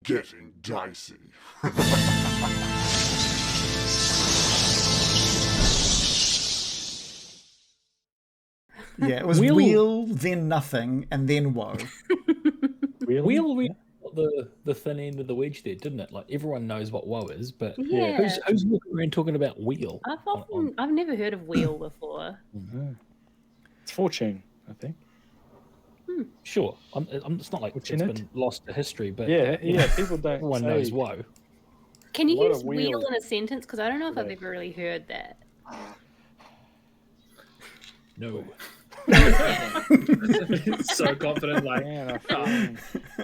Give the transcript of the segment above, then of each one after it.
getting dicey. Yeah, it was wheel, then nothing, and then woe. Really? Wheel got the thin end of the wedge there, didn't it? Like everyone knows what woe is, but Yeah. who's walking around talking about wheel? I've never heard of wheel before. It's fortune, I think. Sure, it's not like it's been lost to history, but yeah, people don't. Everyone knows woe. Can you What a use wheel wheel. in a sentence? Because I don't know if I've ever really heard that. No. So confident, like, Man, I feel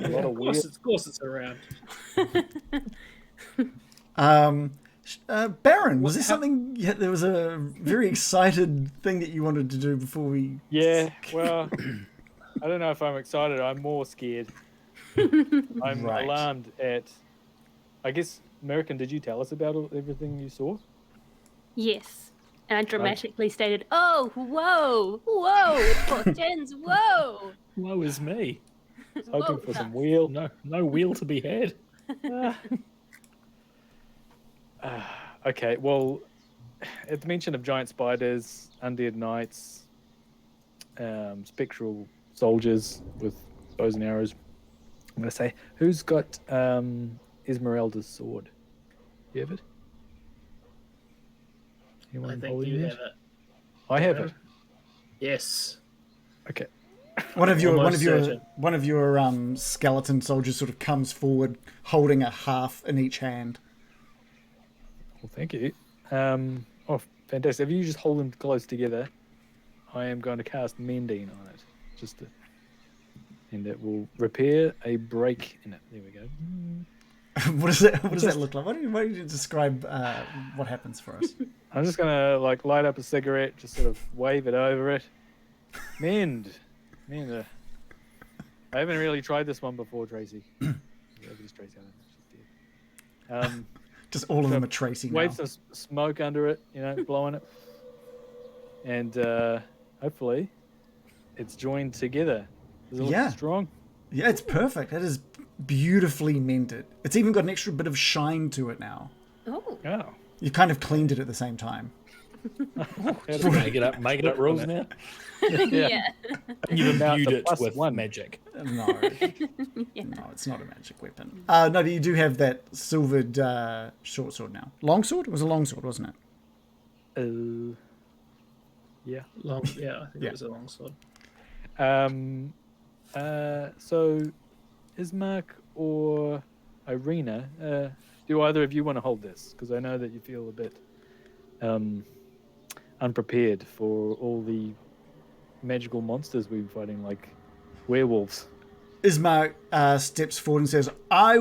a lot of wheel. of course it's around. Baron, was there something? Yeah, there was a very excited thing that you wanted to do before we. Yeah, well, I don't know if I'm excited. I'm more scared. I'm Right. alarmed at. I guess, American, did you tell us about everything you saw? Yes. And I dramatically stated, "Oh, whoa, whoa, fortunes, whoa." Woe is me. Hoping for some wheel. No wheel to be had. Okay, well, at the mention of giant spiders, undead knights, spectral soldiers with bows and arrows, I'm going to say, who's got Esmeralda's sword? You have it? Anyone I think holding you it? have it. I have it. Yes. Okay. One of your certain. skeleton soldiers sort of comes forward, holding a half in each hand. Well, thank you. Oh, fantastic. If you just hold them close together, I am going to cast Mendine on it. And it will repair a break in it. There we go. What does that look like? Why don't you describe what happens for us? I'm just going to light up a cigarette, just sort of wave it over it. Mend. I haven't really tried this one before, Tracy. Tracy, I don't know, she's dead. Just all of them are Tracy now. Wave some smoke under it, blowing it. And hopefully it's joined together. Does it look strong? Yeah, it's perfect. It is beautifully mended. It's even got an extra bit of shine to it now. Oh. You kind of cleaned it at the same time. Make it up rules now. Yeah. You've imbued it with +1 magic. No. No, it's not a magic weapon. No, but you do have that silvered short sword now. Long sword? It was a long sword, wasn't it? Yeah. I think it was a long sword. So, Ismark or Irina, do either of you want to hold this? Because I know that you feel a bit unprepared for all the magical monsters we've been fighting, like werewolves. Ismark steps forward and says, I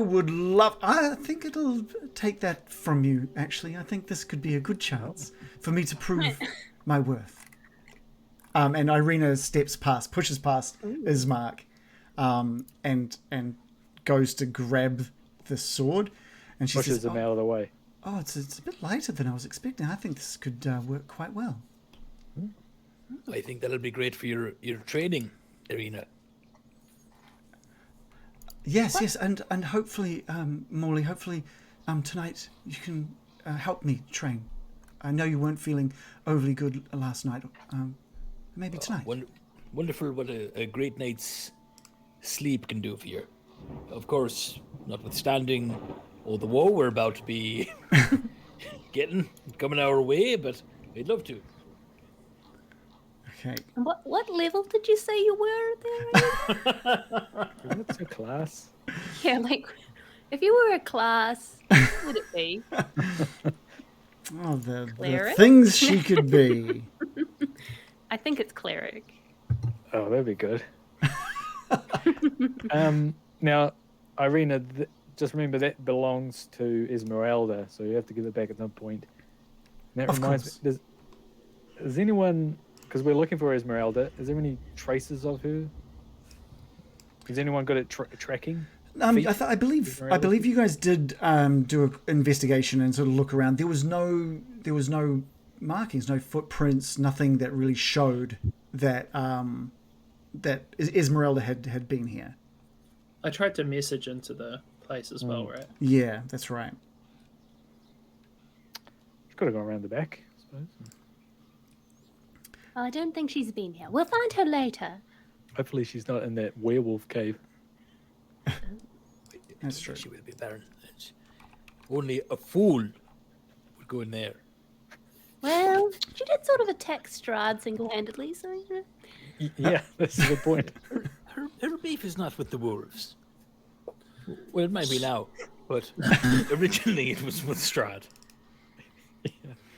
think it'll take that from you, actually. I think this could be a good chance for me to prove my worth. And Irina pushes past Ismark, and goes to grab the sword. And she Pushes says, them out of the way. Oh, it's a bit lighter than I was expecting. I think this could work quite well. I think that'll be great for your training, Irina. Yes, and hopefully, Morley, tonight you can help me train. I know you weren't feeling overly good last night. Maybe tonight. Wonderful what a great night's sleep can do for you. Of course, notwithstanding all the woe we're about to be coming our way, but I'd love to. Okay. What level did you say you were there? What's a class? Yeah, if you were a class, what would it be? Oh, the things she could be. I think it's cleric. Oh, that'd be good. Now, Irina, just remember that belongs to Esmeralda, so you have to give it back at some point. And that reminds me, does anyone, because we're looking for Esmeralda, is there any traces of her? Has anyone got it tracking? I believe you guys did do an investigation and sort of look around. There was no markings, no footprints, nothing that really showed that that Esmeralda had been here. I tried to message into the place as well, right? Yeah, that's right. She could have gone around the back, I suppose. Well, I don't think she's been here. We'll find her later. Hopefully she's not in that werewolf cave. That's true. She would be Baron. Only a fool would go in there. Well, she did sort of attack Strahd single-handedly, so you know. Yeah, that's a good point. Her beef is not with the wolves. Well, it might be now, but originally it was with Strahd.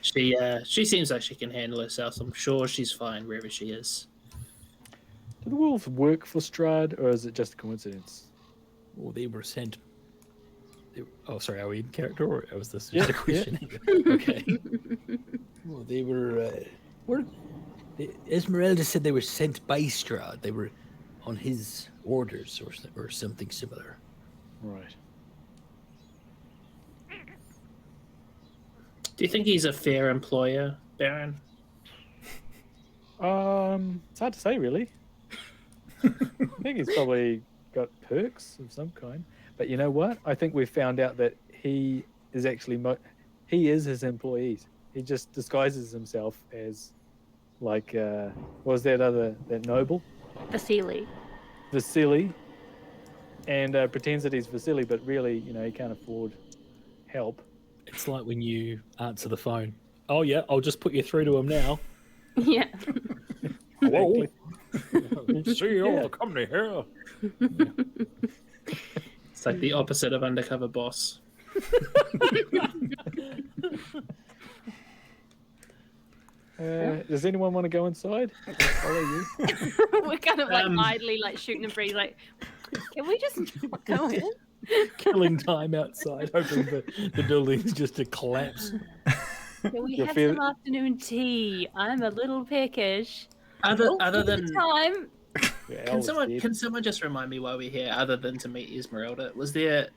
She seems like she can handle herself. I'm sure she's fine wherever she is. Do the wolves work for Strahd, or is it just a coincidence? Oh, they were sent. Oh, sorry, are we in character, or was this just Yeah, a question? Okay. Well, they were. Esmeralda said they were sent by Strahd. They were on his orders, or something similar. Right. Do you think he's a fair employer, Baron? It's hard to say, really. I think he's probably got perks of some kind. But you know what? I think we've found out that he is actually he is his employees. He just disguises himself as, like, what was that noble? Vasily. Vasily. And pretends that he's Vasily, but really, you know, he can't afford help. It's like when you answer the phone. Oh yeah, I'll just put you through to him now. Yeah. Hello. CEO Yeah. of the company here. It's like the opposite of undercover boss. Does anyone want to go inside? I'll follow you. We're kind of like idly like shooting a breeze, like, can we just not go in? Killing time outside, hoping that the building's just to collapse. Can we You'll have feel- some afternoon tea? I'm a little peckish. Other Give than it time. Yeah, can someone just remind me while we're here, other than to meet Esmeralda, was there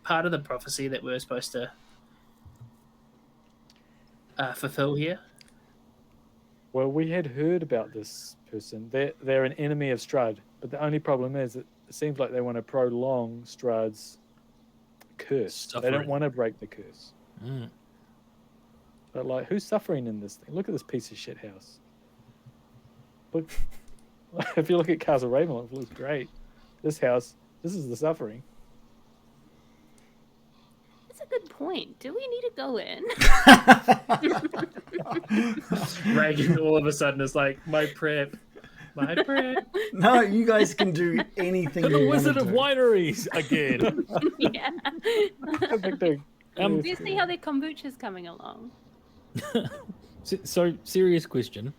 part of the prophecy that we were supposed to fulfill here? Well, we had heard about this person. They're an enemy of Strahd, but the only problem is that it seems like they want to prolong Strahd's curse. They don't Suffering. want to break the curse. Mm. But like, who's suffering in this thing? Look at this piece of shit house. Look, if you look at Castle Ravenloft, it looks great. This house, this is the suffering. That's a good point. Do we need to go in? Reagan all of a sudden is like, my prep. No, you guys can do anything The you want Wizard to of do. Wineries again. Yeah. I think they're- Do you see how their kombucha's coming along? So, serious question.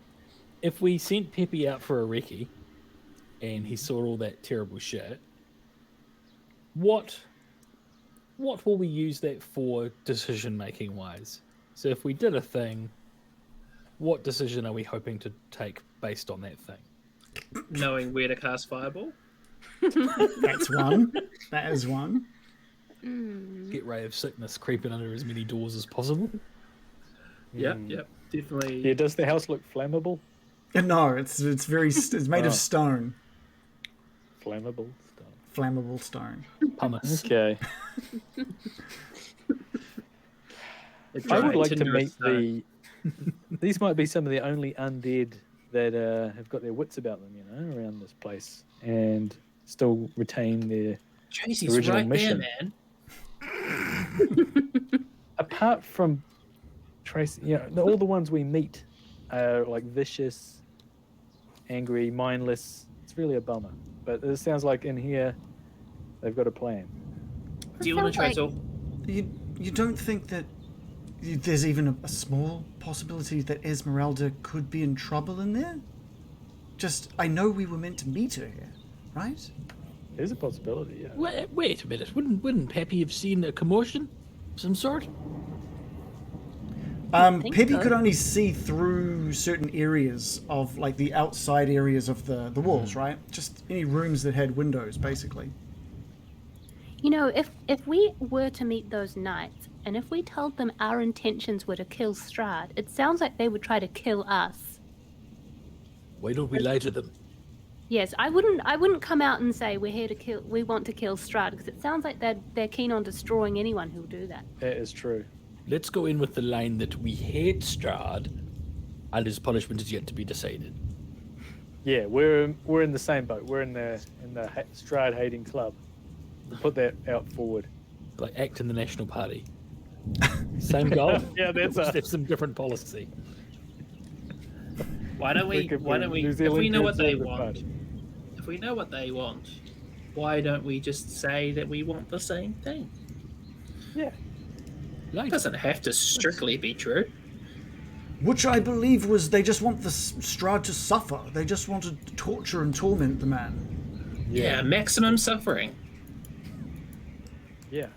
If we sent Peppy out for a recce and he saw all that terrible shit, what will we use that for decision making wise? So if we did a thing, what decision are we hoping to take based on that thing? Knowing where to cast Fireball? That's one. That is one. Get ray of sickness creeping under as many doors as possible? Yep, definitely. Yeah, does the house look flammable? No, it's it's made of stone, Flammable stuff. flammable stone. Pumice. Okay. I would like to meet the. These might be some of the only undead that have got their wits about them, you know, around this place, and still retain their Tracy's original right mission. there, man. Apart from Tracy, you know, all the ones we meet are like vicious, angry, mindless. It's really a bummer. But it sounds like in here they've got a plan. Do you want to try Sounds to? You don't think that there's even a small possibility that Esmeralda could be in trouble in there? Just, I know we were meant to meet her here, right? There's a possibility, yeah. Wait a minute. Wouldn't Peppy have seen a commotion of some sort? think Peppy so. could only see through certain areas of, like, the outside areas of the walls, right? Just any rooms that had windows, basically. You know, if we were to meet those knights, and if we told them our intentions were to kill Strahd, it sounds like they would try to kill us. Why don't we lie to them? Yes, I wouldn't come out and say we want to kill Strahd, because it sounds like they're keen on destroying anyone who'll do that. That is true. Let's go in with the line that we hate Strahd, and his punishment is yet to be decided. Yeah, we're in the same boat. We're in the Strahd hating club. We'll put that out forward. Like act in the National Party. Same goal. Yeah, that's some different policy. Why don't we? If we know what they want, why don't we just say that we want the same thing? Yeah. It doesn't have to strictly be true. Which I believe was they just want the Strahd to suffer. They just want to torture and torment the man. Yeah, maximum suffering. Yeah.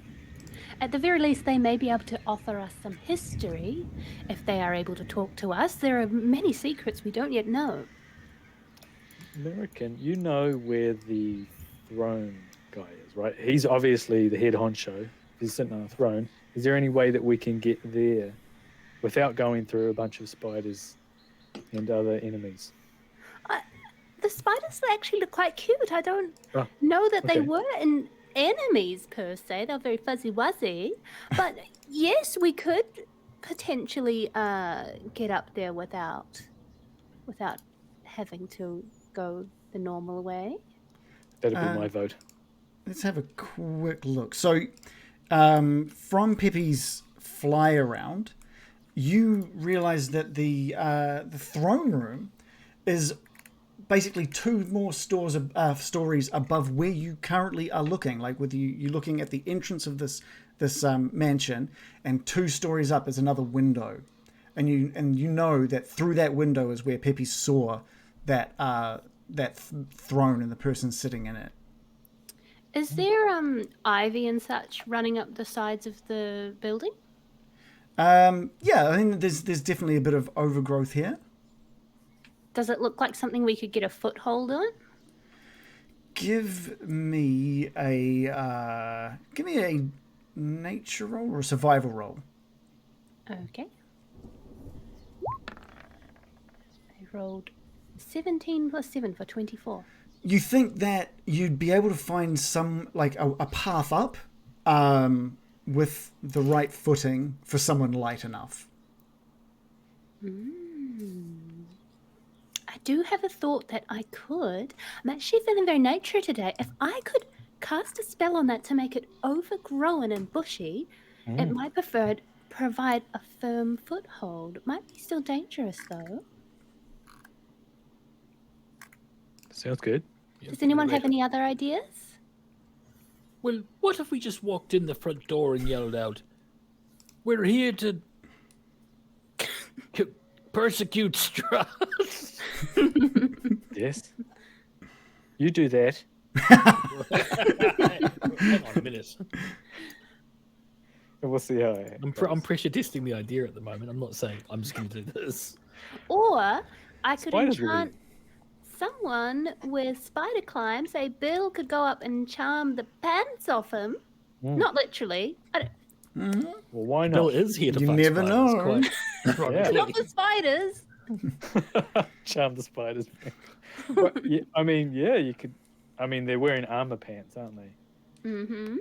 At the very least, they may be able to offer us some history if they are able to talk to us. There are many secrets we don't yet know. American, you know where the throne guy is, right? He's obviously the head honcho. He's sitting on a throne. Is there any way that we can get there without going through a bunch of spiders and other enemies? The spiders actually look quite cute. I don't know that they were enemies per se. They're very fuzzy wuzzy. But yes, we could potentially get up there without having to go the normal way. That'd be my vote. Let's have a quick look. So, from Pepe's fly around, you realize that the throne room is basically two more stories above where you currently are looking. Like with you looking at the entrance of this mansion, and 2 stories up is another window, and you know that through that window is where Pepe saw that throne and the person sitting in it. Is there ivy and such running up the sides of the building? Yeah, I mean there's definitely a bit of overgrowth here. Does it look like something we could get a foothold on? Give me a nature roll or a survival roll. Okay. I rolled 17 plus 7 for 24. You think that you'd be able to find some, like a path up with the right footing for someone light enough. I do have a thought that I could. I'm actually feeling very nature today. If I could cast a spell on that to make it overgrown and bushy, it might provide a firm foothold. It might be still dangerous though. Sounds good. Does anyone have any other ideas? Well, what if we just walked in the front door and yelled out, "We're here to persecute Strahd"? Yes. You do that. Hang on a minute. And we'll see how it I'm pressure testing the idea at the moment. I'm not saying I'm just going to do this. Or I could Spiders enchant someone with spider climb. Say Bill could go up and charm the pants off him. Not literally. Well, why not? Bill is here to You fight never spiders, know. Yeah. Not the spiders. Charm the spiders. Well, yeah, I mean, yeah, you could. I mean, they're wearing armor pants, aren't they? Mm-hmm.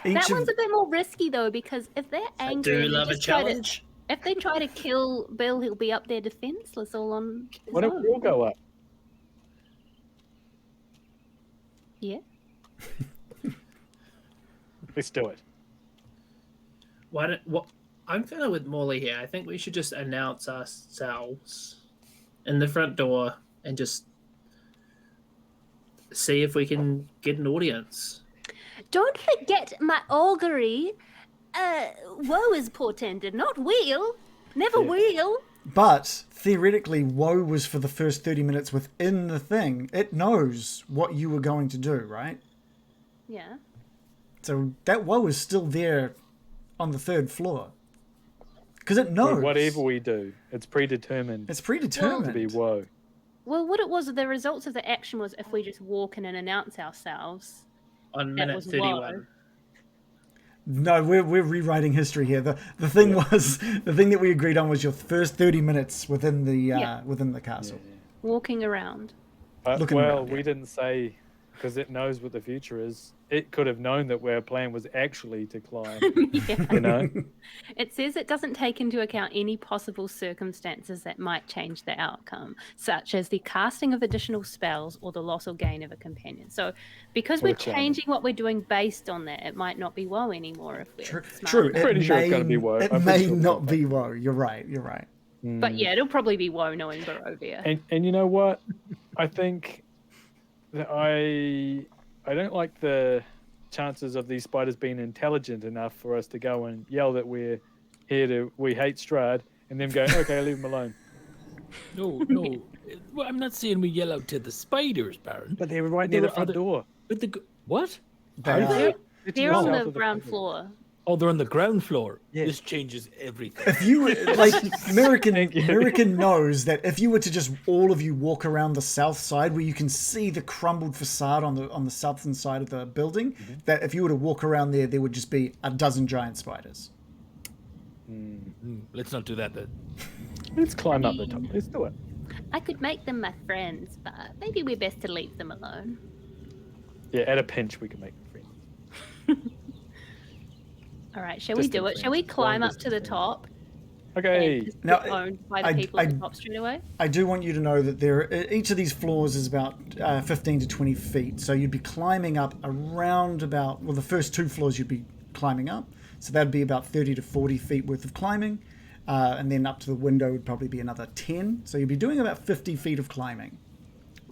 Each That of, one's a bit more risky though, because if they're I angry, do and love a just try to- challenge. if they try to kill Bill, he'll be up there defenseless all on his Why don't we all own. go up? Yeah. Let's do it. I'm kind of with Morley here. I think we should just announce ourselves in the front door and just see if we can get an audience. Don't forget my augury. Woe is portended, not wheel. Never wheel. but theoretically, woe was for the first 30 minutes within the thing. It knows what you were going to do, right? Yeah. So that woe is still there on the 3rd floor. Because it knows. Whatever we do, it's predetermined It's predetermined. to be woe. Well, what it was, the results of the action was if we just walk in and announce ourselves. On That minute was 31. No, we're rewriting history here. The thing was, the thing that we agreed on was your first 30 minutes within the Yeah. within the castle. Walking around. looking well, around. we didn't say because it knows what the future is. It could have known that our plan was actually to climb. Yeah. You know, It says it doesn't take into account any possible circumstances that might change the outcome, such as the casting of additional spells or the loss or gain of a companion. So, because Or we're the climbing. changing what we're doing based on that, it might not be woe anymore if we're True. smart True. enough. Pretty It sure it's may, gonna be woe. it I'm may pretty sure not it's be woe. You're right. You're right. But yeah, it'll probably be woe knowing Barovia. And you know what? I think that I don't like the chances of these spiders being intelligent enough for us to go and yell that we hate Strahd, and them go, okay, leave him alone. No. Well, I'm not saying we yell out to the spiders, Baron. But they were right near the front door. But what? They Are are. they? They're on south the of the ground front floor. Oh, they're on the ground floor. Yes. This changes everything. If you like, Thank you. American knows that if you were to just all of you walk around the south side where you can see the crumbled facade on the southern side of the building, that if you were to walk around there would just be a dozen giant spiders. Let's not do that then. Let's climb up the top. Let's do it. I could make them my friends, but maybe we're best to leave them alone. Yeah, at a pinch, we can make friends. All right, shall we Distant do it? Shall we friends. climb Long up to the distance top? Okay. And just Now, get owned by the I- people at the I- top straight away? I do want you to know that each of these floors is about 15 to 20 feet. So you'd be climbing up around about, well, the first two floors you'd be climbing up. So that'd be about 30 to 40 feet worth of climbing. And then up to the window would probably be another 10. So you'd be doing about 50 feet of climbing.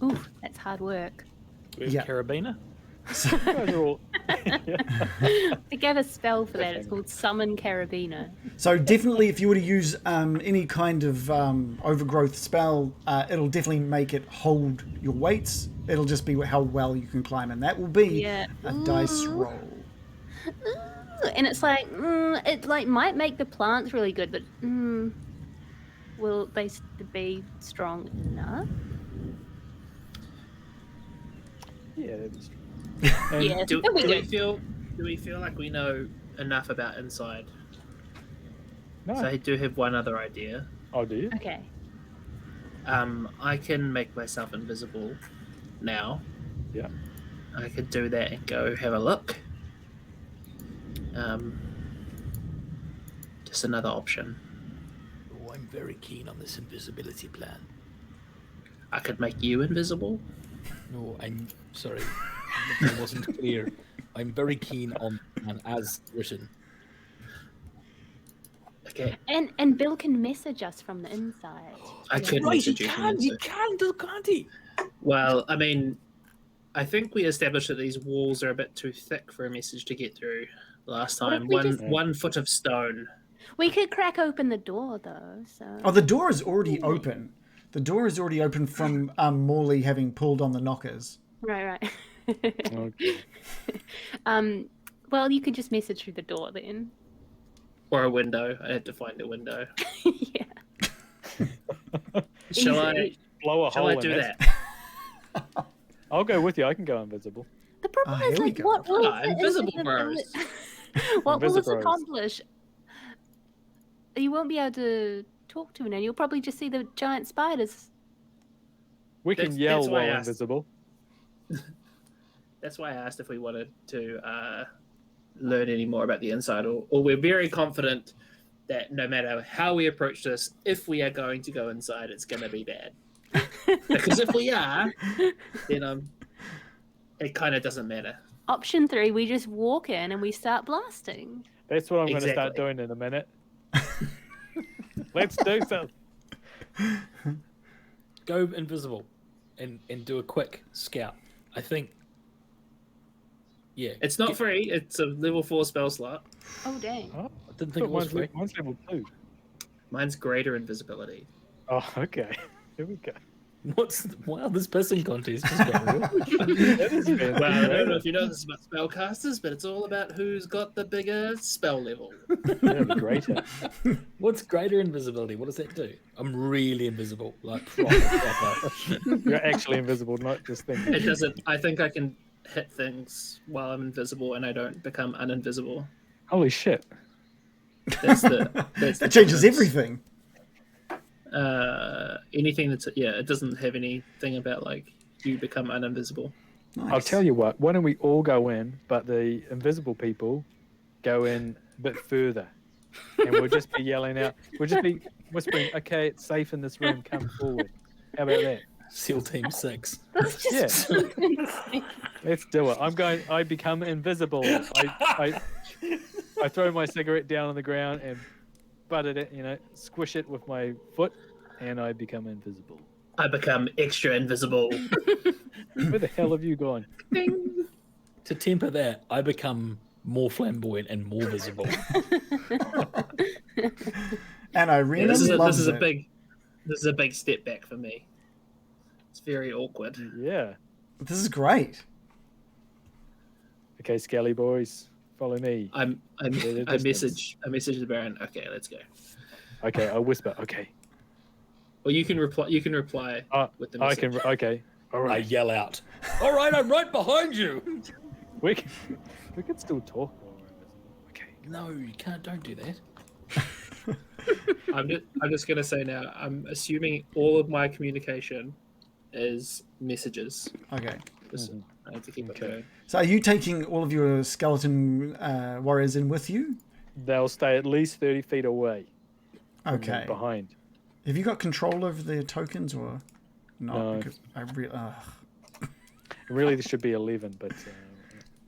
Ooh, that's hard work. We have Yeah. carabiner. You guys are all... I gave a spell for that. It's called Summon Carabiner. So definitely if you were to use any kind of overgrowth spell, it'll definitely make it hold your weights. It'll just be how well you can climb. And that will be Yeah. a dice roll. Ooh, and it's like, it like might make the plants really good, but will they be strong enough? Yeah, that'd be strong. Yeah, Do it'll be we good. feel like we know enough about inside? No. So I do have one other idea. Oh, do you? Okay. I can make myself invisible now. Yeah. I could do that and go have a look. Just another option. Oh, I'm very keen on this invisibility plan. I could make you invisible. No, I'm sorry. That wasn't clear. I'm very keen on and as written. Okay, And Bill can message us from the inside. I could Right, he message you. can, can't he? Well, I mean, I think we established that these walls are a bit too thick for a message to get through last What if time. we One just- 1 foot of stone. We could crack open the door though. So. Oh, the door is already open. The door is already open from Morley having pulled on the knockers. Right. Okay. Well, you could just message through the door then. Or a window. I had to find a window. Yeah. Shall I? Easy. Blow a Shall hole I in do it. that? I'll go with you. I can go invisible. The problem Ah, is here we like, go. what will Ah, invisible bros. what will this Invisibros. accomplish? You won't be able to talk to anyone. You'll probably just see the giant spiders. We can That's yell why I while asked. invisible. That's why I asked if we wanted to learn any more about the inside, or we're very confident that no matter how we approach this, if we are going to go inside, it's going to be bad. Because if we are, then it kind of doesn't matter. Option 3, we just walk in and we start blasting. That's what I'm going to start Exactly. doing in a minute. Let's do something. Go invisible and do a quick scout. I think. Yeah. It's not free. It's a level 4 spell slot. Oh dang. Oh, I didn't think it was free. mine's level 2. Mine's greater invisibility. Oh, okay. Here we go. Wow, this pissing contest just got real. That is fancy. Well, I don't know if you know this about spellcasters, but it's all about who's got the bigger spell level. Yeah, greater. What's greater invisibility? What does that do? I'm really invisible, like proper. You're actually invisible, not just thinking. It doesn't. I think I can hit things while I'm invisible, and I don't become uninvisible. Holy shit. That's the That changes difference. everything. Anything that's it doesn't have anything about like you become uninvisible. Nice. I'll tell you what. Why don't we all go in, but the invisible people go in a bit further, and we'll just be yelling out. We'll just be whispering, "Okay, it's safe in this room. Come forward." How about that? SEAL Team 6. That's just Yeah. Let's do it. I become invisible. I throw my cigarette down on the ground and butt it, squish it with my foot, and I become invisible. I become extra invisible. Where the hell have you gone? Ding. To temper that, I become more flamboyant and more visible. And Irina This loves is it. a big step back for me. It's very awkward. Yeah. This is great. Okay, Skelly boys, follow me. I the message the Baron. Okay, let's go. Okay, I'll whisper. Okay. Or you can reply. You can reply with the message. Okay. All I right. yell out, "All right, I'm right behind you." We can still talk while we're invisible. Okay. No, you can't. Don't do that. I'm just gonna say now. I'm assuming all of my communication is messages. Okay. Just, I have to keep it Okay. going. So are you taking all of your skeleton warriors in with you? They'll stay at least 30 feet away. from me Okay. Behind. Have you got control over the tokens or not? No. Because Really, there should be 11, but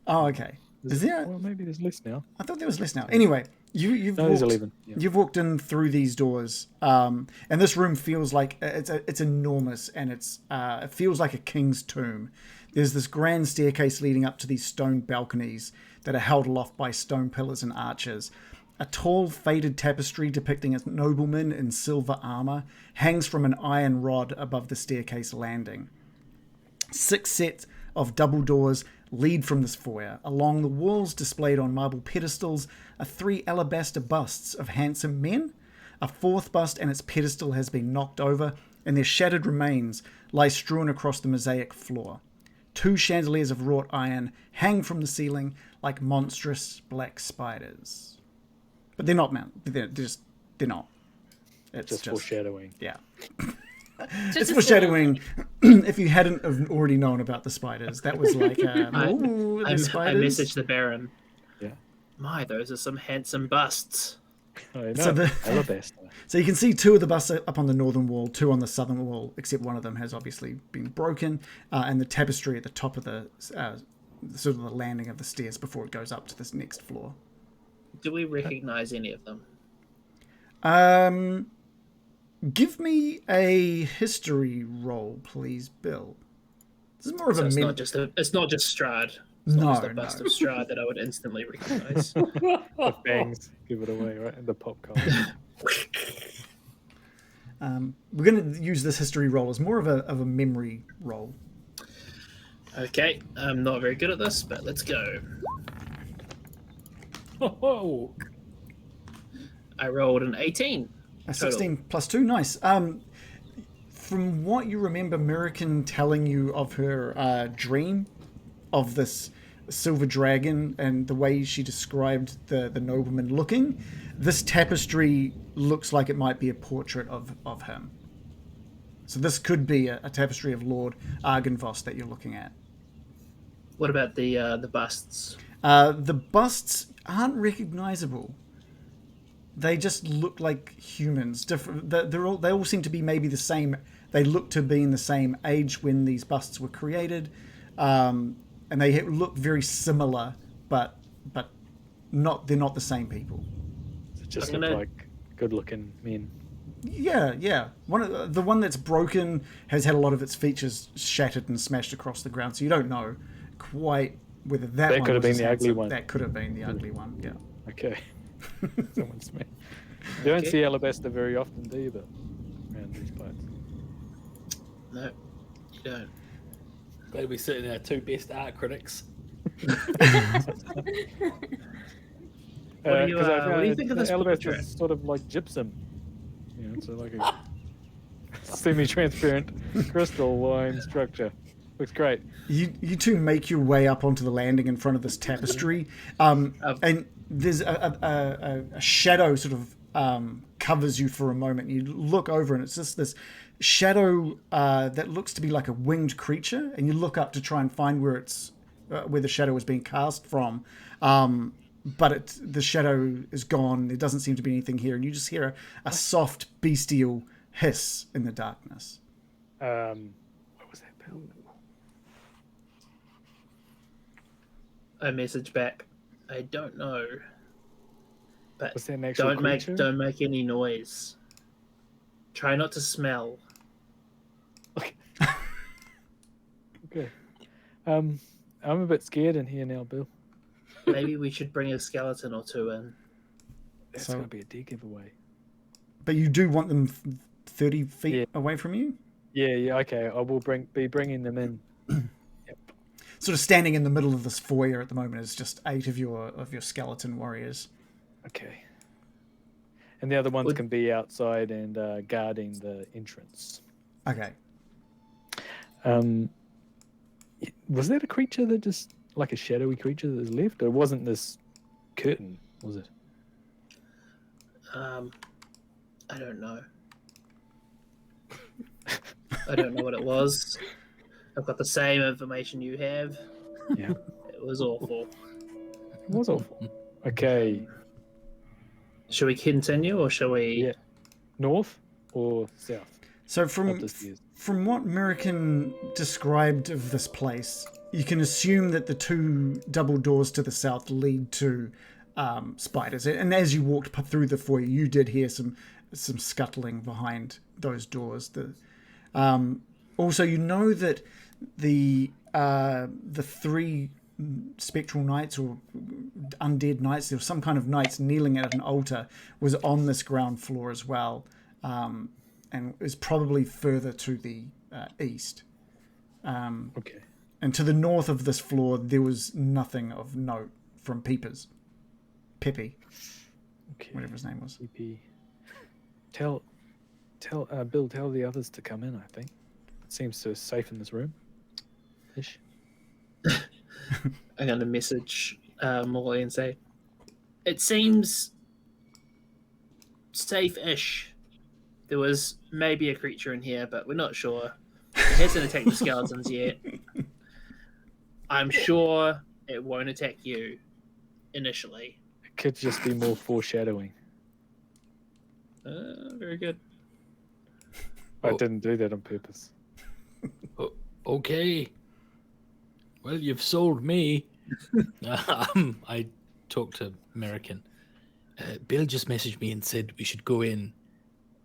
Oh, okay. Is there? well, maybe there's less now. I thought there was less now. Anyway, you've No, there's walked, 11. Yeah. you've walked in through these doors, and this room feels like it's enormous, and it feels like a king's tomb. There's this grand staircase leading up to these stone balconies that are held aloft by stone pillars and arches. A tall, faded tapestry depicting a nobleman in silver armor hangs from an iron rod above the staircase landing. 6 sets of double doors lead from this foyer. Along the walls, displayed on marble pedestals, are 3 alabaster busts of handsome men. A 4th bust and its pedestal has been knocked over, and their shattered remains lie strewn across the mosaic floor. 2 chandeliers of wrought iron hang from the ceiling like monstrous black spiders. But they're not mounted. They're not. It's Just foreshadowing. Yeah. Just It's a foreshadowing. If you hadn't have already known about the spiders, that was like, ooh, the I spiders. messaged the Baron. Yeah. My, those are some handsome busts. I know. So the- Alabaster. So you can see 2 of the busts up on the northern wall, 2 on the southern wall, except one of them has obviously been broken, and the tapestry at the top of the sort of the landing of the stairs before it goes up to this next floor. Do we recognize any of them? Give me a history roll, please, Bill. This is more of So a it's mem- not just Strahd. It's No, not just a bust of Strahd that I would instantly recognize. The fangs give it away, right? And the popcorn. We're going to use this history roll as more of a memory roll. Okay, I'm not very good at this, but let's go. Oh, I rolled an 18. A 16 plus 2, nice. From what you remember Mirakin telling you of her dream of this silver dragon and the way she described the nobleman looking, this tapestry looks like it might be a portrait of him. So this could be a tapestry of Lord Argynvost that you're looking at. What about the busts? The busts aren't recognizable. They just look like humans. Different. They all seem to be maybe the same. They look to be in the same age when these busts were created, and they look very similar, but not. They're not the same people. So just I'm look gonna- like good-looking men. Yeah. The one that's broken has had a lot of its features shattered and smashed across the ground, so you don't know quite whether that one could have was been as the ugly handsome. one. That could have been the ugly one. Yeah. Okay. Someone's me. You don't see alabaster very often, do you, but around these parts? No, you don't. glad we're sitting our 2 best art critics. What do you, 'cause I what do you found think of the this alabaster portrait? is sort of like gypsum. You know, it's like a semi-transparent crystal line structure. Looks great. You two make your way up onto the landing in front of this tapestry, and there's a shadow sort of covers you for a moment. You look over, and it's just this shadow that looks to be like a winged creature, and you look up to try and find where the shadow was being cast from. But the shadow is gone. There doesn't seem to be anything here, and you just hear a soft bestial hiss in the darkness. What was that, Bill? I message back. I don't know, but Was that an actual creature? don't make any noise. Try not to smell. Okay. I'm a bit scared in here now, Bill. Maybe we should bring a skeleton or two in. That's going to be a dead giveaway. But you do want them 30 feet away from you? Yeah, okay. I will be bringing them in. Yep. Sort of standing in the middle of this foyer at the moment is just 8 of your skeleton warriors. Okay. And the other ones can be outside and guarding the entrance. Okay. Was that a creature that just, like a shadowy creature that is left? Or wasn't this curtain, was it? I don't know. I don't know what it was. I've got the same information you have. Yeah. It was awful. It was awful. Okay. Shall we continue or shall we... Yeah. North or south? So from what American described of this place, you can assume that the 2 double doors to the south lead to spiders. And as you walked through the foyer, you did hear some scuttling behind those doors. Also, you know that the 3 spectral knights or undead knights, there was some kind of knights kneeling at an altar, was on this ground floor as well, and is probably further to the east. Okay. And to the north of this floor, there was nothing of note from Peepy. Okay. Whatever his name was. Peepy. Tell Bill, tell the others to come in, I think. It seems so safe in this room. Ish. I'm going to message Molly and say, it seems safe-ish. There was maybe a creature in here, but we're not sure. It hasn't attacked the skeletons yet. I'm sure it won't attack you initially. It could just be more foreshadowing. Very good. I didn't do that on purpose. Okay. Well, you've sold me. I talked to American. Bill just messaged me and said we should go in,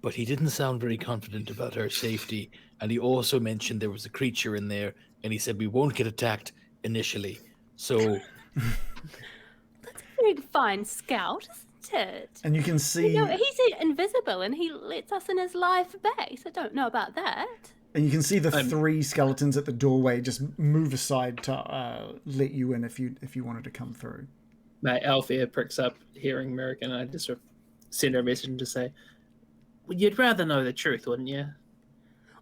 but he didn't sound very confident about our safety. And he also mentioned there was a creature in there, and he said we won't get attacked initially. So That's a very fine scout, isn't it? And you can see... he's invisible and he lets us in his live base. I don't know about that. And you can see the 3 skeletons at the doorway just move aside to let you in if you wanted to come through. My Althea pricks up hearing American, and I just send her a message to say, well, you'd rather know the truth, wouldn't you?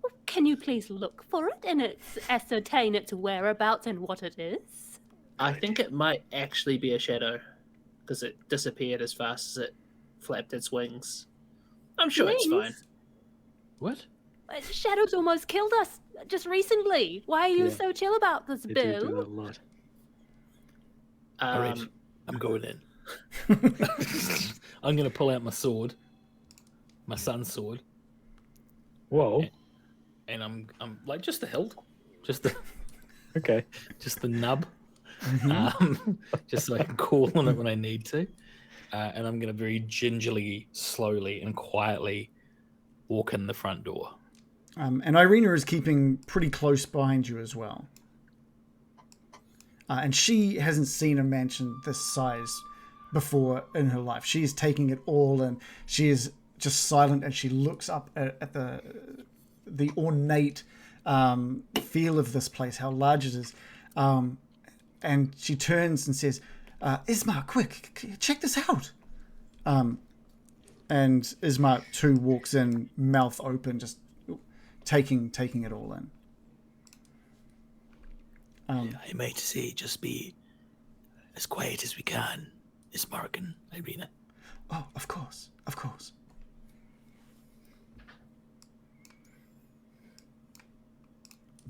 Well, can you please look for it and ascertain its whereabouts and what it is? I think it might actually be a shadow, because it disappeared as fast as it flapped its wings. I'm sure it's fine. what? Shadows almost killed us just recently. Why are you so chill about this, They Bill? do that a lot. All right, I'm going in. I'm going to pull out my sword, my son's sword. Whoa. And I'm like just the hilt, just the Okay. just the nub, just so I can call on it when I need to. And I'm going to very gingerly, slowly, and quietly walk in the front door. And Irina is keeping pretty close behind you as well. And she hasn't seen a mansion this size before in her life. She is taking it all in. She is just silent and she looks up at the ornate feel of this place, how large it is. And she turns and says, Ismar, quick, check this out. And Ismar too walks in, mouth open, just taking it all in. I might say just be as quiet as we can, Ismar and Irina. Oh, of course.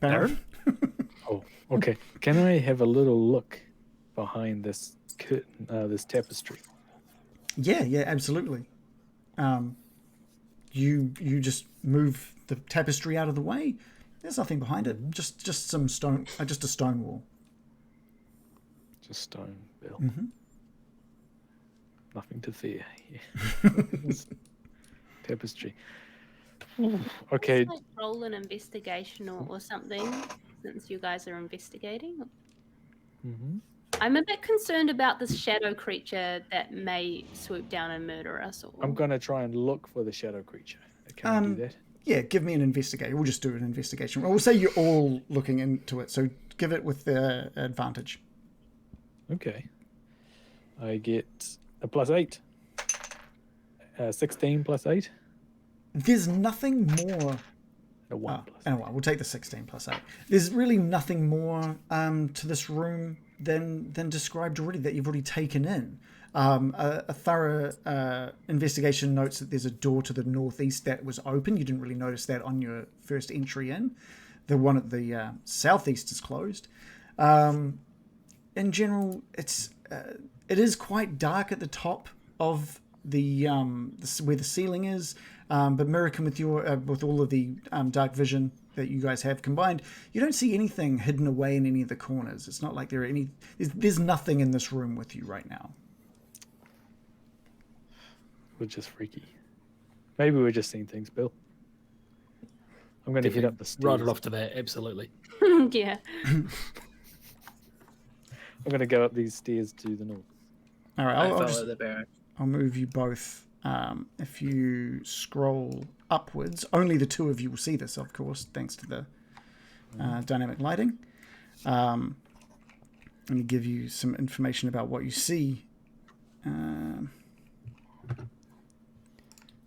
Baron? Oh, okay. Can I have a little look behind this curtain, this tapestry? Yeah, absolutely. You just move the tapestry out of the way. There's nothing behind it. Just some stone, just a stone wall. Just stone, Bill. Mm-hmm. Nothing to fear here. Tapestry. Okay. Let's, like, roll an investigation or something, since you guys are investigating. Mm-hmm. I'm a bit concerned about this shadow creature that may swoop down and murder us all. I'm going to try and look for the shadow creature. Can I do that? Yeah, give me an investigation. We'll just do an investigation. We'll say you're all looking into it, so give it with the advantage. Okay. I get a +8. 16 +8. There's nothing more. A 1 plus. Anyway, we'll take the 16 +8. There's really nothing more to this room than described already that you've already taken in. A thorough investigation notes that there's a door to the northeast that was open. You didn't really notice that on your first entry in. The one at the southeast is closed. In general, it is quite dark at the top of the where the ceiling is. But American, with all of the dark vision that you guys have combined, you don't see anything hidden away in any of the corners. It's not like there are any. There's nothing in this room with you right now. We're just freaky. Maybe we're just seeing things, Bill. I'm going to head up the stairs. Right it off to that, absolutely. Yeah. I'm going to go up these stairs to the north. All right, I follow the Baron. I'll move you both. If you scroll upwards, only the two of you will see this, of course, thanks to the dynamic lighting. Let me give you some information about what you see.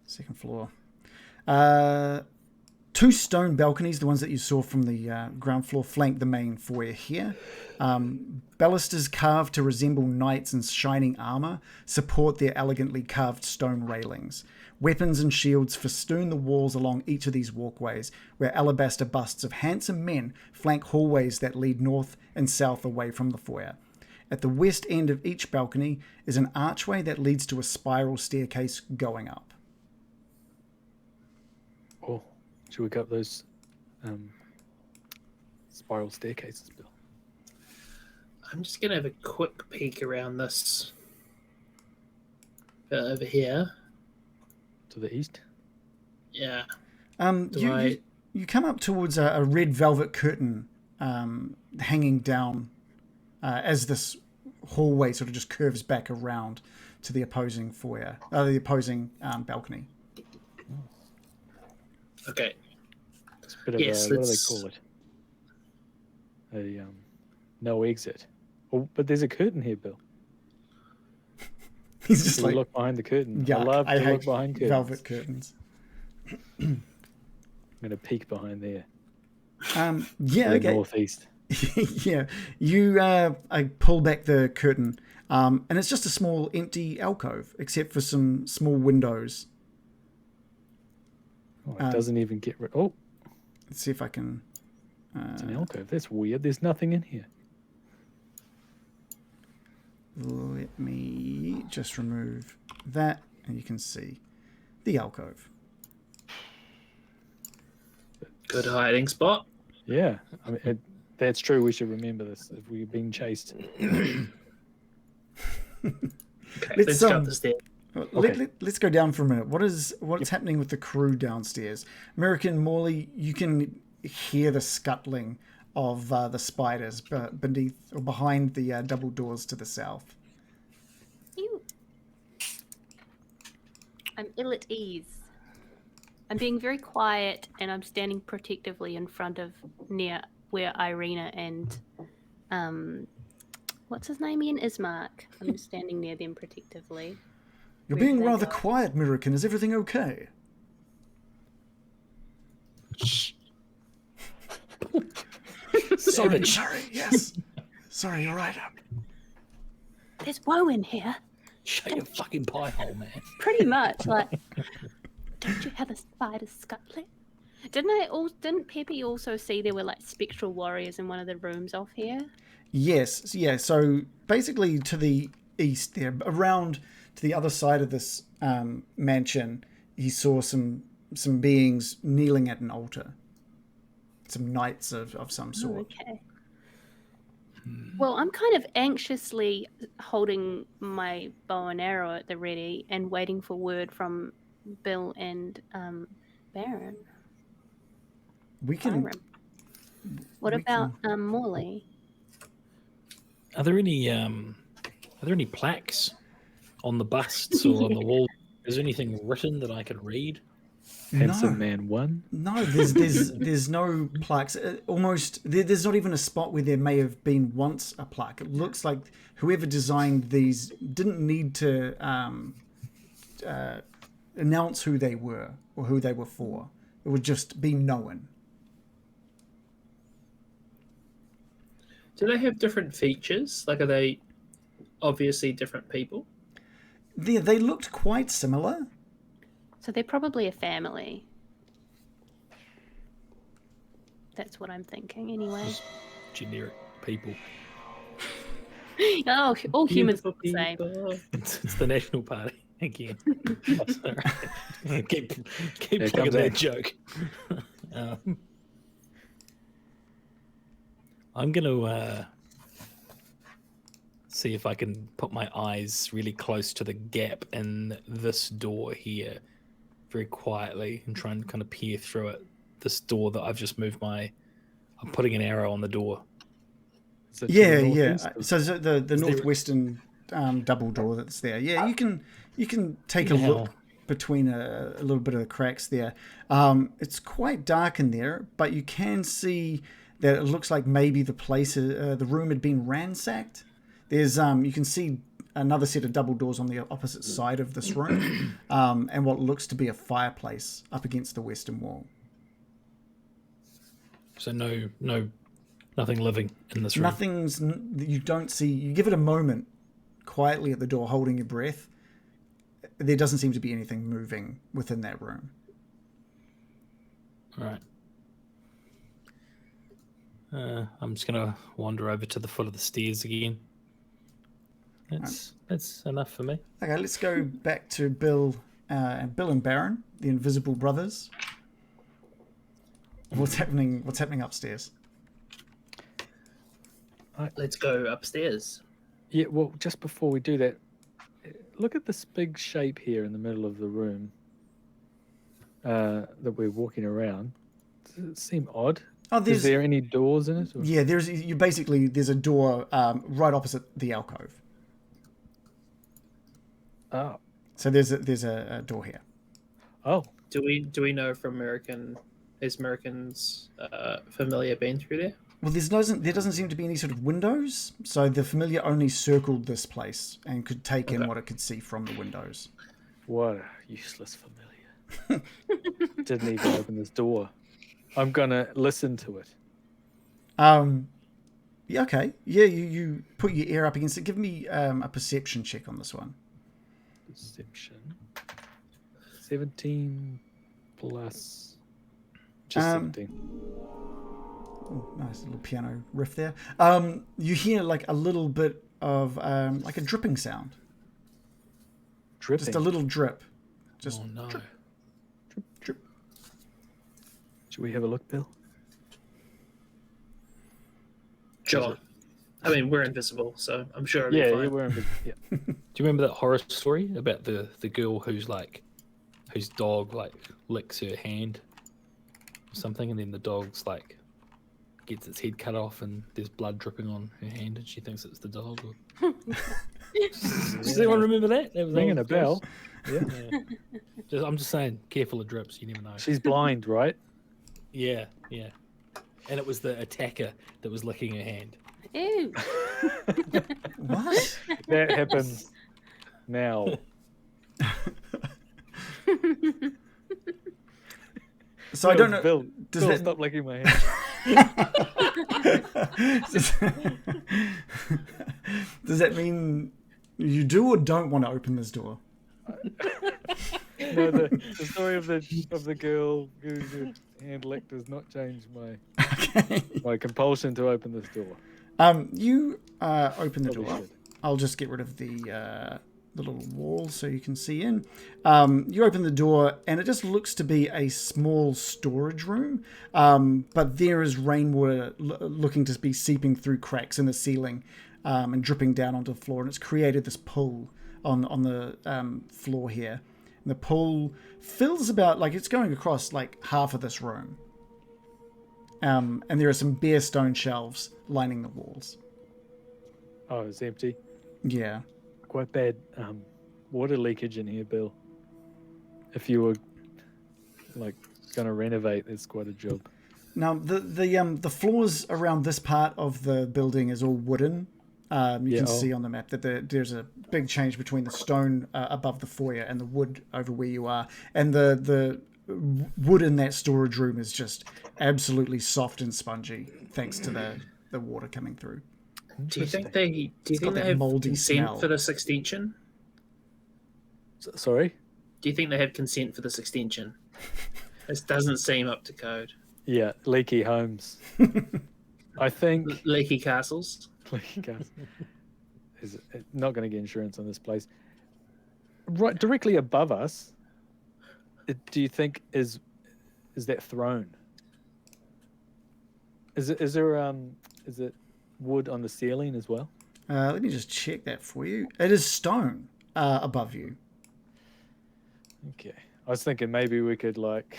Second floor. Two stone balconies, the ones that you saw from the ground floor, flank the main foyer here. Balusters carved to resemble knights in shining armor support their elegantly carved stone railings. Weapons and shields festoon the walls along each of these walkways, where alabaster busts of handsome men flank hallways that lead north and south away from the foyer. At the west end of each balcony is an archway that leads to a spiral staircase going up. Oh, should we go up those spiral staircases, Bill? I'm just going to have a quick peek around this bit over here. To the east? Yeah. You come up towards a red velvet curtain hanging down as this hallway sort of just curves back around to the opposing foyer, the opposing balcony. Okay. It's a bit of a, what do they call it? A no exit. Oh, but there's a curtain here, Bill. He's just like, look behind the curtain. Yeah, I love to hate look behind curtains. Velvet curtains. I'm going to peek behind there. Yeah, the okay. Northeast. Yeah, you I pull back the curtain, and it's just a small empty alcove, except for some small windows. Oh, it doesn't even get rid. Oh, let's see if I can. It's an alcove. That's weird. There's nothing in here. Let me just remove that, and you can see the alcove. Good hiding spot. Yeah, I mean, that's true. We should remember this if we're being chased. Okay, let's jump the stairs. Let's go down for a minute. What's happening with the crew downstairs? American Morley, you can hear the scuttling of the spiders beneath or behind the double doors to the south. I'm ill at ease. I'm being very quiet, and I'm standing protectively in front of near where Irina and what's his name again? Ismark. I'm standing near them protectively. You're being rather quiet, Mirakin. Is everything okay? Shh. Sorry, yes. Sorry, you're right. There's woe in here. Shut your fucking pie hole, man. Pretty much, like, don't you have a spider scuttling? Didn't Peppy also see there were like spectral warriors in one of the rooms off here? Yes, yeah. So basically, to the east, there, around to the other side of this mansion, he saw some beings kneeling at an altar. Some knights of some sort. Oh, okay. Well, I'm kind of anxiously holding my bow and arrow at the ready and waiting for word from Bill and Baron. We can. Byron. What about Morley? Are there any plaques on the busts or on the wall? Is there anything written that I can read? Handsome Man 1? No, there's no plaques. There's not even a spot where there may have been once a plaque. It looks like whoever designed these didn't need to announce who they were or who they were for. It would just be known. Do they have different features? Like, are they obviously different people? They looked quite similar. So they're probably a family. That's what I'm thinking, anyway. Just generic people. Oh, all humans look the same. It's the National Party again. Oh, sorry. keep Here plugging comes that that. joke. I'm going to see if I can put my eyes really close to the gap in this door here, very quietly, and try and kind of peer through it. This door that I've just moved I'm putting an arrow on the door. Yeah. So the northwestern double door that's there. Yeah, you can take a look between a little bit of the cracks there. It's quite dark in there, but you can see that it looks like maybe the room had been ransacked. There's you can see another set of double doors on the opposite side of this room, and what looks to be a fireplace up against the western wall. So nothing living in this room. You don't see. You give it a moment quietly at the door, holding your breath. There doesn't seem to be anything moving within that room. All right. I'm just gonna wander over to the foot of the stairs again. That's enough for me. Okay, let's go back to Bill and Baron, the Invisible Brothers. What's happening upstairs? Let's go upstairs. Yeah, well, just before we do that, look at this big shape here in the middle of the room that we're walking around. Does it seem odd? Is there any doors in it? Or? Yeah, there's a door right opposite the alcove. Oh. So there's a door here. Oh. Do we know from Americans familiar been through there? Well, there doesn't seem to be any sort of windows, so the familiar only circled this place and could take in what it could see from the windows. What a useless familiar. Didn't even open this door. I'm gonna listen to it. Yeah, okay. Yeah, you put your ear up against it. Give me a perception check on this one. Perception. 17 plus. Just 17. Oh, nice little piano riff there. You hear like a little bit of like a dripping sound. Dripping? Just a little drip. Just oh no. Drip, drip. Should we have a look, Bill? Sure. I mean, we're invisible, so I'm sure it'll be fine. Yeah, we're invisible. Yeah. Do you remember that horror story about the girl whose dog like licks her hand or something, and then the dog's like gets its head cut off and there's blood dripping on her hand and she thinks it's the dog? Does anyone remember that? That was Ringing a bell. Yeah. I'm just saying, careful of drips. You never know. She's blind, right? Yeah. And it was the attacker that was licking her hand. Ew. What? That happens now. So I don't know. Bill, does Bill, that stop licking my hand. Does that mean you do or don't want to open this door? No, the story of the girl whose hand licked does not change my compulsion to open this door. You open the Probably door. should. I'll just get rid of the little wall so you can see in. You open the door, and it just looks to be a small storage room. But there is rainwater looking to be seeping through cracks in the ceiling and dripping down onto the floor, and it's created this pool on the floor here. And the pool fills about, like, it's going across like half of this room. And there are some bare stone shelves lining the walls. Oh, it's empty. Yeah. Quite bad water leakage in here, Bill. If you were like going to renovate, it's quite a job. Now the floors around this part of the building is all wooden. You can see on the map that there's a big change between the stone above the foyer and the wood over where you are, and the wood in that storage room is just absolutely soft and spongy thanks to the water coming through. Do you think they got that have moldy consent smell. for this extension? Sorry? Do you think they have consent for this extension? This doesn't seem up to code. Yeah, leaky homes. I think Leaky castles. leaky gas is not going to get insurance on this place. Right, directly above us. Do you think is that throne? Is it wood on the ceiling as well? Let me just check that for you. It is stone above you. Okay. I was thinking maybe we could like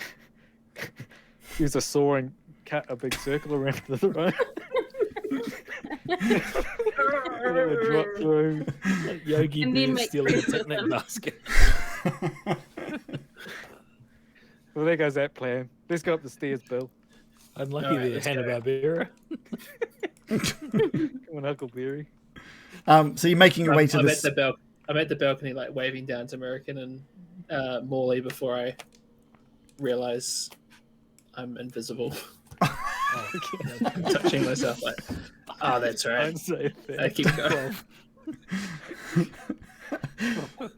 use a saw and cut a big circle around the throne. It would drop through. Like Yogi And then Bear make stealing a pizza. picnic basket. Well, there goes that plan. Let's go up the stairs, Bill. Unlucky Alright, there, let's go. Hanna-Barbera. Come on, Huckleberry. So you're making your way to I'm this. I'm at the balcony, like waving down to American and Morley before I realize I'm invisible. I'm touching myself like, oh, that's right. Don't say that. I keep going.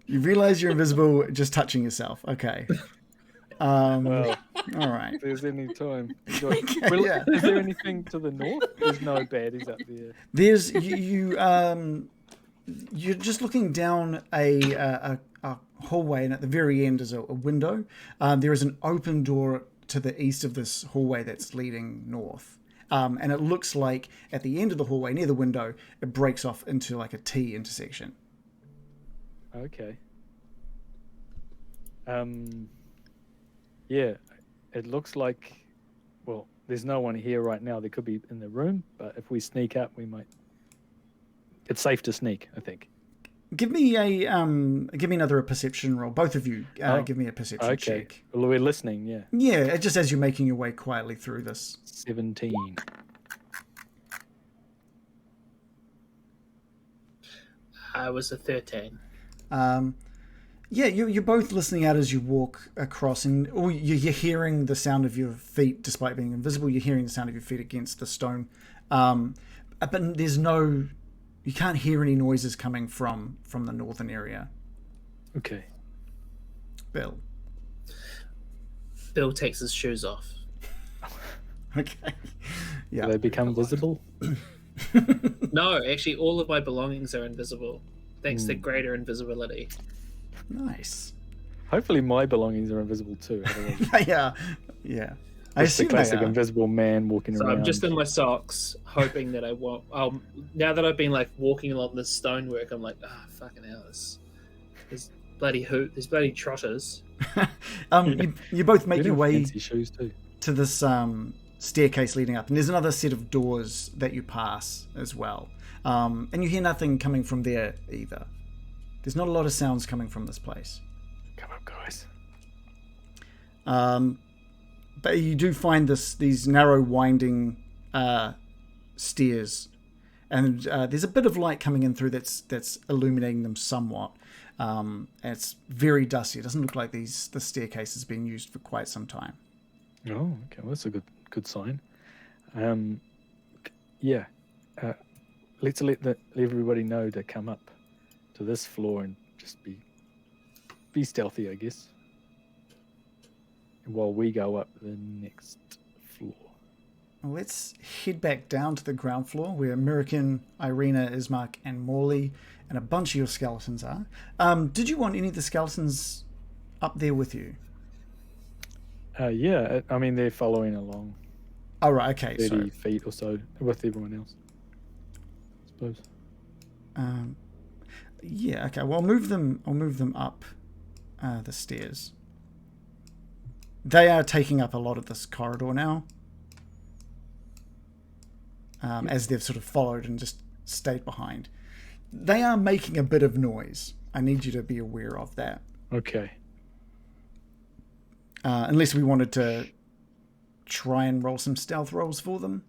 You realize you're invisible just touching yourself. Okay. Well, All right. if there's any time. Yeah. Is there anything to the north? There's no baddies up there. There's you're just looking down a hallway, and at the very end is a window. There is an open door to the east of this hallway that's leading north. And it looks like at the end of the hallway, near the window, it breaks off into like a T intersection. Okay. Yeah, it looks like, well, there's no one here right now. They could be in the room, but if we sneak up, we might. It's safe to sneak, I think. Give me another perception roll. Both of you, give me a perception check. Well, we're listening, yeah. Yeah, just as you're making your way quietly through this. 17. I was a 13. Yeah, you're both listening out as you walk across, and you're hearing the sound of your feet, despite being invisible. You're hearing the sound of your feet against the stone, but there's no. You can't hear any noises coming from the northern area. Okay. Bill. Bill takes his shoes off. Okay. Yeah. Do they become visible? No, actually, all of my belongings are invisible, thanks to greater invisibility. Nice. Hopefully my belongings are invisible too. Otherwise, Yeah. it's the classic invisible man walking So around. I'm just in my socks, hoping that I won't. Now that I've been like walking along this stonework, I'm like, fucking hell, there's bloody trotters. You both make your way fancy shoes too. to this staircase leading up, and there's another set of doors that you pass as well, and you hear nothing coming from there either. There's not a lot of sounds coming from this place. Come on, guys. But you do find these narrow, winding stairs, and there's a bit of light coming in through that's illuminating them somewhat. And it's very dusty. It doesn't look like the staircase has been used for quite some time. Oh, okay. Well, that's a good sign. Yeah. Let's let everybody know to come up to this floor and just be stealthy, I guess. while we go up the next floor. Let's head back down to the ground floor where American, Irina, Ismark, and Morley and a bunch of your skeletons are. Did you want any of the skeletons up there with you? Yeah, I mean, they're following along. Oh, right, okay. 30 feet or so with everyone else, I suppose. Yeah, okay. Well, I'll move them up the stairs. They are taking up a lot of this corridor now. As they've sort of followed and just stayed behind. They are making a bit of noise. I need you to be aware of that. Okay. Unless we wanted to try and roll some stealth rolls for them.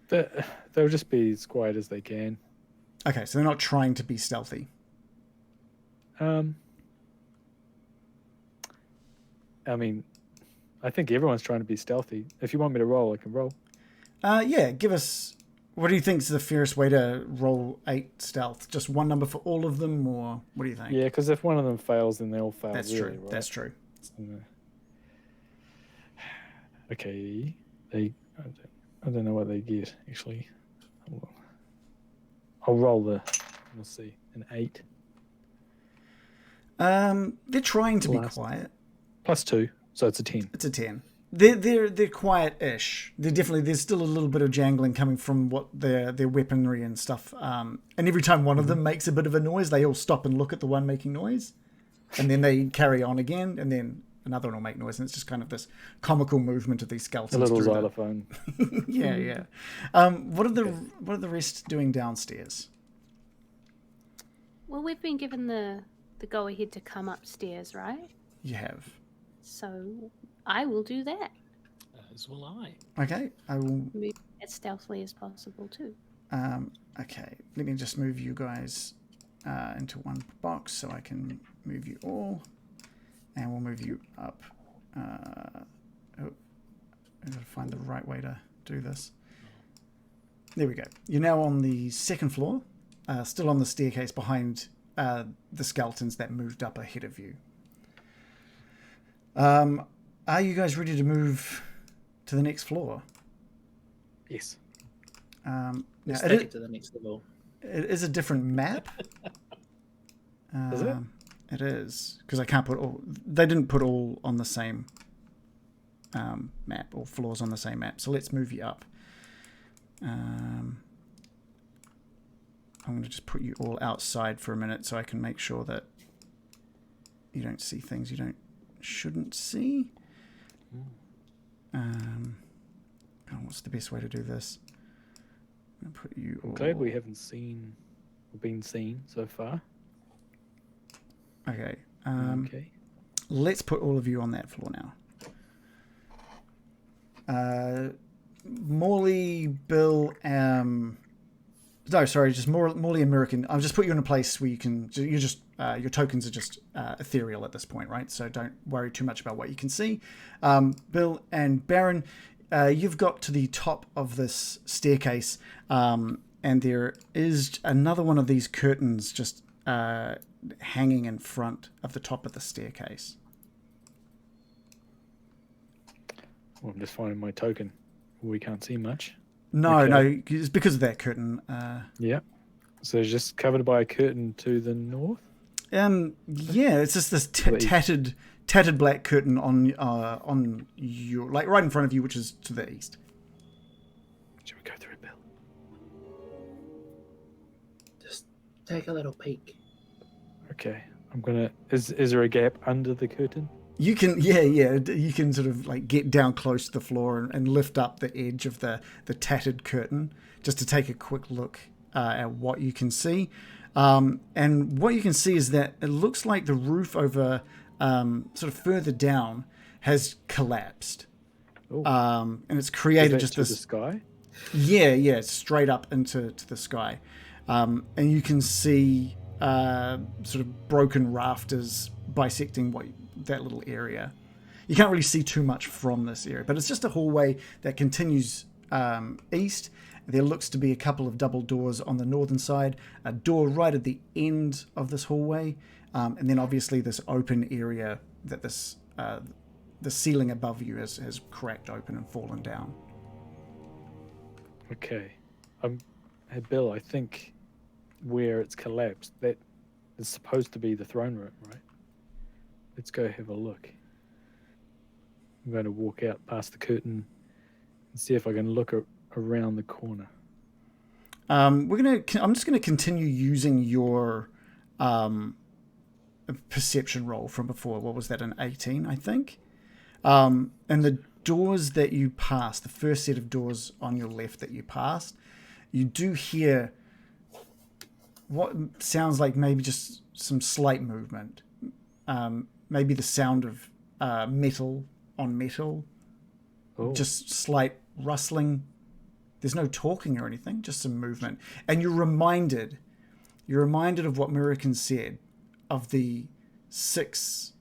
They'll just be as quiet as they can. Okay, so they're not trying to be stealthy. I mean, I think everyone's trying to be stealthy. If you want me to roll, I can roll. Yeah, give us... What do you think is the fairest way to roll 8 stealth? Just one number for all of them, or what do you think? Yeah, because if one of them fails, then they all fail. That's really, true. right? That's true. Okay. I don't know what they get, actually. I'll roll we'll see, an 8. They're trying to be quiet. +2, so it's a 10. It's a 10. They're quiet-ish. There's still a little bit of jangling coming from what their weaponry and stuff. And every time one of them makes a bit of a noise, they all stop and look at the one making noise, and then they carry on again, and then another one will make noise, and it's just kind of this comical movement of these skeletons. A little xylophone. Yeah. What are the rest doing downstairs? Well, we've been given the go-ahead to come upstairs, right? You have. So I will do that. As will I. Okay, I will Move as stealthily as possible too. Okay, let me just move you guys into one box so I can move you all. And we'll move you up. I've got to find the right way to do this. There we go. You're now on the second floor, still on the staircase behind the skeletons that moved up ahead of you. Are you guys ready to move to the next floor? Yes. Let's take it to the next level. It is a different map. Is it? It is, because I can't put all... They didn't put all on the same map, or floors on the same map. So let's move you up. I'm going to just put you all outside for a minute so I can make sure that you don't see things you shouldn't see. What's the best way to do this? I'm going to put you all... Glad we haven't seen or been seen so far. Okay. Okay. Let's put all of you on that floor now. Morley, Bill, no, sorry, just Morley and American. I'll just put you in a place where your tokens are just ethereal at this point, right? So don't worry too much about what you can see. Bill and Baron, you've got to the top of this staircase, and there is another one of these curtains just hanging in front of the top of the staircase. Well, I'm just finding my token. We can't see much. No, Okay. no, it's because of that curtain. Yeah. So it's just covered by a curtain to the north? Yeah, it's just this tattered black curtain on your, like right in front of you, which is to the east. Should we go through, Bill? Just take a little peek. Okay. I'm gonna... Is there a gap under the curtain? You can, you can sort of like get down close to the floor and lift up the edge of the tattered curtain just to take a quick look at what you can see. And what you can see is that it looks like the roof over sort of further down has collapsed. And it's created just this... the sky? Yeah, straight up into the sky. And you can see sort of broken rafters bisecting that little area. You can't really see too much from this area, but it's just a hallway that continues east. There looks to be a couple of double doors on the northern side, a door right at the end of this hallway, and then obviously this open area that this the ceiling above you has cracked open and fallen down. Okay. Hey, Bill, I think where it's collapsed, that is supposed to be the throne room, right? Let's go have a look. I'm going to walk out past the curtain and see if I can look around the corner. I'm just gonna continue using your perception roll from before. What was that? An 18, I think. And the doors that you passed, the first set of doors on your left that you passed, you do hear what sounds like maybe just some slight movement. Maybe the sound of metal on metal. Oh. Just slight rustling. There's no talking or anything, just some movement. And you're reminded of what Murican said, of the 6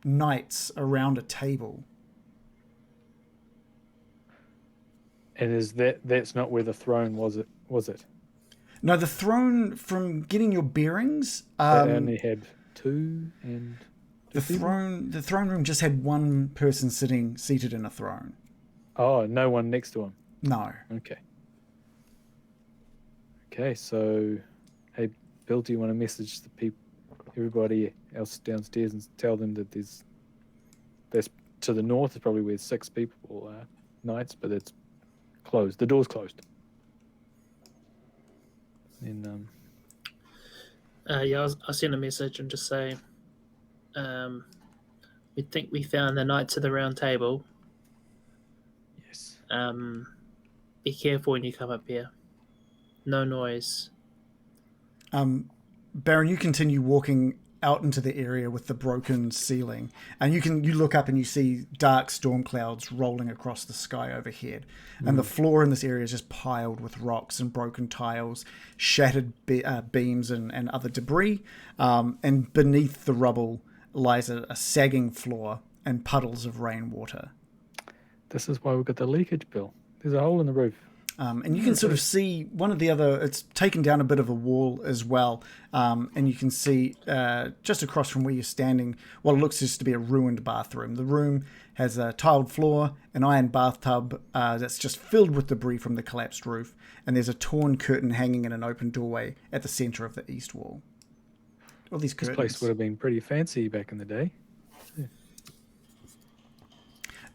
knights around a table. And that's not where the throne was it? No, the throne, from getting your bearings, They only had 2 and the throne room just had one person seated in a throne. Oh, no one next to him. No. Okay, so hey Bill, do you want to message the everybody else downstairs and tell them that there's to the north is probably where 6 people are, knights, but it's closed. The door's closed. And I'll send a message and just say, we think we found the Knights of the Round Table. yes. Be careful when you come up here. No noise. Baron, you continue walking out into the area with the broken ceiling, and you look up and you see dark storm clouds rolling across the sky overhead, and the floor in this area is just piled with rocks and broken tiles, shattered beams and other debris, and beneath the rubble lies a sagging floor and puddles of rainwater. This is why we've got the leakage, Bill. There's a hole in the roof. And you can sort of see one of the other, it's taken down a bit of a wall as well. And you can see just across from where you're standing, what looks just to be a ruined bathroom. The room has a tiled floor, an iron bathtub that's just filled with debris from the collapsed roof. And there's a torn curtain hanging in an open doorway at the center of the east wall. All these curtains. This place would have been pretty fancy back in the day. Yeah.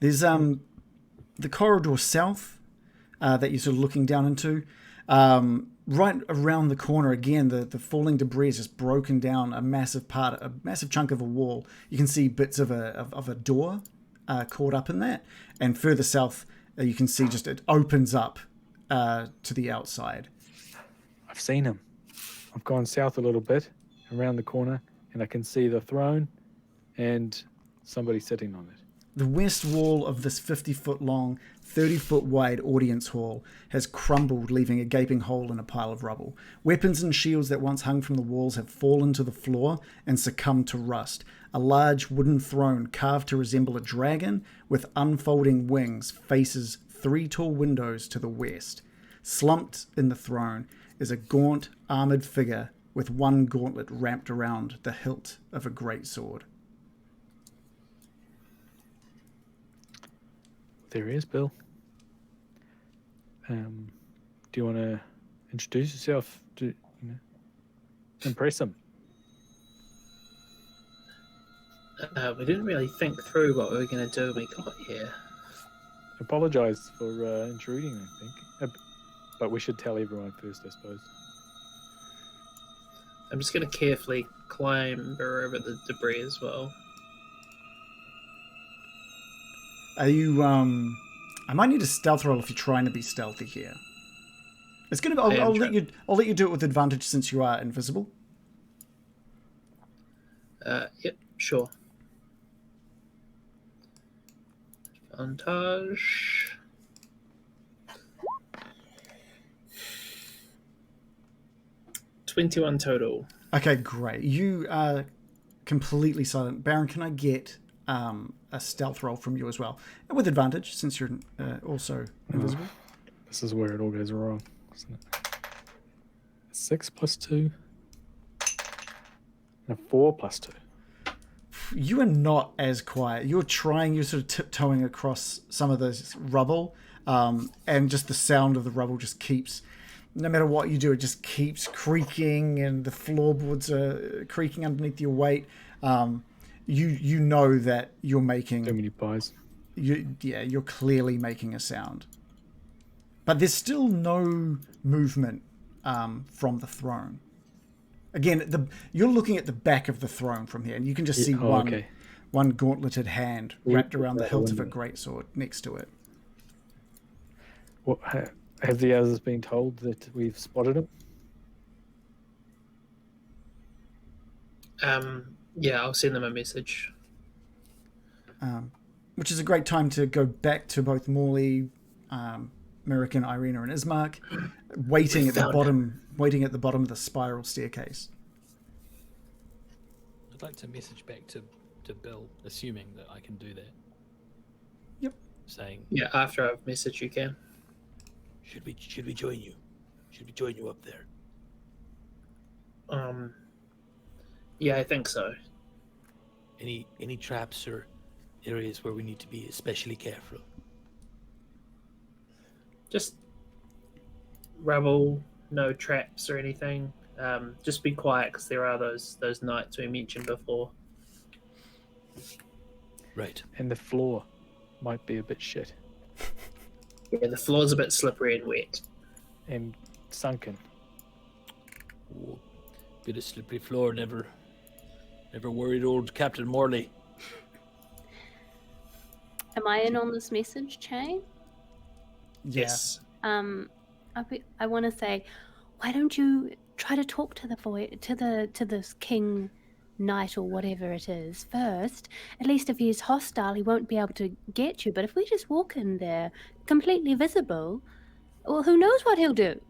There's the corridor south that you're sort of looking down into. Right around the corner again, the falling debris has just broken down a massive chunk of a wall. You can see bits of a door caught up in that. And further south, you can see just it opens up to the outside. I've seen him. I've gone south a little bit, around the corner, and I can see the throne and somebody sitting on it. The west wall of this 50-foot long, 30-foot wide audience hall has crumbled, leaving a gaping hole in a pile of rubble. Weapons and shields that once hung from the walls have fallen to the floor and succumbed to rust. A large wooden throne carved to resemble a dragon with unfolding wings faces 3 tall windows to the west. Slumped in the throne is a gaunt, armoured figure with one gauntlet wrapped around the hilt of a great sword. There he is, Bill. Do you want to introduce yourself? To impress him? We didn't really think through what we were going to do when we got here. Apologise for intruding, I think. But we should tell everyone first, I suppose. I'm just going to carefully clamber over the debris as well. Are you, I might need a stealth roll if you're trying to be stealthy here. It's gonna be, I'll let you do it with advantage since you are invisible. Yep, sure. Advantage. $21 total. Okay, great. You are completely silent. Baron, can I get a stealth roll from you as well? And with advantage, since you're also invisible. This is where it all goes wrong, isn't it? 6 + 2. And a 4 + 2. you are not as quiet. You're sort of tiptoeing across some of this rubble, and just the sound of the rubble just keeps, no matter what you do, it just keeps creaking, and the floorboards are creaking underneath your weight. You know that you're making Too many pies. you're clearly making a sound, but there's still no movement from the throne. Again, you're looking at the back of the throne from here, and you can just see one gauntleted hand wrapped around the hilt of a greatsword next to it. What have the others been told that we've spotted him? Yeah, I'll send them a message. Which is a great time to go back to both Morley, American, Irina, and Ismark, waiting at the bottom of the spiral staircase. I'd like to message back to Bill, assuming that I can do that. Yep. Saying, Yeah, after I've messaged you can. Should we join you? Should we join you up there? Yeah, I think so. Any traps or areas where we need to be especially careful? Just rubble, no traps or anything. Just be quiet because there are those knights we mentioned before. Right. And the floor might be a bit shit. Yeah, the floor's a bit slippery and wet. And sunken. Ooh, bit of slippery floor. Never worried old Captain Morley. Am I in on this message chain? Yes. I want to say, why don't you try to talk to to this king knight or whatever it is first? At least if he's hostile, he won't be able to get you. But if we just walk in there, completely visible, well, who knows what he'll do?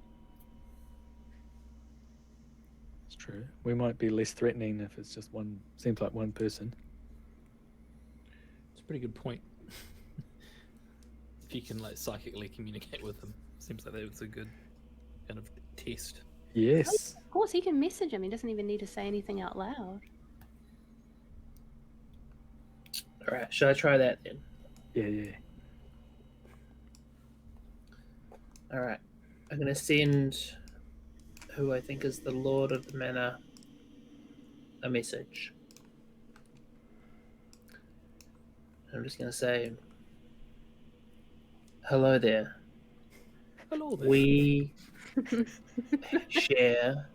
It's true. We might be less threatening if it's just seems like one person. It's a pretty good point. If you can psychically communicate with him, seems like that was a good kind of test. Yes. Of course, he can message him. He doesn't even need to say anything out loud. All right, should I try that then? Yeah. All right. I'm going to send who I think is the Lord of the Manor a message. I'm just going to say, hello there. Hello there. We share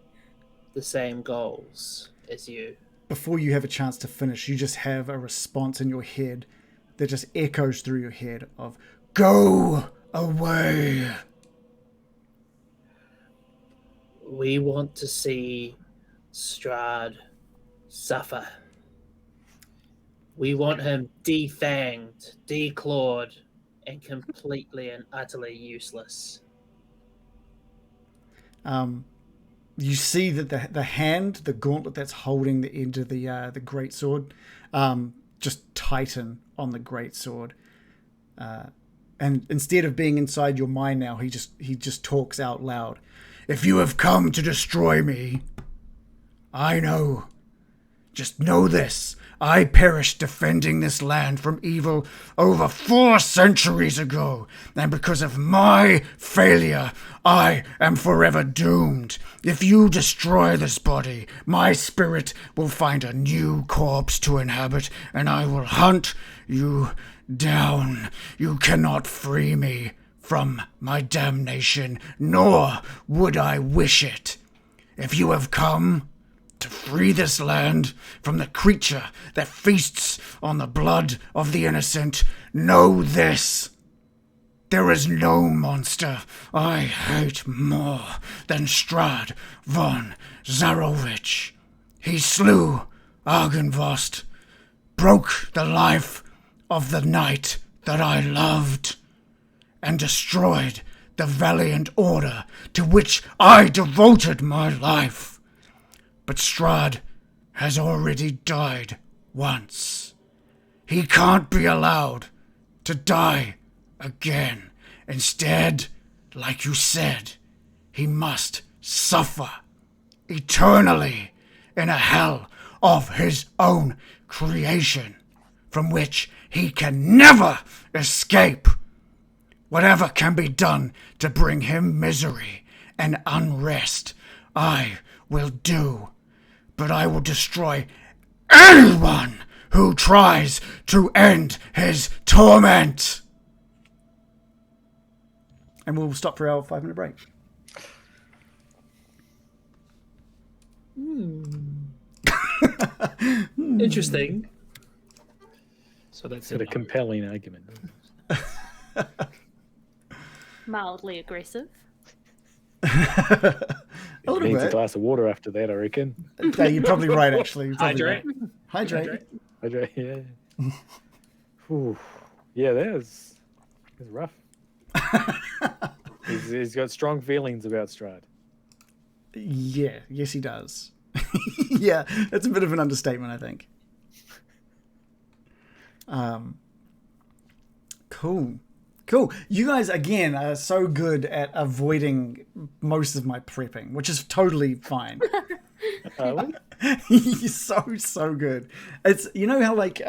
the same goals as you. Before you have a chance to finish, you just have a response in your head that just echoes through your head of, "Go away." We want to see Strahd suffer. We want him defanged, declawed, and completely and utterly useless. You see that the hand, the gauntlet that's holding the end of the greatsword, just tighten on the greatsword, and instead of being inside your mind now, he just talks out loud. "If you have come to destroy me, I know. Just know this. I perished defending this land from evil over 4 centuries ago, and because of my failure, I am forever doomed. If you destroy this body, my spirit will find a new corpse to inhabit, and I will hunt you down. You cannot free me from my damnation, nor would I wish it. If you have come to free this land from the creature that feasts on the blood of the innocent, know this. There is no monster I hate more than Strahd von Zarovich. He slew Argynvost, broke the life of the knight that I loved, and destroyed the valiant order to which I devoted my life. But Strahd has already died once. He can't be allowed to die again. Instead, like you said, he must suffer eternally in a hell of his own creation from which he can never escape. Whatever can be done to bring him misery and unrest, I will do. But I will destroy anyone who tries to end his torment. And we'll stop for our 5-minute break. Interesting. So that's Got a compelling argument. Mildly aggressive. A little Needs a bit. glass of water after that, I reckon. Yeah, you're probably right, actually. You're probably Hydrate. right. Hydrate. Yeah. Whew. Yeah, that's rough. He's got strong feelings about Strahd. Yeah, yes, he does. Yeah, that's a bit of an understatement, I think. Cool. You guys, again, are so good at avoiding most of my prepping, which is totally fine. You're so good. It's, you know how, like,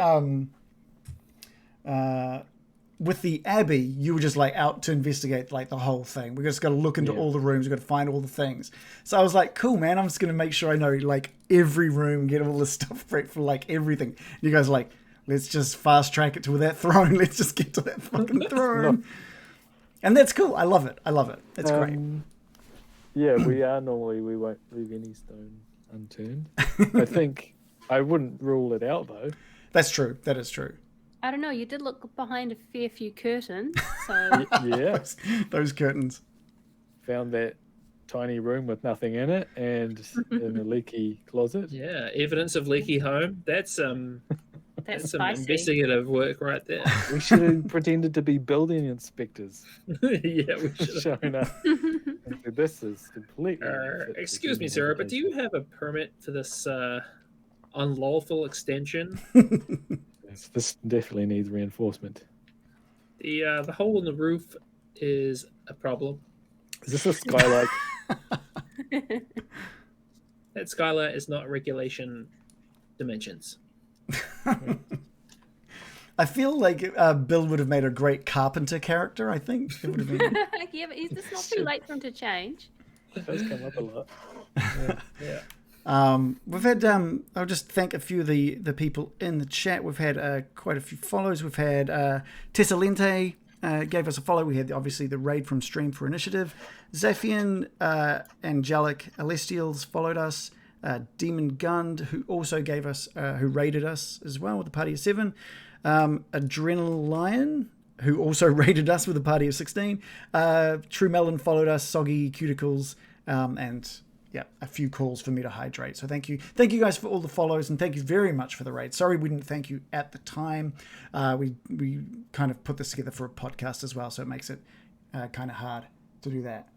with the Abbey, you were just like out to investigate like the whole thing. We just got to look into all the rooms. We got to find all the things. So I was like, cool, man. I'm just going to make sure I know like every room, get all the stuff prepped for like everything. And you guys are like, let's just fast track it to that throne. Let's just get to that fucking throne. And that's cool. I love it. It's great. Yeah, we won't leave any stone unturned. I think I wouldn't rule it out though. That's true. That is true. I don't know. You did look behind a fair few curtains, so Yeah. Those curtains. Found that tiny room with nothing in it and in a leaky closet. Yeah, evidence of leaky home. That's that's some spicy. investigative work right there. We should have pretended to be building inspectors. Yeah, we should. Showing up. This is completely. Excuse me, Sarah, but do you have a permit for this unlawful extension? This definitely needs reinforcement. The hole in the roof is a problem. Is this a skylight? That skylight is not regulation dimensions. I feel like Bill would have made a great carpenter character, I think. It would have been... Yeah, but it's not too late for him to change. It does come up a lot. Yeah. We've had, I'll just thank a few of the people in the chat. We've had quite a few follows. We've had Tessa Lente gave us a follow. We had, obviously, the raid from Stream for Initiative. Zaphian, Angelic Celestials followed us. Demon Gund, who also gave us, who raided us as well with a party of 7. Adrenal Lion, who also raided us with a party of 16. True Melon followed us. Soggy Cuticles, and yeah, a few calls for me to hydrate. So thank you guys for all the follows, and thank you very much for the raid. Sorry we didn't thank you at the time. We kind of put this together for a podcast as well, so it makes it kind of hard to do that.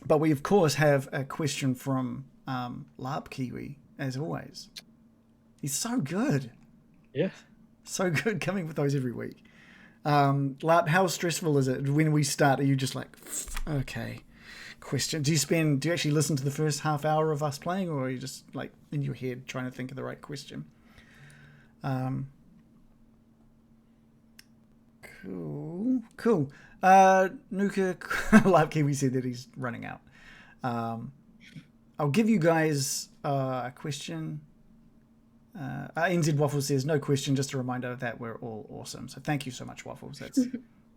But we of course have a question from Larp Kiwi, as always. He's so good. Yeah. So good coming with those every week. Larp, how stressful is it when we start? Are you just like, okay, question? Do you actually listen to the first half hour of us playing, or are you just like in your head trying to think of the right question? Cool. Nuka Larp Kiwi said that he's running out. I'll give you guys a question. NZ Waffles says, no question, just a reminder that we're all awesome. So thank you so much, Waffles.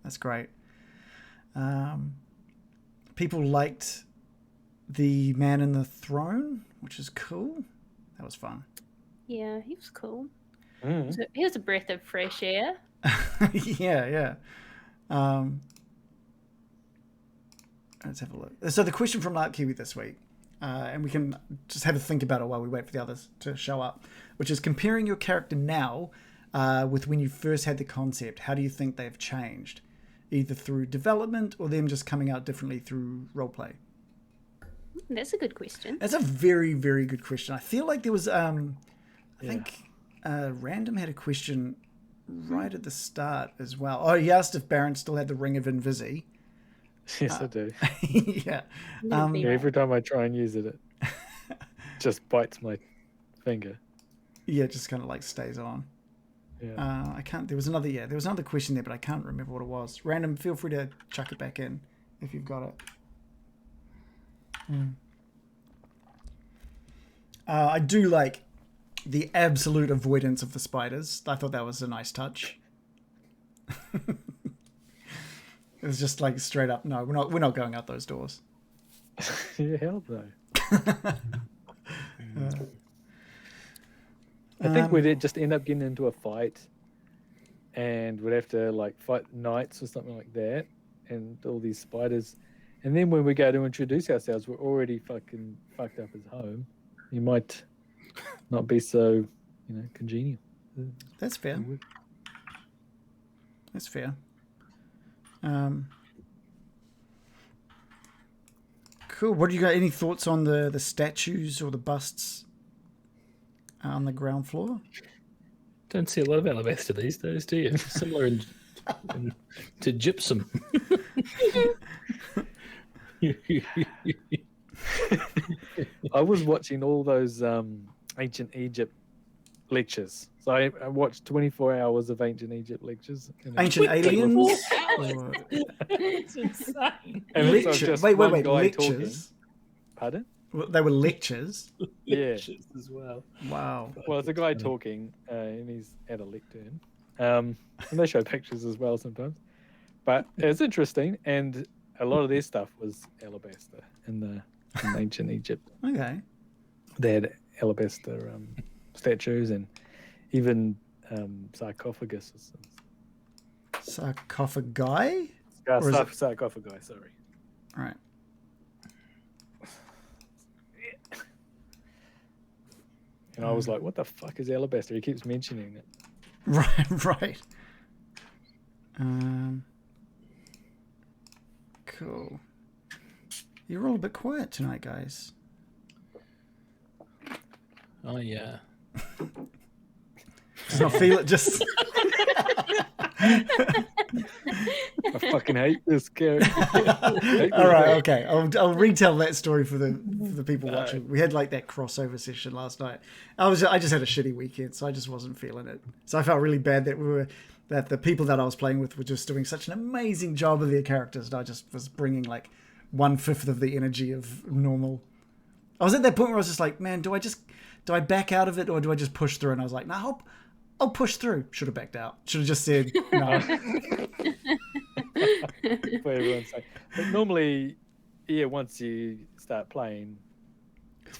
That's great. People liked the man in the throne, which is cool. That was fun. Yeah, he was cool. So he was a breath of fresh air. Yeah. Let's have a look. So the question from Lark Kiwi this week, and we can just have a think about it while we wait for the others to show up, which is comparing your character now with when you first had the concept. How do you think they've changed, either through development or them just coming out differently through roleplay? That's a good question. That's a very, very good question. I feel like there was, I think Random had a question right at the start as well. Oh, he asked if Baron still had the Ring of Invisi. Yes, I do. Yeah. Every time I try and use it, it just bites my finger. Yeah, it just kind of like stays on. Yeah. I can't. There was another question there, but I can't remember what it was. Random, feel free to chuck it back in if you've got it. I do like the absolute avoidance of the spiders. I thought that was a nice touch. It was just like straight up. No, we're not going out those doors. Yeah, hell no. I think we'd just end up getting into a fight, and we'd have to like fight knights or something like that, and all these spiders. And then when we go to introduce ourselves, we're already fucking fucked up as home. You might not be so, congenial. That's fair. That's fair. Cool. What do you got? Any thoughts on the statues or the busts on the ground floor? Don't see a lot of alabaster these days, do you? Similar to gypsum. I was watching all those ancient Egypt lectures. So I watched 24 hours of ancient Egypt lectures. Ancient aliens? It's insane. And lectures? Wait, lectures? Talking. Pardon? They were lectures? Yeah. Lectures as well. Wow. Well, it's a guy talking, and he's at a lectern. And they show pictures as well sometimes. But it's interesting, and a lot of their stuff was alabaster in ancient Egypt. Okay. They had alabaster statues and even sarcophagus. Sarcophagi? Sarcophagi, sorry. Right. And I was like, what the fuck is alabaster? He keeps mentioning it. Right. Cool. You're all a bit quiet tonight, guys. Oh, yeah. Does not feel it, just... I fucking hate this character. All right, okay. I'll retell that story for the people watching. We had like that crossover session last night. I just had a shitty weekend, so I just wasn't feeling it. So I felt really bad that the people that I was playing with were just doing such an amazing job of their characters, and I just was bringing like 1/5 of the energy of normal. I was at that point where I was just like, man, do I back out of it or do I just push through? And I was like, no, I'll push through. Should have backed out. Should have just said no. For everyone's sake. But normally, once you start playing,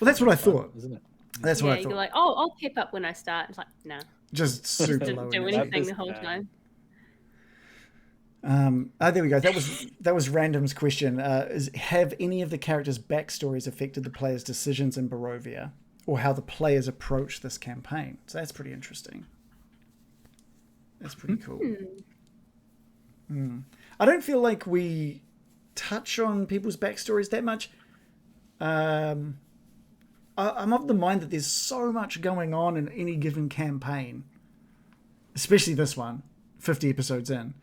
well, that's what I thought, isn't it? That's what I thought. You're like, oh, I'll keep up when I start. It's like, no, Just super didn't low do energy. anything the whole time. There we go. That was Random's question. Have any of the characters' backstories affected the players' decisions in Barovia, or how the players approach this campaign? So that's pretty interesting. That's pretty cool. I don't feel like we touch on people's backstories that much. I'm of the mind that there's so much going on in any given campaign, especially this one, 50 episodes in,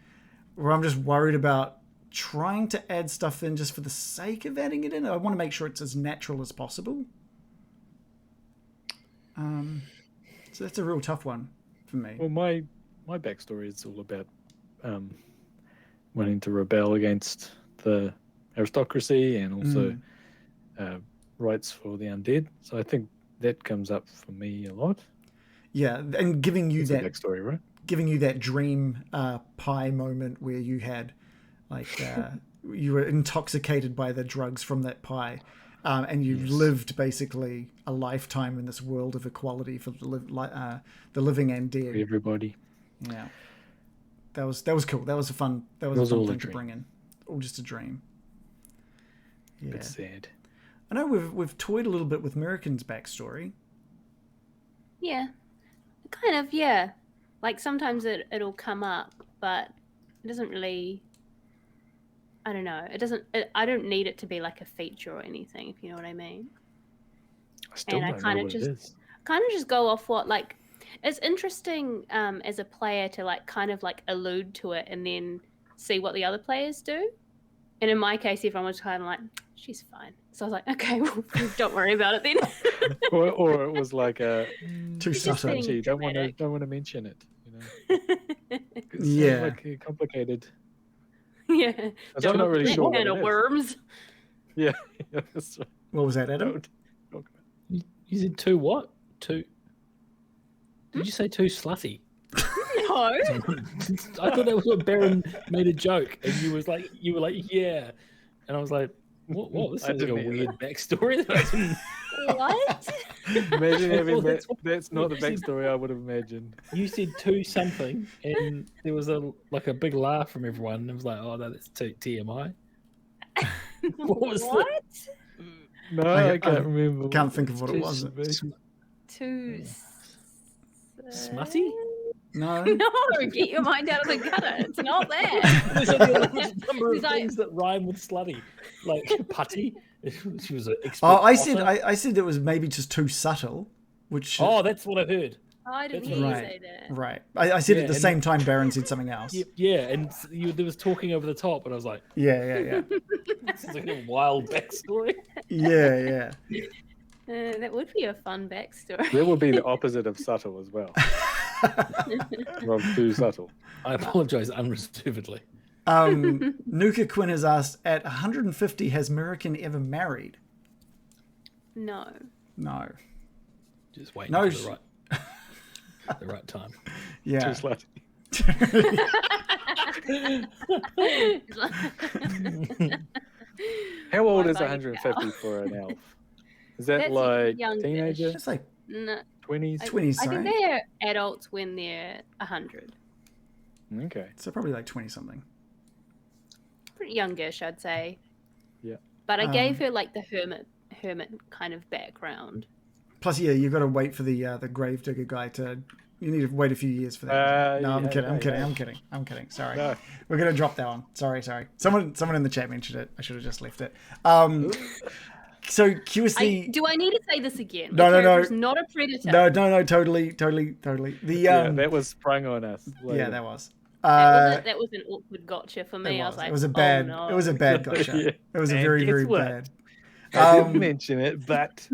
where I'm just worried about trying to add stuff in just for the sake of adding it in. I want to make sure it's as natural as possible. So that's a real tough one for me. Well, my backstory is all about wanting to rebel against the aristocracy and also rights for the undead. So I think that comes up for me a lot. Yeah, and giving you that backstory, right? Giving you that dream pie moment where you had, like, you were intoxicated by the drugs from that pie, and you lived basically a lifetime in this world of equality for the living and dead. For everybody. Yeah, that was cool. That was a fun thing to bring in. All just a dream. Yeah. Bit sad. I know we've toyed a little bit with American's backstory. Yeah, kind of. Yeah, like sometimes it'll come up, but it doesn't really. I don't know. It doesn't. I don't need it to be like a feature or anything, if you know what I mean. I still don't know what it is. Kind of just go off what like. It's interesting as a player to like kind of like allude to it and then see what the other players do. And in my case, everyone was kind of like, "She's fine." So I was like, okay, well, don't worry about it then. or it was like a Too subtle. being touchy. Don't want dramatic. to mention it. You know, it sounds Yeah. like complicated. Yeah. I'm not really sure what Can it of is. worms. Yeah, that's right. What was that, Adam? You said too what? Too. Did you say too slutty? No. I thought that was what Baron made a joke, and you were like, yeah, and I was like, what? This I sounds like a didn't weird backstory. That I didn't. What? Imagine having that. Well, That's not the you said- backstory I would have imagined. You said too something, and there was a big laugh from everyone. And it was like, oh no, that's too TMI. What was What? No, I I can't remember. Can't think of what it Too was. smooth. Too Smutty? No. No, get your mind out of the gutter. It's not that. There's only a limited number of He's like- things that rhyme with slutty, like putty. She was an expert. Oh, I potter. said I said it was maybe just too subtle, which Oh, that's what I heard. Oh, I didn't That's hear you right. say that. right. I said Yeah, at the and- same time Baron said something else. Yeah, and there was talking over the top, and I was like, Yeah. this is like a wild backstory. Yeah. That would be a fun backstory. That would be the opposite of subtle as well. Well, too subtle. I apologize unreservedly. Nuka Quinn has asked, at 150, has American ever married? No. No. Just waiting No, for the right time. Yeah. Too slutty. How old is Bye-bye 150 for an elf? Is that That's like youngish. teenager, It's like No, 20s? 20s, I think right? they're adults when they're 100. Okay. So probably like 20 something. Pretty youngish, I'd say. Yeah. But I gave her like the hermit kind of background. Plus, yeah, you got to wait for the gravedigger guy to. You need to wait a few years for that. No, I'm yeah, kidding. yeah, I'm yeah. kidding. Sorry, No. we're gonna drop that one. Sorry. Someone in the chat mentioned it. I should have just left it. So QSD. Do I need to say this again? No, The no, no. character's not a predator. No, totally. The Yeah, that was sprung on us. yeah, that was. That was an awkward gotcha for me. I was like, it was a bad. oh, no. It was a bad gotcha. Yeah. It was a And very, guess very what? bad. I didn't mention it, but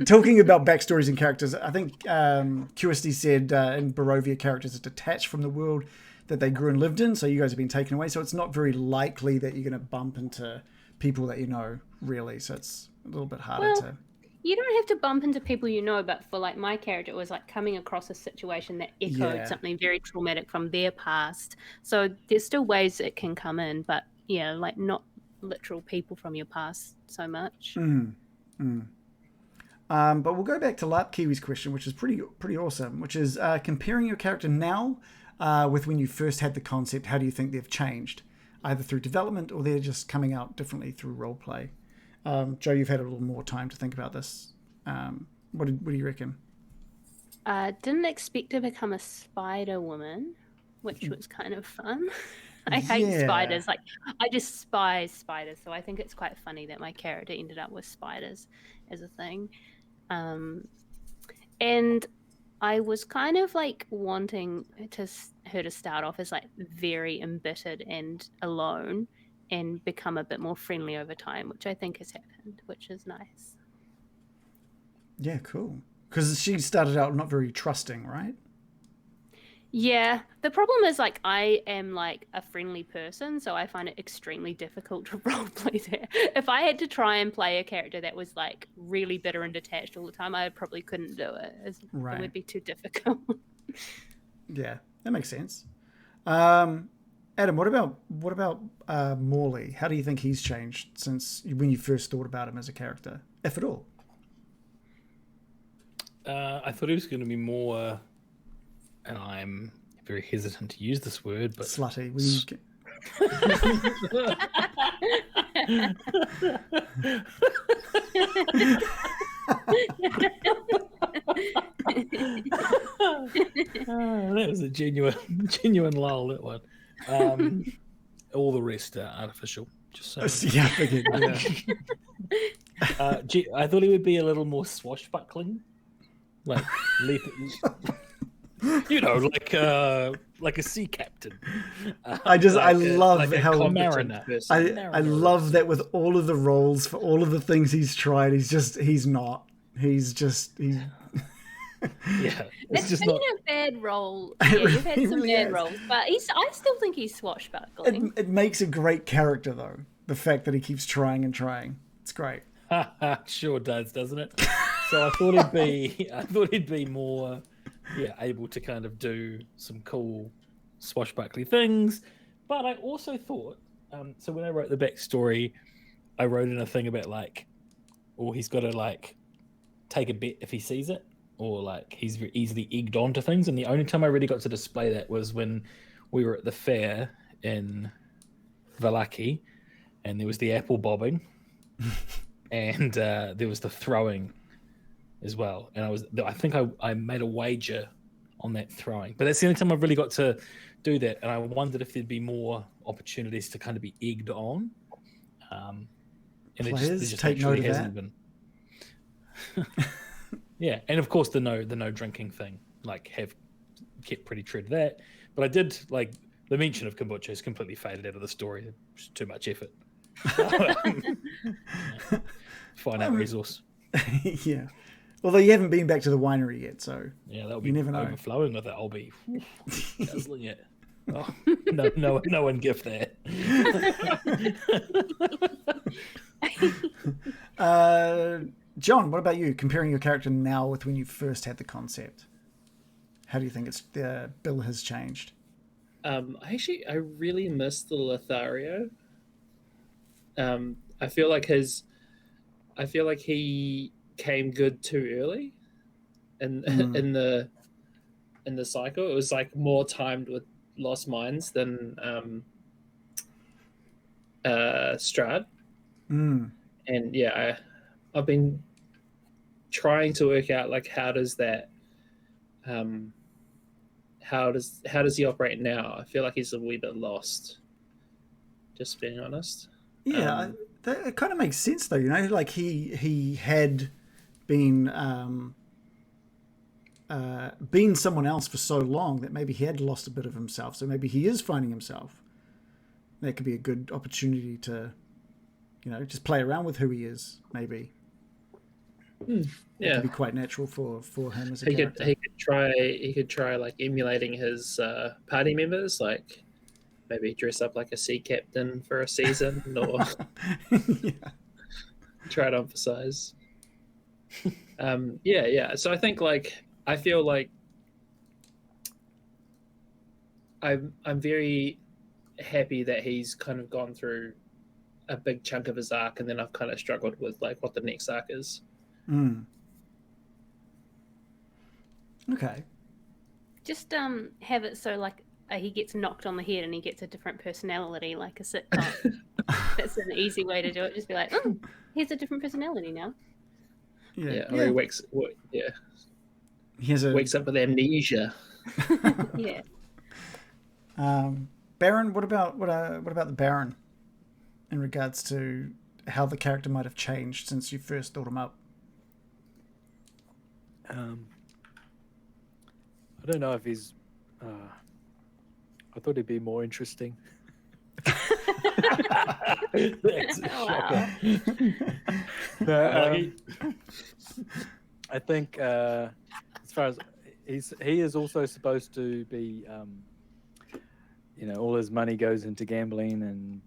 Talking about backstories and characters, I think QSD said in Barovia, characters are detached from the world that they grew and lived in, so you guys have been taken away. So it's not very likely that you're going to bump into people that you know, really. So it's a little bit harder Well, to. You don't have to bump into people you know, but for like my character, it was like coming across a situation that echoed Yeah. something very traumatic from their past. So there's still ways it can come in, but yeah, like not literal people from your past so much. But we'll go back to Lap Kiwi's question, which is pretty awesome, which is comparing your character now with when you first had the concept. How do you think they've changed, either through development or they're just coming out differently through roleplay? Joe, you've had a little more time to think about this. What do you reckon? Didn't expect to become a spider woman, which was kind of fun. I hate Yeah. spiders. Like, I despise spiders. So I think it's quite funny that my character ended up with spiders as a thing. And I was kind of like wanting her to start off as like very embittered and alone and become a bit more friendly over time, which I think has happened, which is nice. Yeah, cool. Because she started out not very trusting, right? Yeah, the problem is like I am like a friendly person, so I find it extremely difficult to roleplay that. If I had to try and play a character that was like really bitter and detached all the time, I probably couldn't do it. It Right. would be too difficult. Yeah, that makes sense. Adam, what about Morley? How do you think he's changed since when you first thought about him as a character, if at all? I thought he was going to be more, and I'm very hesitant to use this word, but Slutty. that was a genuine lull. That one. All the rest are artificial. Just so. Yeah, I figured, yeah. I thought he would be a little more swashbuckling, like leap. You know, like a sea captain. I love like a how competent mariner. person. I love that with all of the roles for all of the things he's tried, he's not. He's Yeah, It's just been not. a bad role. It Yeah, you've had really, some really bad is. roles, but I still think he's swashbuckling. it makes a great character though. The fact that he keeps trying and trying. It's great. Sure does, doesn't it? So I thought he'd be more, able to kind of do some cool swashbuckly things. But I also thought, so when I wrote the backstory, I wrote in a thing about he's got to take a bet if he sees it, or he's very easily egged onto things. And the only time I really got to display that was when we were at the fair in Valaki, and there was the apple bobbing, and there was the throwing as well. And I think I made a wager on that throwing, but that's the only time I've really got to do that. And I wondered if there'd be more opportunities to kind of be egged on. And Players, take note of that. Been. Yeah, and of course the no drinking thing, have kept pretty true to that. But I did the mention of kombucha has completely faded out of the story. It's too much effort. Finite resource. Yeah. Although you haven't been back to the winery yet, so yeah, that'll be you never know. Overflowing with it. I'll be guzzling it. Oh, no one gift that. John, what about you? Comparing your character now with when you first had the concept, how do you think Bill has changed? I really miss the Lothario. I feel like he came good too early, in the cycle. It was more timed with Lost Mines than Strahd. And yeah, I've been trying to work out how does he operate now. I feel like he's a wee bit lost, just being honest. Yeah, it kind of makes sense though. He had been someone else for so long that maybe he had lost a bit of himself. So maybe he is finding himself. That could be a good opportunity to, just play around with who he is. Maybe. Yeah, it could be quite natural for him as a character. He could try emulating his party members, maybe dress up like a sea captain for a season, or try to emphasize. So I think I feel like I'm very happy that he's kind of gone through a big chunk of his arc, and then I've kind of struggled with what the next arc is. Okay. Just have it so he gets knocked on the head and he gets a different personality, like a sitcom. That's an easy way to do it. Just be like, oh, here's a different personality now. Or he wakes up with amnesia. Yeah. Baron, what about the Baron in regards to how the character might have changed since you first thought him up? I don't know if he's. I thought he'd be more interesting. That's a shocker. I think as far as he is also supposed to be, all his money goes into gambling and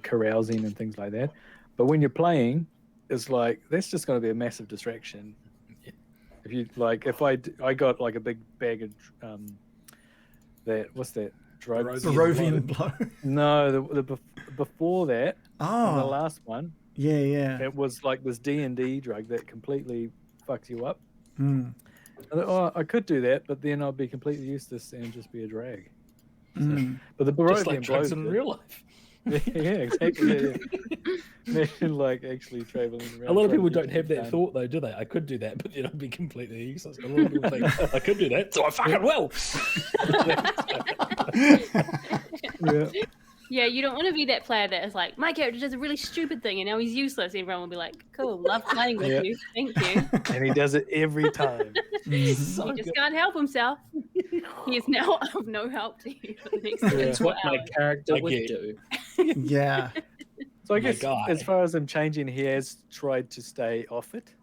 carousing and things like that. But when you're playing, it's that's just going to be a massive distraction. If you if I got a big bag of what's that? Barovian blow. No, the before that. Oh, the last one. Yeah. It was this D&D drug that completely fucks you up. I thought, I could do that, but then I'd be completely useless and just be a drag. So, but the Barovian just like drugs in real life. Yeah, exactly. Yeah. Actually traveling around. A lot of people don't have that thought, though, do they? I could do that, but then I'd be completely useless. A lot of people think, I could do that, so I fucking will. Yeah, you don't want to be that player that is my character does a really stupid thing and now he's useless. Everyone will be like, cool, love playing with you. Thank you. And he does it every time. He just can't help himself. He is now of no help to you for the next That's 24 what my hours. character I would get do. Yeah. So I My guess guy. as far as him changing, he has tried to stay off it.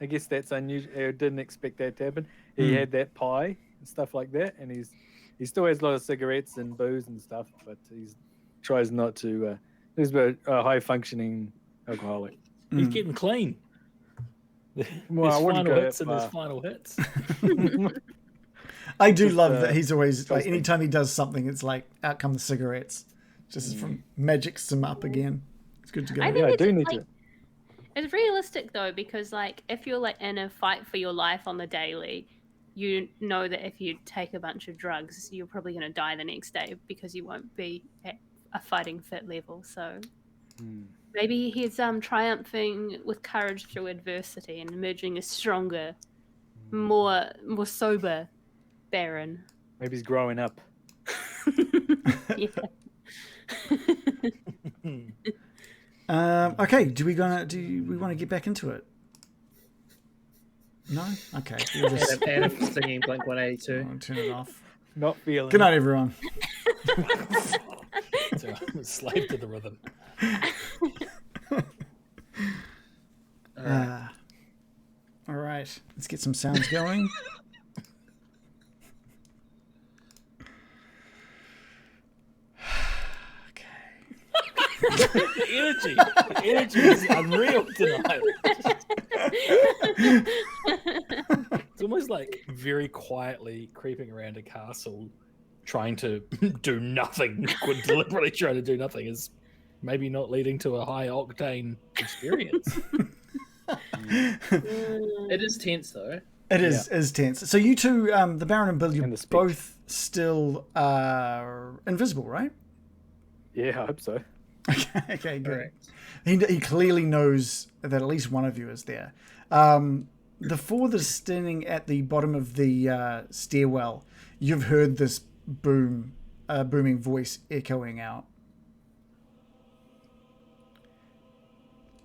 I guess that's unusual. I didn't expect that to happen. He had that pie and stuff like that, and he still has a lot of cigarettes and booze and stuff, but he tries not to. He's a high functioning alcoholic. He's getting clean. Well, I His wouldn't final go hits that and his far. final hits. I do Just, love that he's always like trusting. anytime he does something, it's like out come the cigarettes, just from magics him up again. It's good to go. I think Yeah, I it's do need like, to. it's realistic though, because like if you're like in a fight for your life on the daily, you know that if you take a bunch of drugs, you're probably going to die the next day because you won't be at a fighting fit level. So maybe he's triumphing with courage through adversity and emerging a stronger, more sober Baron. Maybe he's growing up. Yeah. Okay, do we want to get back into it? No? Okay. We'll just And singing Blink 182. I'll turn it off. Not feeling. Good night, everyone. So I'm a slave to the rhythm. All right. Let's get some sounds going. The energy is unreal tonight. It's almost like very quietly creeping around a castle, trying to do nothing, deliberately trying to do nothing is maybe not leading to a high octane experience. It is tense though. It is tense. So you two, the Baron and Bill, you're And the speech. both still invisible, right? Yeah, I hope so. Okay, good. Correct. He clearly knows that at least one of you is there. The four that are standing at the bottom of the stairwell, you've heard this booming voice echoing out.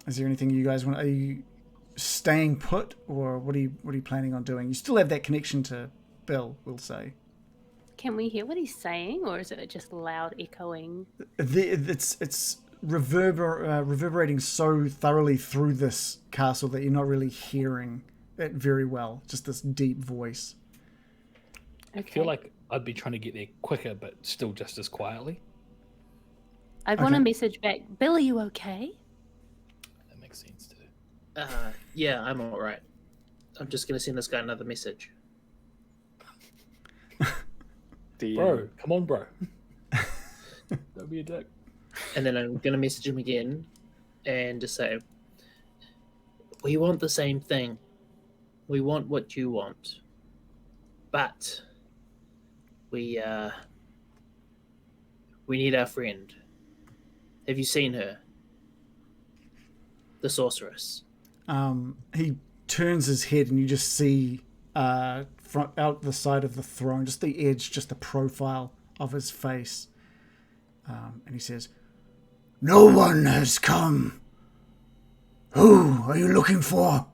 Is there anything you guys want? Are you staying put, or what are you planning on doing? You still have that connection to Bill, we'll say. Can we hear what he's saying, or is it just loud echoing? It's reverberating so thoroughly through this castle that you're not really hearing it very well. Just this deep voice. Okay. I feel like I'd be trying to get there quicker, but still just as quietly. I'd want to message back, Bill, are you okay? That makes sense too. Yeah, I'm all right. I'm just gonna send this guy another message. Bro, come on, bro. Don't be a dick. And then I'm gonna message him again and just say, we want the same thing. We want what you want. But we need our friend. Have you seen her? The sorceress. He turns his head and you just see out the side of the throne, just the edge, just the profile of his face. And he says, "No one has come. Who are you looking for?"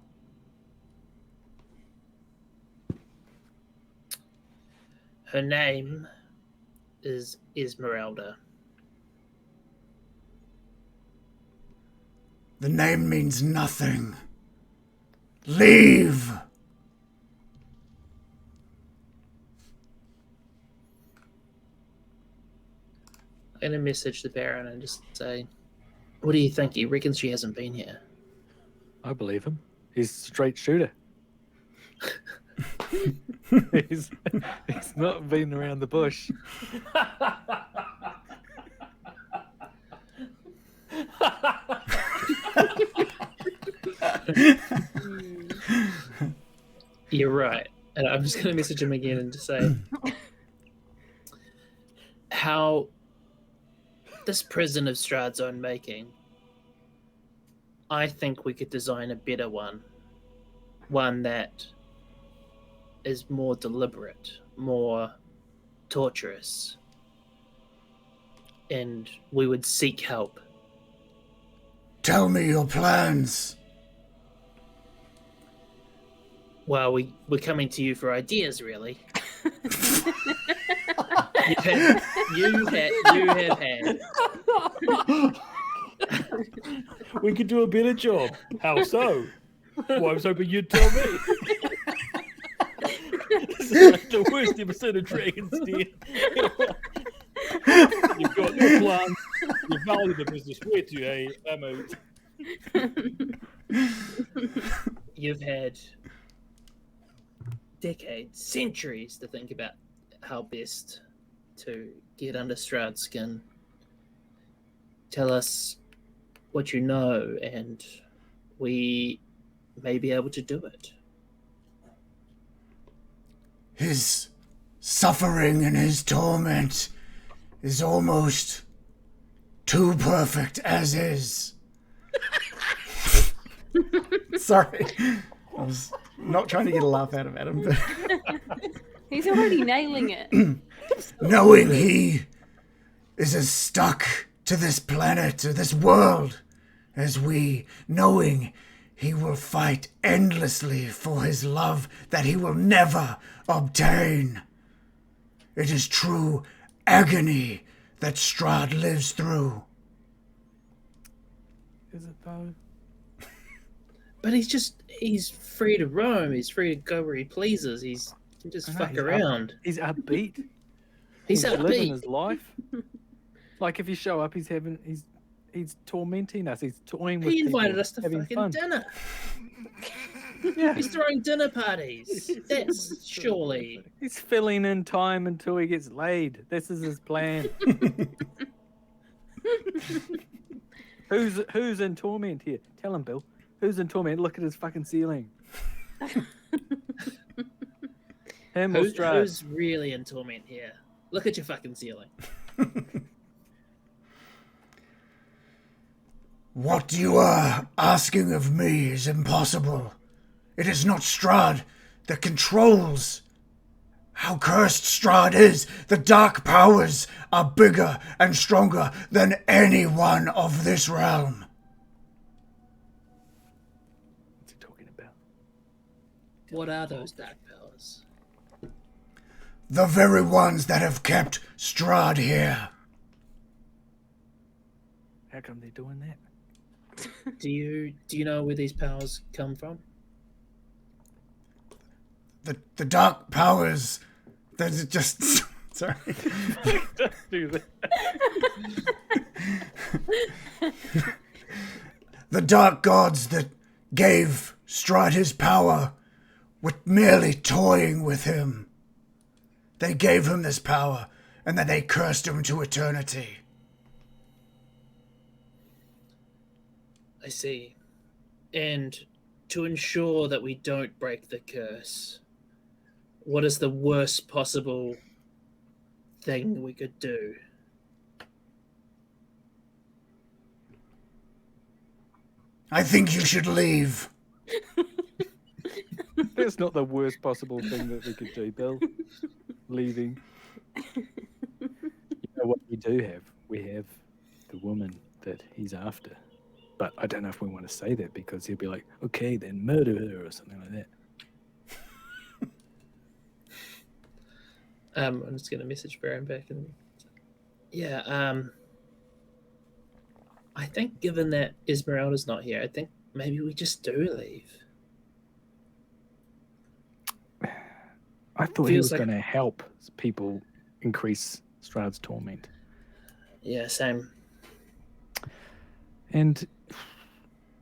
Her name is Esmeralda. The name means nothing. Leave. I'm gonna message the Baron and just say, what do you think? He reckons she hasn't been here. I believe him. He's a straight shooter. he's not been around the bush. You're right. And I'm just gonna message him again and just say how this prison of Strahd's own making, I think we could design a better one. One that is more deliberate, more torturous. And we would seek help. Tell me your plans. Well, we're coming to you for ideas, really. You have had. We could do a better job. How so? Well, I was hoping you'd tell me. This is like the worst episode of Dragon's Den. You've got no plan. You value the business way too high. I'm out. You've had decades, centuries to think about how best to get under Strahd's skin. Tell us what you know, and we may be able to do it. His suffering and his torment is almost too perfect as is. Sorry. I was not trying to get a laugh out of Adam, but He's already nailing it. knowing he is as stuck to this planet, to this world, as we, knowing he will fight endlessly for his love that he will never obtain. It is true agony that Strahd lives through. Is it though? But he's free to roam. He's free to go where he pleases. He can just fuck around. He's upbeat. He's living upbeat. his life. Like if you show up, he's tormenting us. He's toying with He people, invited us to having fucking fun. dinner. Yeah. He's throwing dinner parties. That's surely. He's filling in time until he gets laid. This is his plan. Who's in torment here? Tell him, Bill. Who's in torment? Look at his fucking ceiling. Him or Strahd? Who's really in torment here? Look at your fucking ceiling. What you are asking of me is impossible. It is not Strahd that controls how cursed Strahd is. The dark powers are bigger and stronger than anyone of this realm. What's he talking about? What are those dark powers? The very ones that have kept Strahd here. How come they're doing that? Do you know where these powers come from? The dark powers that are just... Sorry. Don't do that. The dark gods that gave Strahd his power were merely toying with him. They gave him this power, and then they cursed him to eternity. I see. And to ensure that we don't break the curse, what is the worst possible thing we could do? I think you should leave. That's not the worst possible thing that we could do, Bill. Leaving. You know what we do have? We have the woman that he's after. But I don't know if we want to say that because he'll be like, okay, then murder her or something like that. I'm just going to message Baron back and... Yeah, I think given that Esmeralda's not here, I think maybe we just do leave. I thought he Feels was like- going to help people increase Strahd's torment. Yeah, same. And,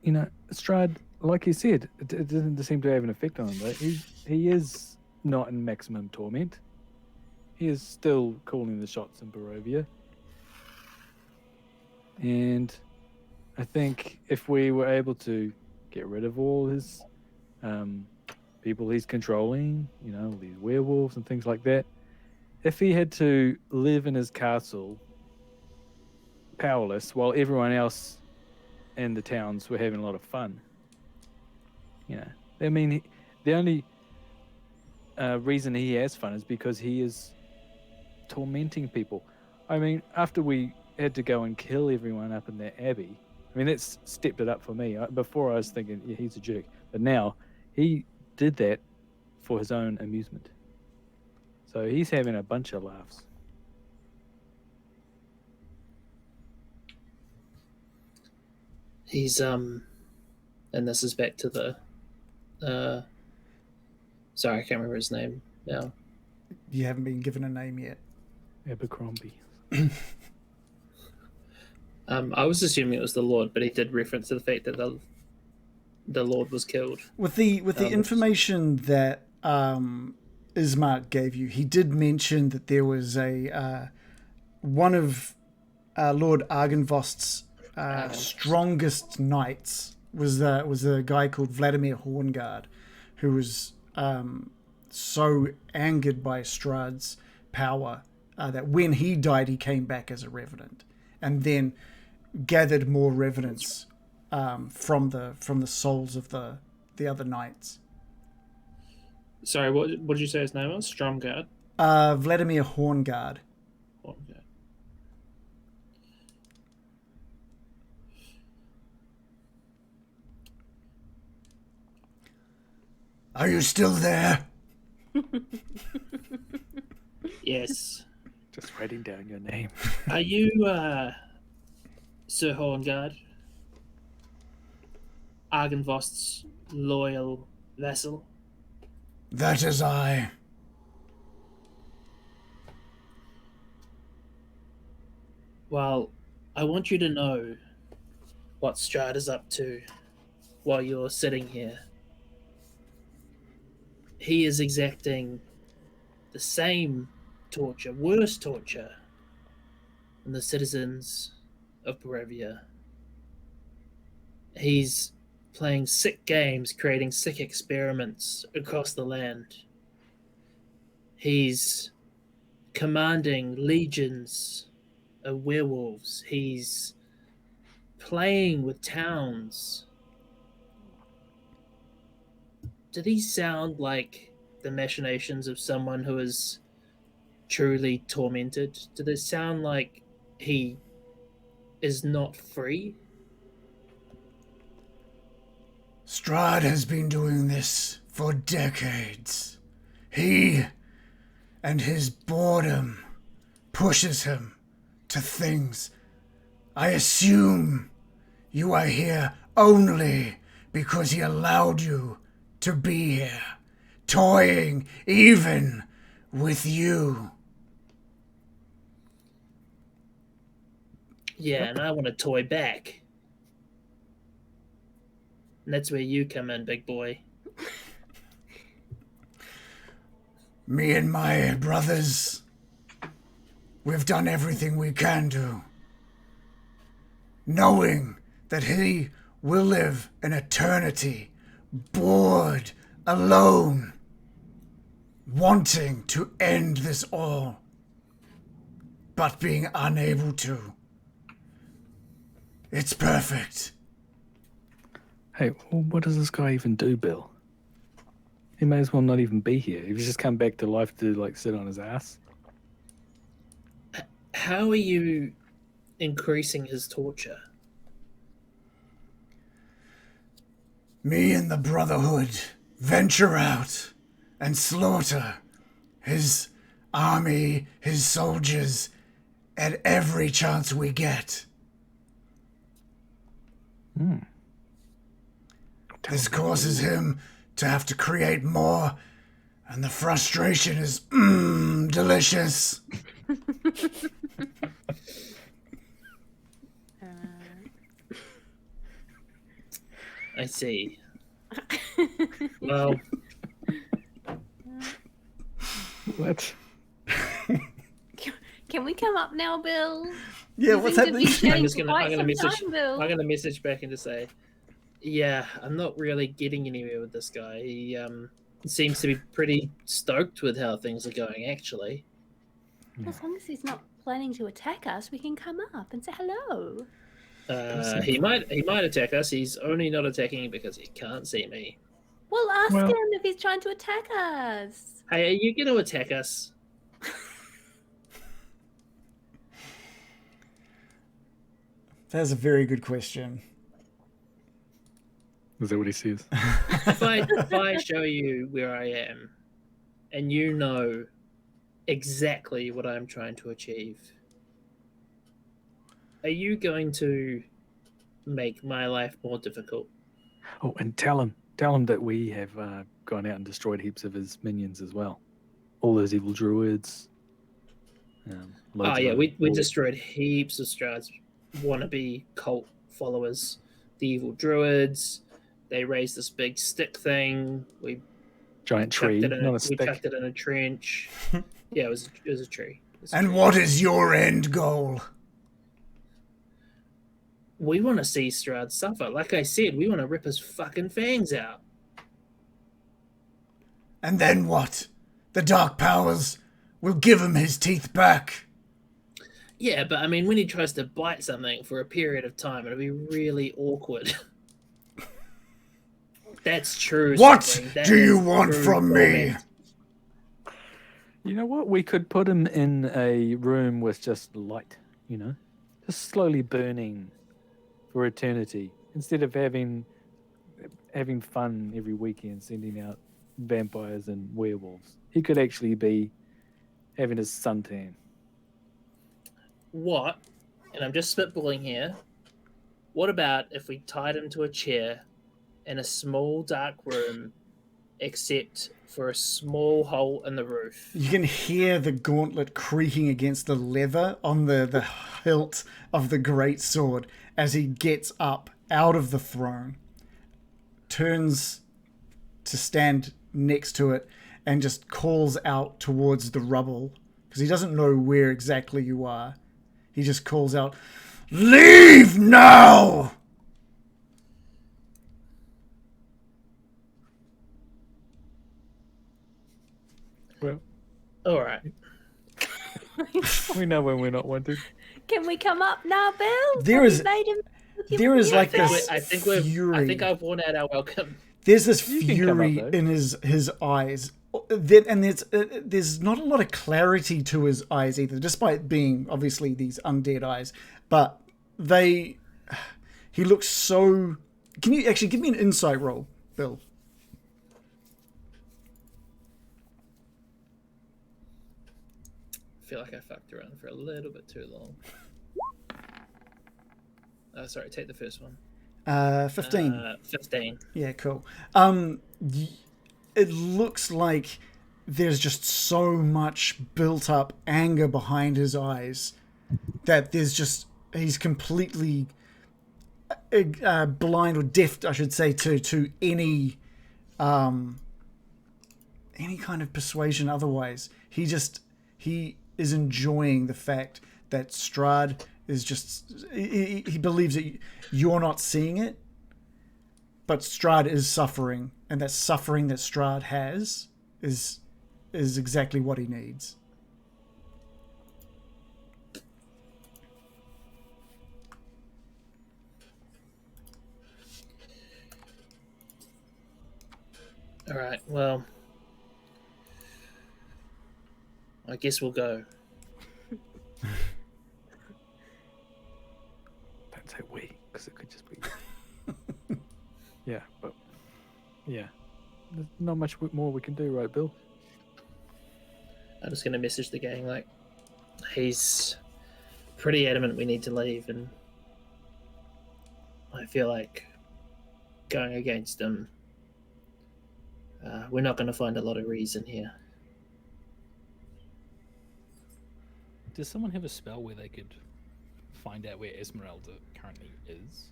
you know, Strahd, like you said, it doesn't seem to have an effect on him, but he is not in maximum torment. He is still calling the shots in Barovia. And I think if we were able to get rid of all his people he's controlling, you know, these werewolves and things like that, if he had to live in his castle powerless while everyone else in the towns were having a lot of fun, you know, I mean, the only reason he has fun is because he is tormenting people. I mean, after we had to go and kill everyone up in that abbey, I mean, that's stepped it up for me. Before I was thinking, yeah, he's a jerk, but now he did that for his own amusement. So he's having a bunch of laughs. He's and this is back to the sorry, I can't remember his name now. You haven't been given a name yet. Abercrombie. I was assuming it was the Lord, but he did reference to the fact that the Lord was killed. With the information that Ismark gave you, he did mention that there was a one of Lord Argynvost's strongest knights was a guy called Vladimir Horngard, who was so angered by Strahd's power that when he died, he came back as a revenant, and then gathered more revenants from the souls of the other knights. Sorry, what did you say his name was? Stromgard? Vladimir Horngard. Okay. Are you still there? Yes. Just writing down your name. Are you Sir Horngard? Argynvost's loyal vassal? That is I. Well, I want you to know what Strahd is up to while you're sitting here. He is exacting the same torture, worse torture, than the citizens of Barovia. He's playing sick games, creating sick experiments across the land. He's commanding legions of werewolves. He's playing with towns. Do these sound like the machinations of someone who is truly tormented? Do they sound like he is not free? Strahd has been doing this for decades. He and his boredom pushes him to things. I assume you are here only because he allowed you to be here, toying even with you. Yeah, and I want to toy back. And that's where you come in, big boy. Me and my brothers, we've done everything we can do, knowing that he will live an eternity bored, alone, wanting to end this all, but being unable to. It's perfect. Hey, well, what does this guy even do, Bill? He may as well not even be here. He's just come back to life to like sit on his ass. How are you increasing his torture? Me and the Brotherhood venture out and slaughter his army, his soldiers, at every chance we get. This causes him to have to create more, and the frustration is delicious. I see. Well, What? Can we come up now, Bill? Yeah, You what's seem to be happening? chatting I'm for quite gonna some message. time, Bill. I'm gonna message back and to say, yeah, I'm not really getting anywhere with this guy. He seems to be pretty stoked with how things are going, actually. As long as he's not planning to attack us, we can come up and say hello. He might attack us. He's only not attacking because he can't see me. Well, ask Well- him if he's trying to attack us. Hey, are you gonna attack us? That's a very good question. Is that what he says? If I show you where I am, and you know exactly what I'm trying to achieve. Are you going to make my life more difficult? Oh, and tell him that we have gone out and destroyed heaps of his minions as well. All those evil druids. Oh yeah, we boys. destroyed heaps of Strahd's wannabe cult followers. The evil druids. They raised this big stick thing. We Giant chucked tree, it in. not a We stick. chucked it in a trench. Yeah, it was a tree. It was a And tree. what is your end goal? We want to see Strahd suffer. Like I said, we want to rip his fucking fangs out. And then what? The Dark Powers will give him his teeth back. Yeah, but I mean, when he tries to bite something for a period of time, it'll be really awkward. That's true. What That do you is want true from me? torment. You know what? We could put him in a room with just light, just slowly burning for eternity, instead of having fun every weekend sending out vampires and werewolves. He could actually be having his suntan. What? And I'm just spitballing here. What about if we tied him to a chair in a small dark room, except for a small hole in the roof? You can hear the gauntlet creaking against the leather on the hilt of the great sword as he gets up out of the throne, turns to stand next to it, and just calls out towards the rubble, because he doesn't know where exactly you are. He just calls out, "Leave now!" Well, All right. we know when we're not wanted. Can we come up now, Bill? There Have is- you made him with your there is weird like this- face? I think Fury. I've worn out our welcome. There's this You can come fury up, though. in his eyes. And there's not a lot of clarity to his eyes either, despite being obviously these undead eyes. But he looks so... Can you actually give me an insight roll, Bill? I feel like I fucked around for a little bit too long. Sorry, take the first one. 15. 15. Yeah, cool. It looks like there's just so much built up anger behind his eyes that he's completely blind or deaf, I should say, to any kind of persuasion otherwise. He is enjoying the fact that Strahd is just... He believes that you're not seeing it, but Strahd is suffering, and that suffering that Strahd has is exactly what he needs. All right, well, I guess we'll go. Don't say we, because it could just be... Yeah, but... Yeah. There's not much more we can do, right, Bill? I'm just going to message the gang, like, he's pretty adamant we need to leave, and I feel like going against him, we're not going to find a lot of reason here. Does someone have a spell where they could find out where Esmeralda currently is?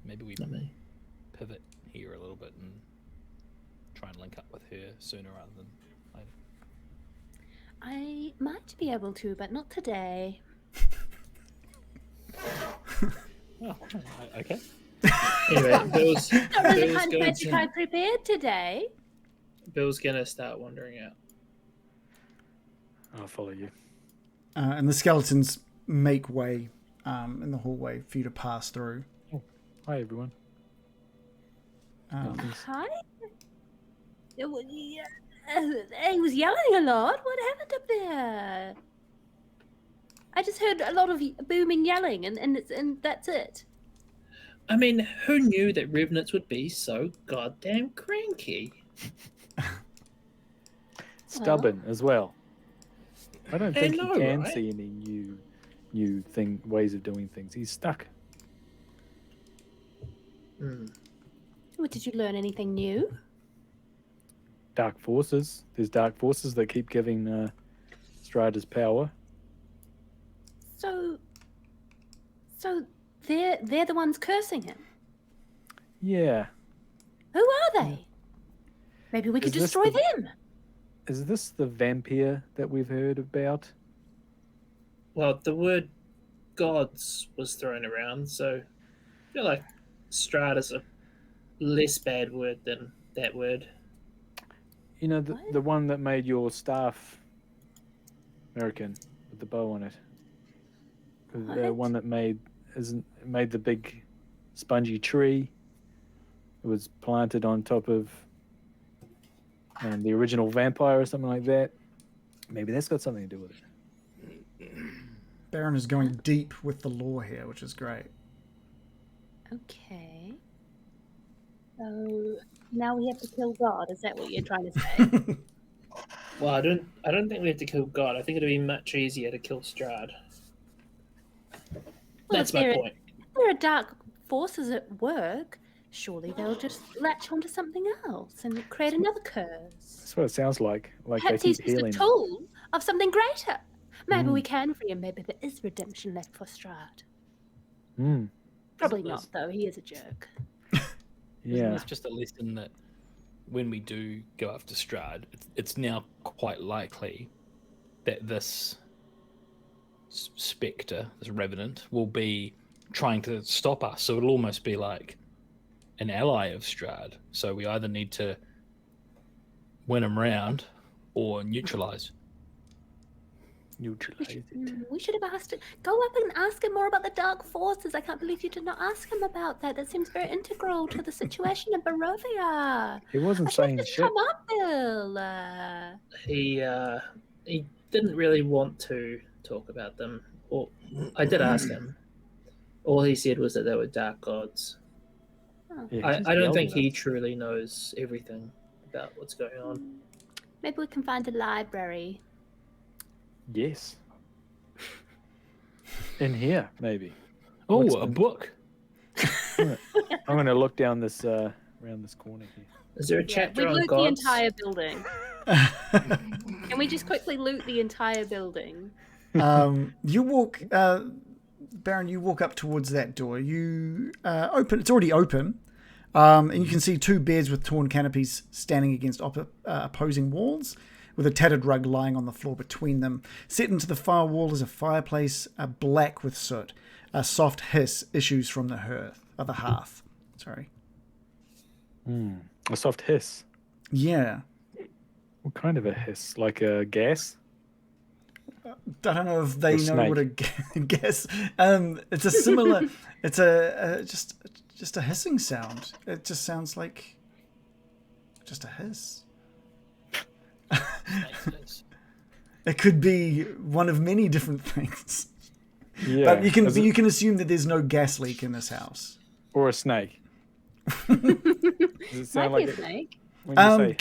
Maybe we Not me. pivot here a little bit and try and link up with her sooner rather than later. I might be able to, but not today. Oh, okay. Anyway, Bill's Not really Bill's kind of going magic to, I prepared today. Bill's going to start wandering out. I'll follow you. And the skeletons make way in the hallway for you to pass through. Hi, everyone. Hi? He was yelling a lot. What happened up there? I just heard a lot of booming yelling, and that's it. I mean, who knew that Revenants would be so goddamn cranky? stubborn as well. I don't think know, he can right? see any new ways of doing things. He's stuck. Well, did you learn anything new? Dark forces. There's dark forces that keep giving Strahd his power. So they're the ones cursing him. Yeah. Who are they? Maybe we could Is this destroy the- them. Is this the vampire that we've heard about? Well, the word gods was thrown around, so I feel like Strahd is a less bad word than that word. You know, the What? one that made your staff American with the bow on it. The What? one that made the big spongy tree. It was planted on top of the original vampire or something like that. Maybe that's got something to do with it. Baron is going deep with the lore here, which is great. Okay. So now we have to kill God. Is that what you're trying to say? Well, I don't think we have to kill God. I think it'd be much easier to kill Strahd. That's if my there- point. If there are dark forces at work, surely they'll just latch onto something else and create another curse. That's what it sounds like. Like Perhaps they he's keep just a healing. tool of something greater. Maybe we can free him. Maybe there is redemption left for Strahd. Mm. Probably not, though. He is a jerk. Isn't Yeah. this just a lesson that when we do go after Strahd, it's now quite likely that this spectre, this revenant, will be trying to stop us. So it'll almost be like an ally of Strahd. So we either need to win him round or neutralize. Neutralize it. We should have asked it. Go up and ask him more about the dark forces. I can't believe you did not ask him about that. That seems very integral to the situation in Barovia. He wasn't I should saying have just shit. come up, Bill. He didn't really want to talk about them. Or I did ask him. All he said was that they were dark gods. Yeah, I just don't yelled think at he us. truly knows everything about what's going on. Maybe we can find a library. Yes. In here, maybe. Oh, What's a in- book. I'm gonna look down this around this corner here. Is there a Yeah, chapter we on loot gods? the entire building. Can we just quickly loot the entire building? You walk, Baron. You walk up towards that door. You open. It's already open, and you can see two beds with torn canopies standing against opposing walls, with a tattered rug lying on the floor between them. Set into the far wall is a fireplace, black with soot. A soft hiss issues from the hearth. Sorry. A soft hiss. Yeah. What kind of a hiss? Like a gas? I don't know if they Or know what a guess. It's a similar. It's just a hissing sound. It just sounds like just a hiss. It could be one of many different things. Yeah. But Is it- you can assume that there's no gas leak in this house. or a snake. Does it sound Might like be a it snake. when you say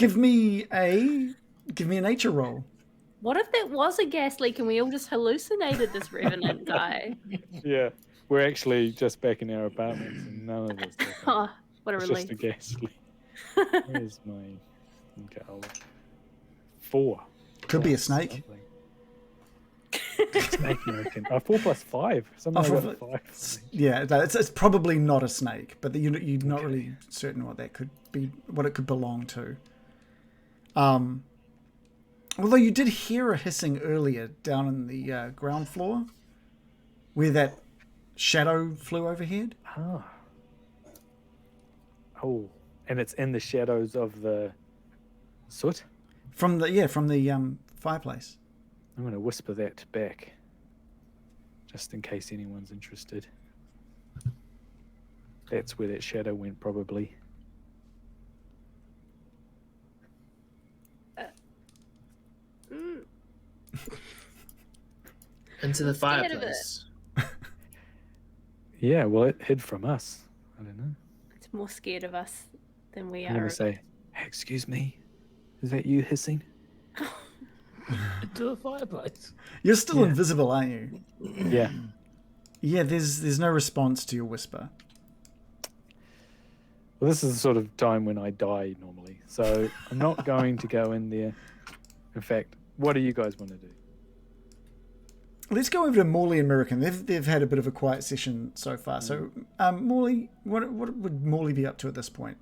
Give me a nature roll. What if there was a gas leak and we all just hallucinated this revenant guy? Yeah. We're actually just back in our apartments and none of this happened. Oh, what a It's relief. just a gas leak. Where's my goal? 4. Could be a snake. Snake American. 4 plus 5. Something Oh, like 5. Yeah, it's probably not a snake, but you're not really certain what that could be, what it could belong to. Although you did hear a hissing earlier down in the ground floor, where that shadow flew overhead. Ah. Oh, and it's in the shadows of the soot. From the fireplace. I'm going to whisper that back, just in case anyone's interested. That's where that shadow went, probably. Into the Scared of it. fireplace. Yeah, well, it hid from us. I don't know. It's more scared of us than we I'm going are. to say, hey, excuse me, is that you hissing? into the fireplace. You're still invisible, aren't you? Yeah. Yeah, there's no response to your whisper. Well, this is the sort of time when I die normally, so I'm not going to go in there. In fact, what do you guys want to do? Let's go over to Morley and American. They've had a bit of a quiet session so far. So, Morley, what would Morley be up to at this point?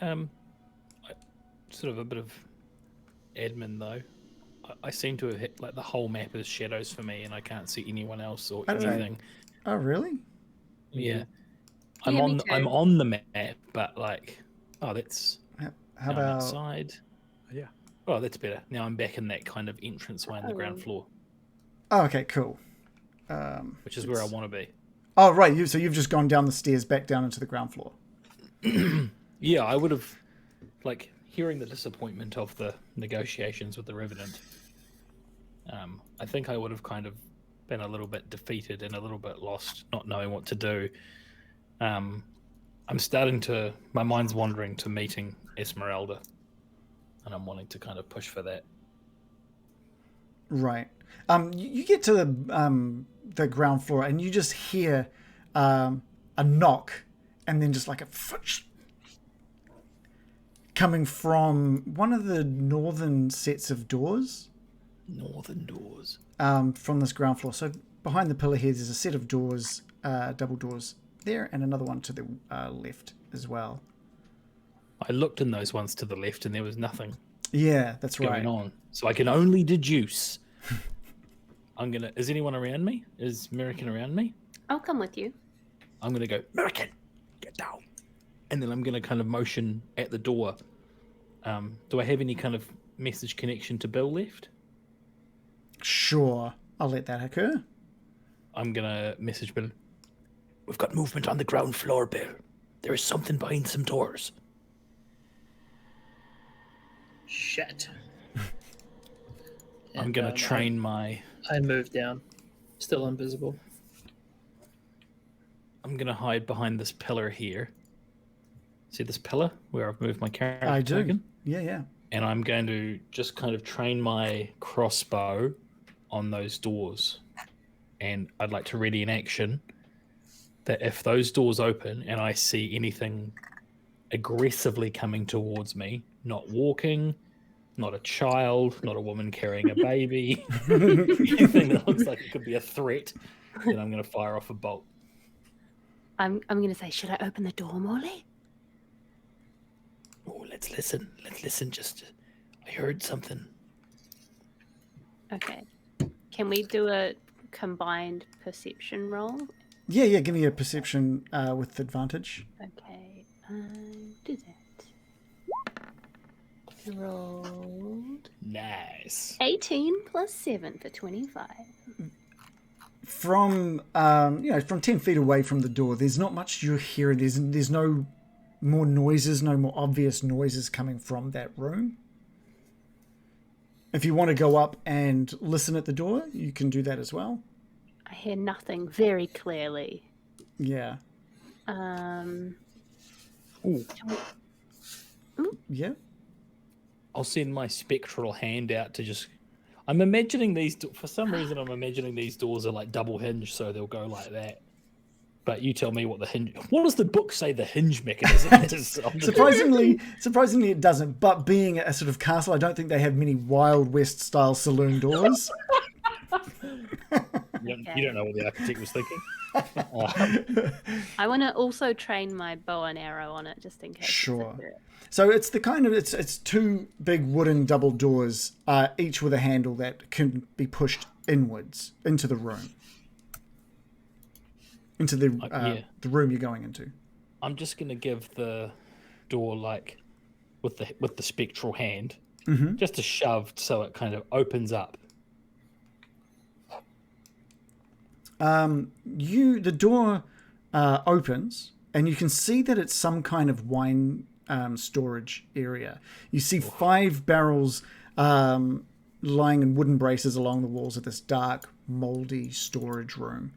Sort of a bit of admin though. I seem to have hit like the whole map is shadows for me, and I can't see anyone else or anything. Oh, really? Yeah, Yeah, me I'm too. on the map, but like, that's How now I'm about outside. Yeah. Oh, that's better. Now I'm back in that kind of entranceway on the ground floor, Oh, okay, cool. which is where I want to be. Oh, right. So you've just gone down the stairs back down into the ground floor. Yeah, I would have, like, hearing the disappointment of the negotiations with the Revenant, I think I would have kind of been a little bit defeated and a little bit lost, not knowing what to do. I'm starting to, my mind's wandering to meeting Esmeralda, and I'm wanting to kind of push for that. Right. You get to the ground floor and you just hear a knock, and then just like a coming from one of the northern sets of doors. Northern doors. From this ground floor. So behind the pillar here, there's a set of doors, double doors there, and another one to the left as well. I looked in those ones to the left, and there was nothing Yeah, that's going right. on. So I can only deduce. Is anyone around me? Is American around me? I'll come with you. I'm going to go, American, get down. And then I'm going to kind of motion at the door. Do I have any kind of message connection to Bill left? Sure, I'll let that occur. I'm going to message Bill. We've got movement on the ground floor, Bill. There is something behind some doors. Shit. I'm going to train my... I moved down. Still invisible. I'm going to hide behind this pillar here. See this pillar where I've moved my character I do. token? Yeah. And I'm going to just kind of train my crossbow on those doors. And I'd like to ready in action that if those doors open and I see anything aggressively coming towards me, not walking, not a child, not a woman carrying a baby, anything that looks like it could be a threat, then I'm going to fire off a bolt. I'm going to say, should I open the door, Morley? Oh, let's listen. Let's listen. I heard something. Okay. Can we do a combined perception roll? Yeah. Give me a perception with advantage. Okay. Do that. Rolled Nice. 18 plus 7 for 25. From from 10 feet away from the door, there's not much you're hearing. There's no more noises, no more obvious noises coming from that room. If you want to go up and listen at the door, you can do that as well. I hear nothing very clearly. Yeah. Ooh. Yeah. I'll send my spectral hand out to just... I'm imagining these... For some reason, I'm imagining these doors are like double hinge, so they'll go like that. But you tell me what the hinge... What does the book say the hinge mechanism is? Surprisingly, it doesn't. But being a sort of castle, I don't think they have many Wild West style saloon doors. You don't know what the architect was thinking. I want to also train my bow and arrow on it, just in case. Sure. So it's the kind of it's two big wooden double doors, each with a handle that can be pushed inwards into the room, into the room you're going into. I'm just gonna give the door like with the spectral hand, just a shove so it kind of opens up. The door opens, and you can see that it's some kind of wine storage area. You see 5 barrels lying in wooden braces along the walls of this dark, moldy storage room.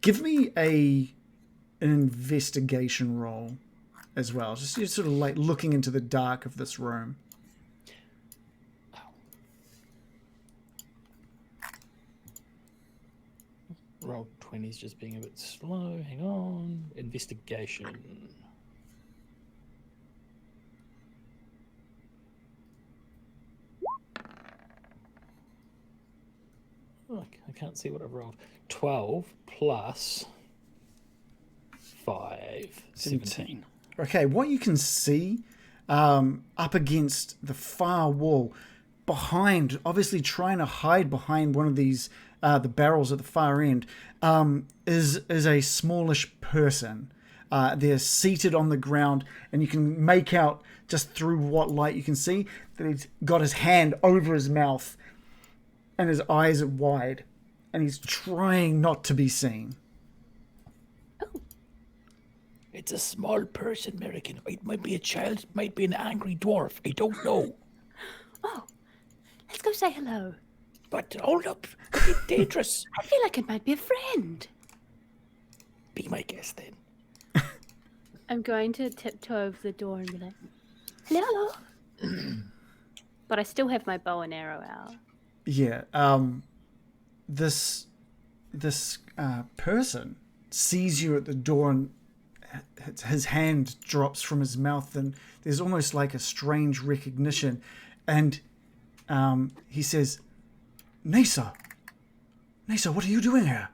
Give me an investigation roll as well. Just you're sort of like looking into the dark of this room. Roll 20's just being a bit slow. Hang on. Investigation. Oh, I can't see what I've rolled. 12 plus 5. 17. Okay, what you can see up against the far wall, behind, obviously trying to hide behind one of these, the barrels at the far end, is a smallish person. They're seated on the ground, and you can make out just through what light you can see that he's got his hand over his mouth, and his eyes are wide, and he's trying not to be seen. It's a small person, American. It might be a child, it might be an angry dwarf. I don't know. Oh, let's go say hello. But hold up, could be dangerous. I feel like it might be a friend. Be my guest then. I'm going to tiptoe over the door and be like, hello. But I still have my bow and arrow out. Yeah, this person sees you at the door, and his hand drops from his mouth, and there's almost like a strange recognition, and he says, Nisa, what are you doing here?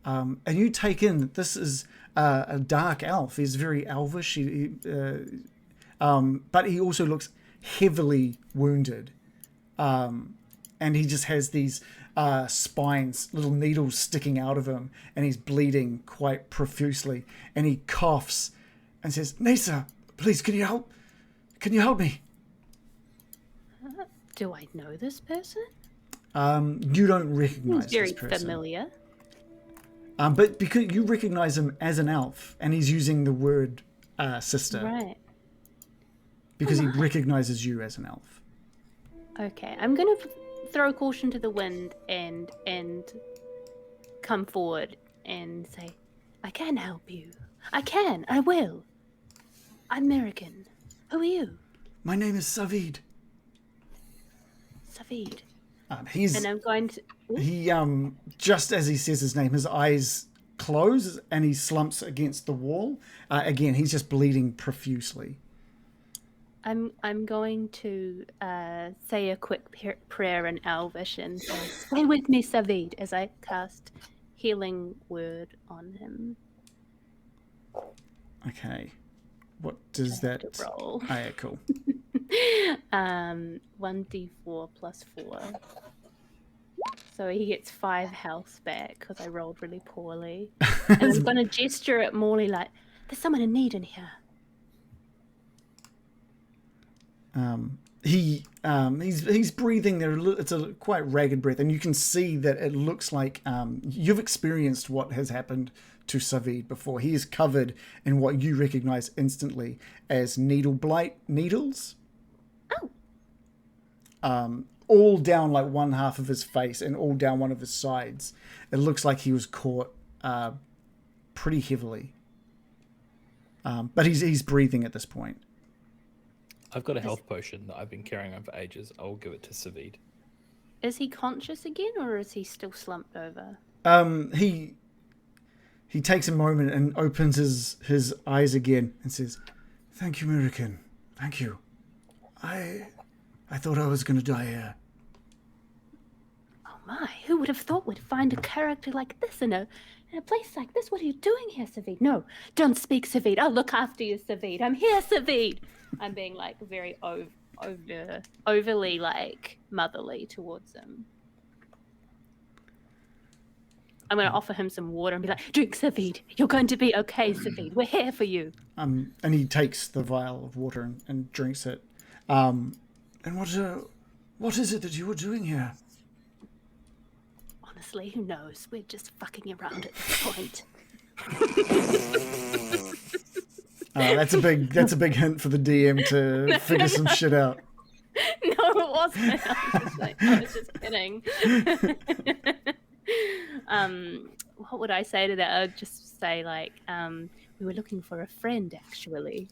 And you take in that this is a dark elf. He's very elvish, but he also looks heavily wounded. And he just has these spines, little needles sticking out of him, and he's bleeding quite profusely. And he coughs and says, Nisa, please, can you help? Can you help me? Do I know this person? You don't recognize He's very this person. familiar. But because you recognize him as an elf, and he's using the word sister. Right. Because he recognizes you as an elf. Okay, I'm going to throw caution to the wind and come forward and say, I can help you. I will. I'm American. Who are you? My name is Savid. Savid. And I'm going to... Ooh. He, just as he says his name, his eyes close and he slumps against the wall. Again, he's just bleeding profusely. I'm going to say a quick prayer in Elvish and say, stay with me, Savid, as I cast Healing Word on him. Okay. What does that... roll. Oh, yeah, cool. 1d4 plus 4. So he gets 5 health back because I rolled really poorly. And I'm going to gesture at Morley like, there's someone in need in here. He's breathing there. It's a quite ragged breath, and you can see that it looks like you've experienced what has happened to Savid before. He is covered in what you recognize instantly as needle blight needles. Oh. All down like one half of his face and all down one of his sides. It looks like he was caught pretty heavily. But he's breathing at this point. I've got a health potion that I've been carrying on for ages. I'll give it to Savid. Is he conscious again, or is he still slumped over? He takes a moment and opens his eyes again and says, "Thank you, American. Thank you. I thought I was going to die here." Oh my, who would have thought we'd find a character like this in a place like this? What are you doing here, Savid? No, don't speak, Savid. I'll look after you, Savid. I'm here, Savid. I'm being like very overly like motherly towards him. I'm going to offer him some water and be like, drink, Savid. You're going to be okay, Savid. We're here for you. And he takes the vial of water and drinks it. And what is it that you were doing here? Honestly, who knows? We're just fucking around at this point. That's a big hint for the DM to figure some shit out. No, it wasn't. I was just kidding. What would I say to that? I would just say like, we were looking for a friend, actually.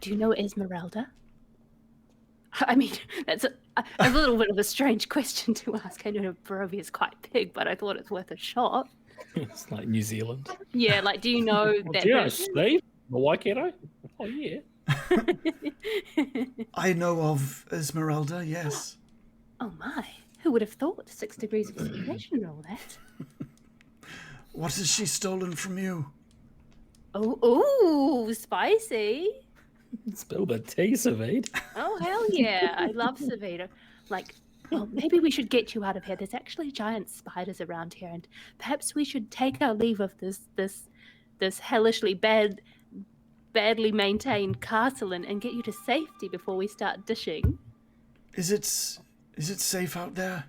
Do you know Esmeralda? I mean, that's a little bit of a strange question to ask. I know Barovia is quite big, but I thought it's worth a shot. It's like New Zealand. Yeah, like, do you know that? Yeah, person? Steve, the Waikato. Oh yeah. I know of Esmeralda, yes. Oh my! Who would have thought? 6 degrees of separation and all that. What has she stolen from you? Oh, spicy! Spill the tea, Savid. Oh hell yeah! I love Savita. Like, oh, maybe we should get you out of here. There's actually giant spiders around here, and perhaps we should take our leave of this hellishly badly maintained castle and get you to safety before we start dishing. Is it safe out there?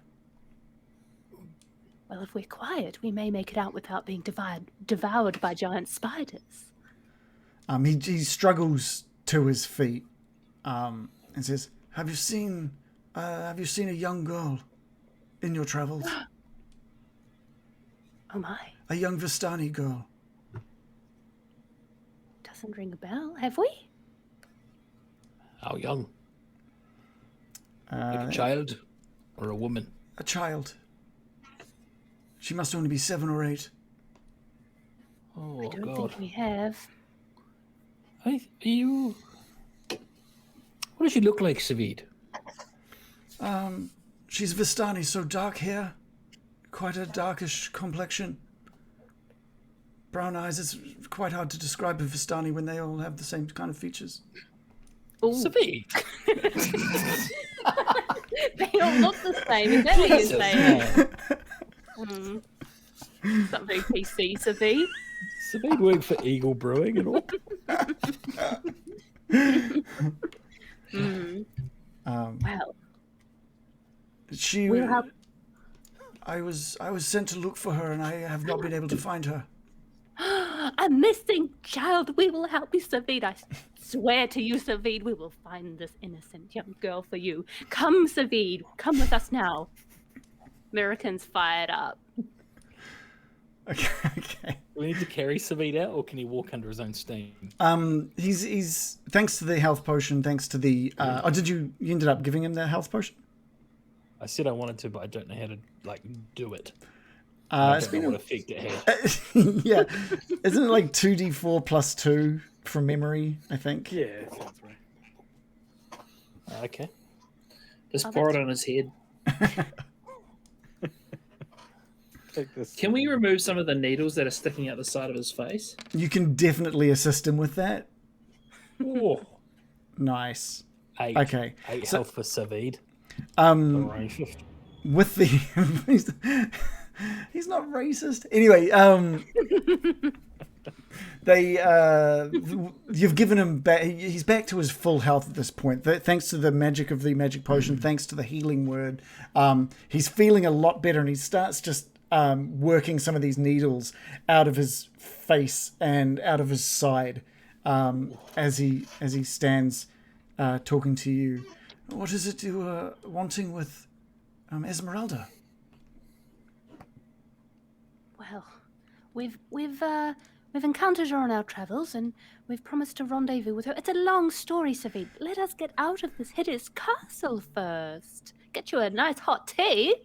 Well, if we're quiet, we may make it out without being devoured by giant spiders. He struggles to his feet, and says, "Have you seen a young girl in your travels? Oh my! A young Vistani girl." Doesn't ring a bell, have we? How young? Like a child or a woman? A child. She must only be 7 or 8. Oh I don't God! think we have. Are you? What does she look like, Savid? She's Vistani, so dark hair, quite a darkish complexion. Brown eyes. It's quite hard to describe a Vistani when they all have the same kind of features. Savid. They all look the same. Is that what you're saying? It's not very PC, Savi. Savid worked for Eagle Brewing and all. Well, She. we'll have. I was sent to look for her, and I have not been able to find her. A missing child. We will help you, Savid. I swear to you, Savid, we will find this innocent young girl for you. Come, Savid. Come with us now. Americans fired up. Okay. Do we need to carry Savid out, or can he walk under his own steam? He's thanks to the health potion. Thanks to the. Did you ended up giving him the health potion? I said I wanted to, but I don't know how to do it. It's I been don't know what effect it had. yeah. Isn't it like 2d4 plus 2 from memory? I think. Yeah, sounds right. Okay. Just pour it on his head. Take this. Can we remove some of the needles that are sticking out the side of his face? You can definitely assist him with that. Oh, Nice. 8. Okay. 8 So- health for Savid. With the he's not racist. Anyway, you've given him back. He's back to his full health at this point. Thanks to the magic of the magic potion, thanks to the healing word, he's feeling a lot better, and he starts just working some of these needles out of his face and out of his side as he stands talking to you. What is it you were wanting with Esmeralda? Well, we've encountered her on our travels, and we've promised to rendezvous with her. It's a long story, Savid. Let us get out of this hideous castle first. Get you a nice hot tea.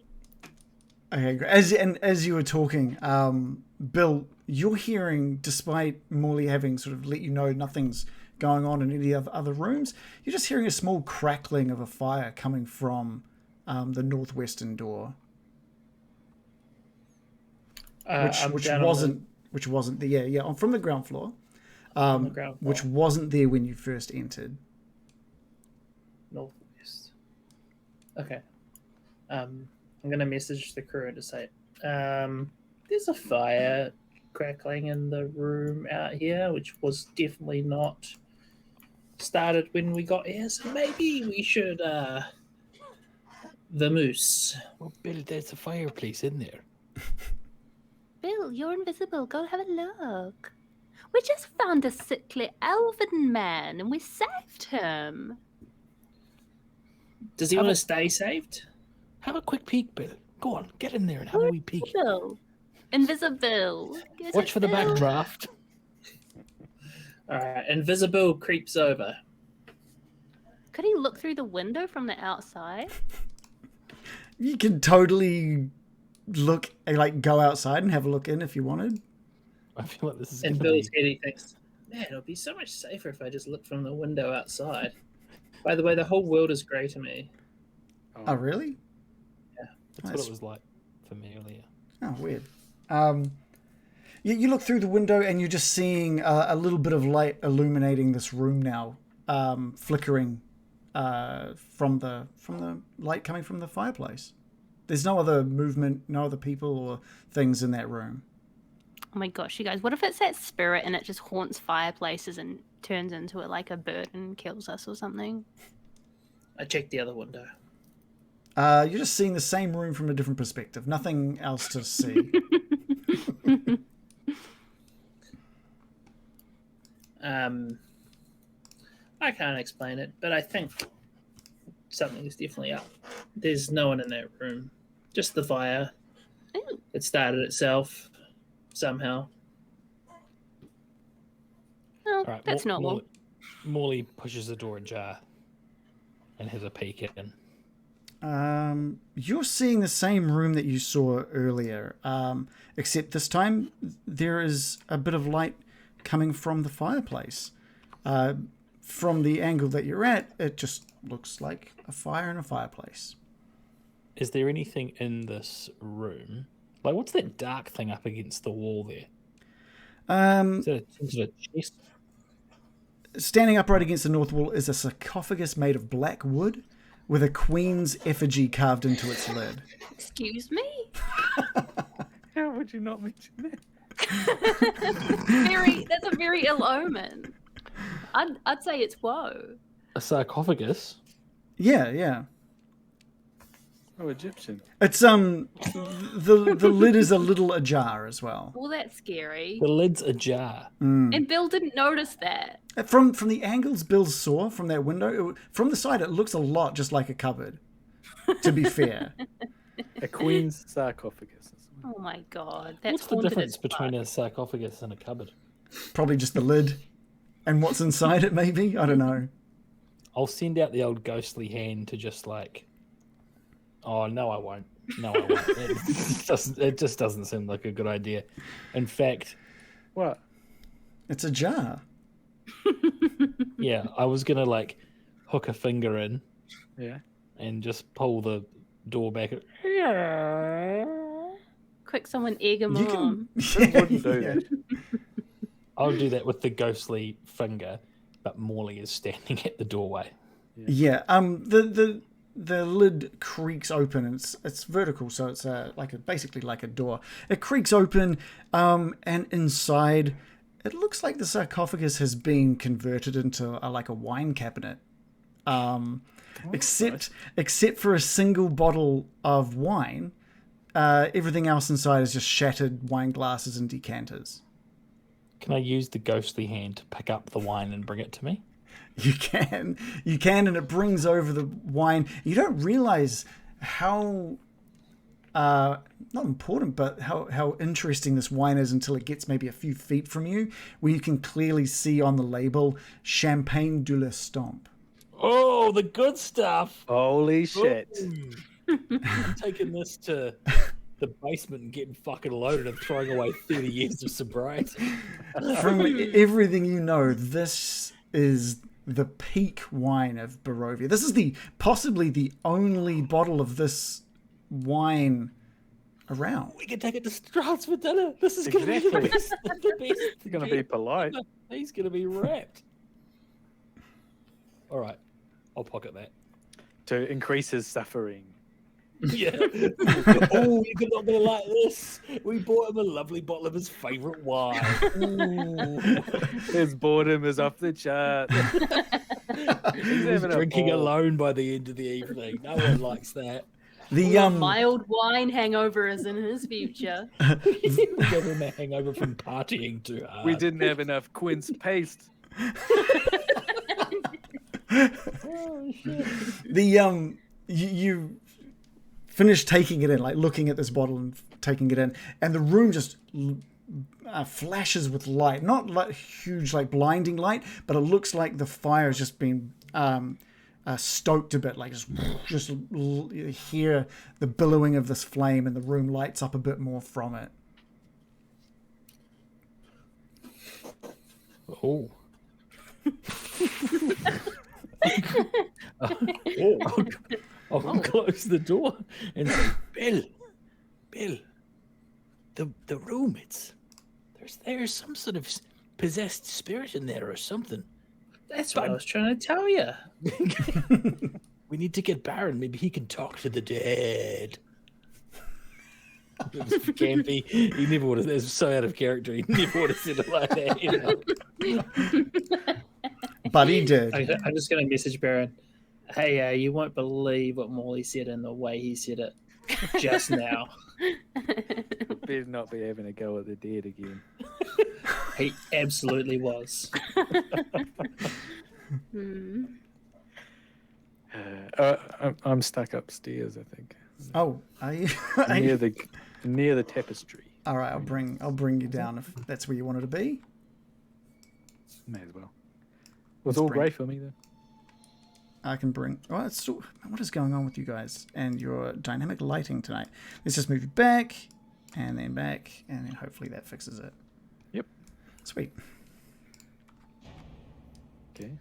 Okay, great. As you were talking, Bill, you're hearing, despite Morley having sort of let you know nothing's going on in any other rooms, you're just hearing a small crackling of a fire coming from the northwestern door, which wasn't there. From the ground floor, which wasn't there when you first entered. Northwest. Okay. I'm gonna message the crew to say, there's a fire crackling in the room out here, which was definitely not started when we got here, so maybe we should the moose. Well, Bill, there's a fireplace in there. Bill, you're invisible. Go have a look. We just found a sickly elven man, and we saved him. Does he want to stay saved? Have a quick peek, Bill. Go on, get in there and have a wee peek. Invisible. Watch for the backdraft. Alright, Invisible creeps over. Could he look through the window from the outside? You can totally look, like, go outside and have a look in if you wanted. I feel like this is. And gonna Bill's be... head, he thinks, man, it'll be so much safer if I just look from the window outside. By the way, the whole world is grey to me. Oh, really? That's what it was like for me earlier. Oh, weird. You look through the window and you're just seeing a little bit of light illuminating this room now, flickering from the light coming from the fireplace. There's no other movement, no other people or things in that room. Oh my gosh, you guys, what if it's that spirit and it just haunts fireplaces and turns into it like a bird and kills us or something? I checked the other window. You're just seeing the same room from a different perspective. Nothing else to see. I can't explain it, but I think something is definitely up. There's no one in that room. Just the fire. Ooh. It started itself somehow. Oh, All right, that's normal. Morley pushes the door ajar and has a peek in. You're seeing the same room that you saw earlier, except this time there is a bit of light coming from the fireplace. From the angle that you're at, it just looks like a fire in a fireplace. Is there anything in this room? Like, what's that dark thing up against the wall there? Is that a chest? Standing upright against the north wall is a sarcophagus made of black wood with a queen's effigy carved into its lid. Excuse me? How would you not mention that? That's a very ill omen. I'd say it's woe. A sarcophagus? Yeah. Oh, Egyptian. It's the lid is a little ajar as well. Well, that's scary. The lid's ajar. And Bill didn't notice that. From the angles Bill saw from that window, from the side it looks a lot just like a cupboard. To be fair. A queen's sarcophagus. Oh my god. That's What's the haunted difference as between fuck. a sarcophagus and a cupboard? Probably just the lid and what's inside it, maybe. I don't know. I'll send out the old ghostly hand to just like. Oh no, I won't. No, I won't. It just doesn't seem like a good idea. In fact, What? It's a jar. yeah, I was gonna like hook a finger in Yeah. and just pull the door back. Quick, someone egg him You on. can. Wouldn't do that. I'll do that with the ghostly finger, but Morley is standing at the doorway. Yeah. The lid creaks open. It's vertical, so it's basically like a door. It creaks open, and inside, it looks like the sarcophagus has been converted into a wine cabinet. Except for a single bottle of wine, everything else inside is just shattered wine glasses and decanters. Can I use the ghostly hand to pick up the wine and bring it to me? You can, and it brings over the wine. You don't realize how, not important, but how interesting this wine is until it gets maybe a few feet from you, where you can clearly see on the label, Champagne de l'Estampe. Oh, the good stuff! Holy shit. I'm taking this to the basement and getting fucking loaded and throwing away 30 years of sobriety. From everything you know, this is the peak wine of Barovia. This is possibly the only bottle of this wine around. We can take it to Strahd's for dinner. This is going to be the Exactly. best. The best. You're going to be polite. He's going to be wrapped. All right, I'll pocket that. To increase his suffering. Yeah. Oh, you're not going to like this. We bought him a lovely bottle of his favourite wine. Ooh. His boredom is off the chart. He was having a drinking ball. alone by the end of the evening. No one likes that. A mild wine hangover is in his future. We got him a hangover from partying too hard. We didn't have enough quince paste. Oh, shit. You finish taking it in, like looking at this bottle and taking it in, and the room just flashes with light. Not like huge, like blinding light, but it looks like the fire has just been stoked a bit, like just you hear the billowing of this flame, and the room lights up a bit more from it. Oh. I'll close the door and say, Bill, the room, there's some sort of possessed spirit in there or something. That's what I was trying to tell you. We need to get Baron. Maybe he can talk to the dead. Campy. He never would have. It's so out of character. He never would have said it like that. You know? But he did. I'm just going to message Baron. Hey, you won't believe what Morley said and the way he said it just now. Better not be having a go at the dead again. He absolutely was. I'm stuck upstairs, I think. Oh, are you? near the tapestry. All right, I'll bring you down if that's where you wanted to be. May as well. It's all grey for me though. I can bring. Oh, it's still, what is going on with you guys and your dynamic lighting tonight? Let's just move you back, and then hopefully that fixes it. Yep. Sweet. Okay.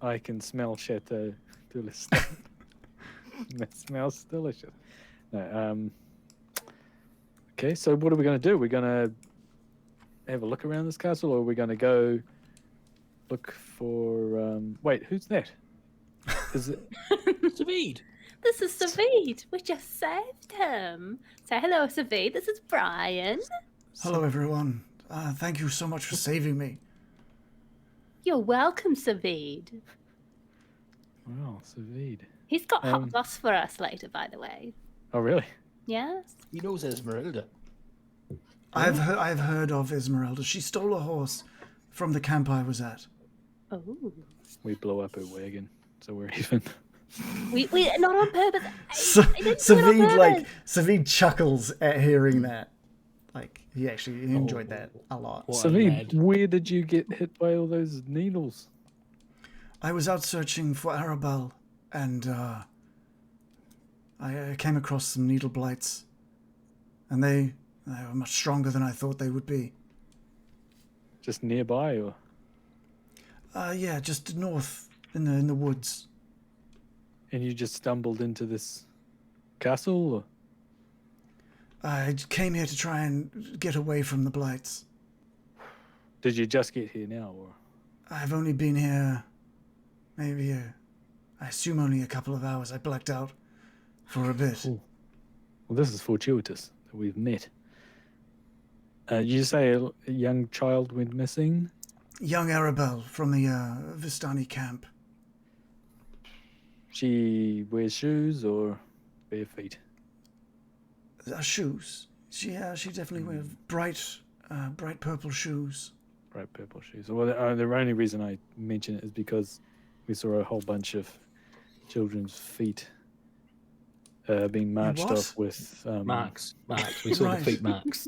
I can smell Chateau Delicious. That smells delicious. No, okay, so what are we going to do? We're going to have a look around this castle, or are we going to go look for... Wait, who's that? Is it... Savid. This is Savid. We just saved him. Say hello, Savid. This is Brian. Hello, everyone. Thank you so much for saving me. You're welcome, Savid. Wow, Savid. He's got hot sauce for us later, by the way. Oh, really? Yes. He knows Esmeralda. I've heard of Esmeralda. She stole a horse from the camp I was at. Oh. We blew up her wagon, so we're even. We not on purpose. Savid chuckles at hearing that. Like he enjoyed that a lot. Savid, where did you get hit by all those needles? I was out searching for Arabelle, and I came across some needle blights, and they were much stronger than I thought they would be. Just nearby, or? Yeah, just north in the woods. And you just stumbled into this castle, or? I came here to try and get away from the blights. Did you just get here now, or? I've only been here, maybe I assume only a couple of hours. I blacked out for a bit. Ooh. Well, this is fortuitous that we've met. You say a young child went missing? Young Arabelle from the Vistani camp. She wears shoes or bare feet? Shoes. She definitely wears bright purple shoes. Bright purple shoes. Well, the only reason I mention it is because we saw a whole bunch of children's feet being marched off with marks. We saw the feet marks.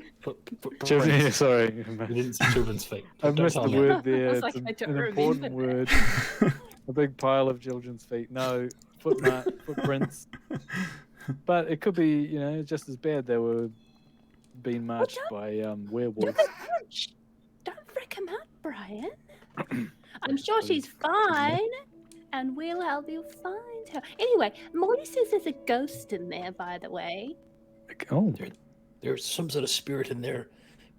Children, sorry, we didn't see children's feet. I've missed the word there. It's like, It's an important word. A big pile of children's feet. No, footprints. But it could be, just as bad. They were being marched by werewolves. Don't freak him out, Brian. I'm sure she's fine, and we'll help you find her. Anyway, Morty says there's a ghost in there, by the way. Oh. There's some sort of spirit in there,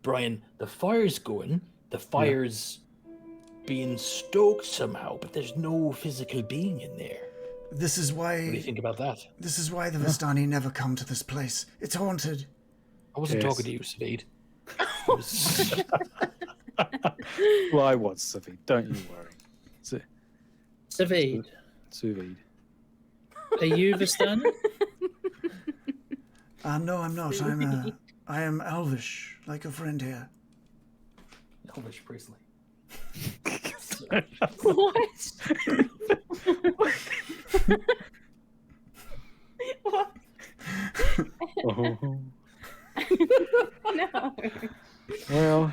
Brian. The fire's going. The fire's being stoked somehow, but there's no physical being in there. This is why. What do you think about that? This is why the Vistani never come to this place. It's haunted. I wasn't talking to you, Savid. Well, I was, Savid. Don't you worry. Savid. Savid. Are you Vistani? No, I'm not. I am Elvish, like a friend here. Elvish Presley. What? What? Oh. No. Well.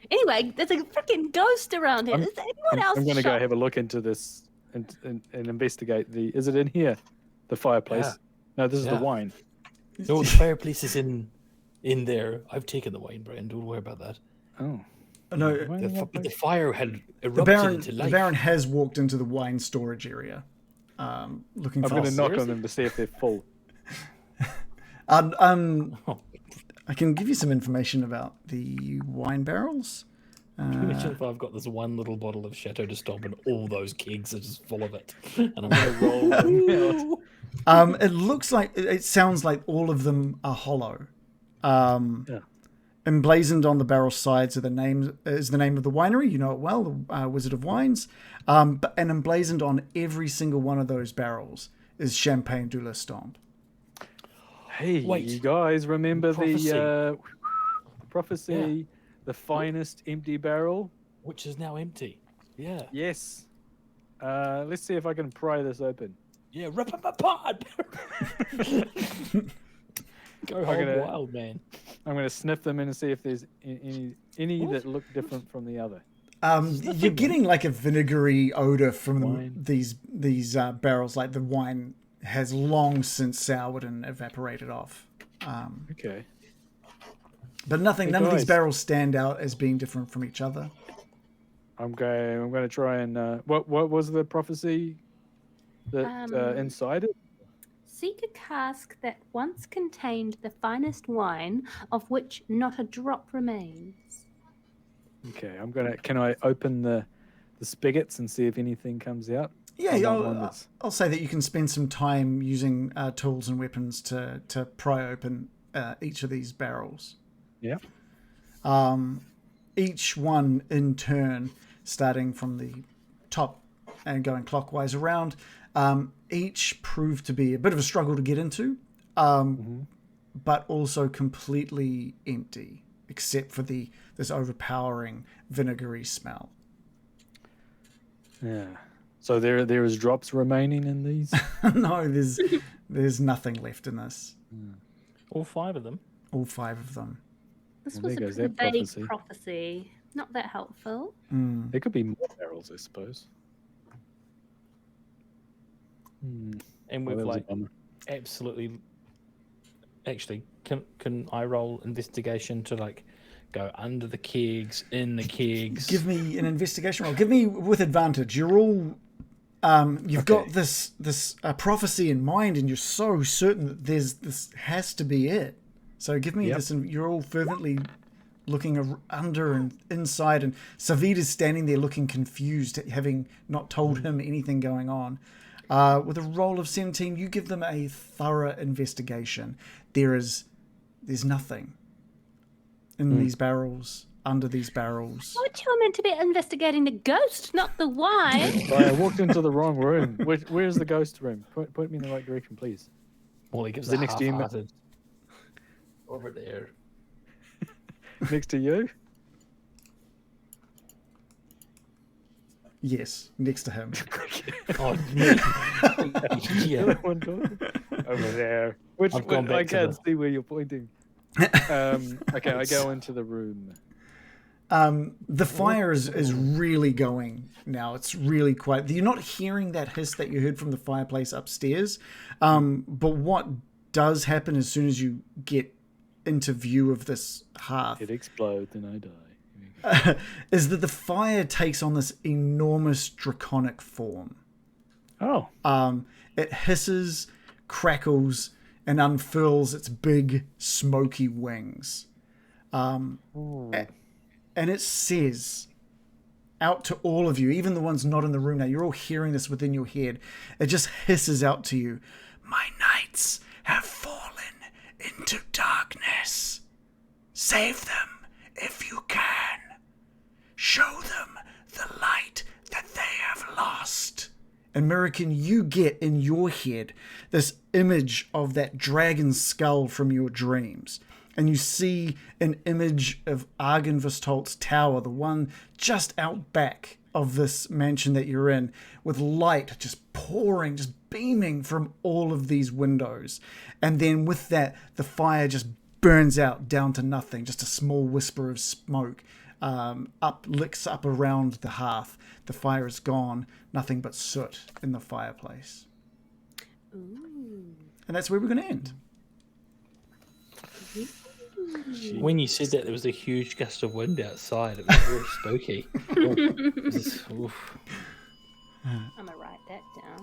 Anyway, like there's a freaking ghost around here. Is anyone else? I'm going to go shocked? have a look into this and investigate is it in here? The fireplace? Yeah. No, this is the Yeah. wine. No, the fireplace is in there. I've taken the wine, Brian. Don't worry about that. Oh. No, The fire had the erupted into life. Baron has walked into the wine storage area, looking I'm for. going to knock on seriously? them to see if they're full. Oh, I can give you some information about the wine barrels. imagine if I've got this one little bottle of Chateau de Stomp and all those kegs are just full of it, and I'm going to roll them out. It looks like it sounds like all of them are hollow. Yeah. Emblazoned on the barrel sides is the name of the winery. You know it well, the Wizard of Wines. And emblazoned on every single one of those barrels is Champagne de la Stomp. Hey, Wait. you guys remember Prophecy. the prophecy, the finest empty barrel? Which is now empty. Yeah. Yes. Let's see if I can pry this open. Yeah, rip them apart. Go hog gonna- wild, man. I'm going to sniff them in and see if there's any that look different from the other. You're getting like a vinegary odor from Wine. these barrels. Like the wine has long since soured and evaporated off. Okay. But none of these guys. barrels stand out as being different from each other. I'm going to try and what was the prophecy that inside it? Seek a cask that once contained the finest wine, of which not a drop remains. Okay, can I open the spigots and see if anything comes out? Yeah, I want one that's- I'll say that you can spend some time using tools and weapons to pry open each of these barrels. Yeah. Each one in turn, starting from the top and going clockwise around, each proved to be a bit of a struggle to get into, but also completely empty, except for this overpowering vinegary smell. Yeah. So there is drops remaining in these. No, there's nothing left in this. All 5 of them. All 5 of them. This Well, was there a goes pretty that vague prophecy. prophecy. Not that helpful. There could be more barrels, I suppose. And Well, we've that was a like bummer. absolutely. Actually, can I roll investigation to like go under the kegs, in the kegs? Give me an investigation roll. Give me with advantage. You're all you've got this prophecy in mind, and you're so certain that this has to be it. So give me this, and you're all fervently looking under and inside, and Savid is standing there looking confused, having not told him anything going on. With a roll of 17, you give them a thorough investigation. There's nothing in these barrels, under these barrels. But you're meant to be investigating the ghost, not the wine. I walked into the wrong room. Where's the ghost room? Point me in the right direction, please. Well, he gives Is it a next to you, half-hearted. Over there. Next to you? Yes, next to him. Oh, me. Yeah. One talking? Over there. I've gone back I to can't the- see where you're pointing. Okay, I go into the room. The fire is really going now. It's really quiet. You're not hearing that hiss that you heard from the fireplace upstairs. But what does happen as soon as you get into view of this hearth It explodes and I die. is that the fire takes on this enormous draconic form. Oh. It hisses, crackles, and unfurls its big, smoky wings. And it says out to all of you, even the ones not in the room now, you're all hearing this within your head. It just hisses out to you, "My knights have fallen into darkness. Save them if you can. Show them the light that they have lost." American, you get in your head this image of that dragon skull from your dreams. And you see an image of Argynvostholt's tower, the one just out back of this mansion that you're in, with light just pouring, just beaming from all of these windows. And then with that, the fire just burns out down to nothing, just a small whisper of smoke licks up around the hearth. The fire is gone. Nothing but soot in the fireplace. Ooh. And that's where we're going to end. When you said that, there was a huge gust of wind outside. It was very spooky. Oof. I'm gonna write that down.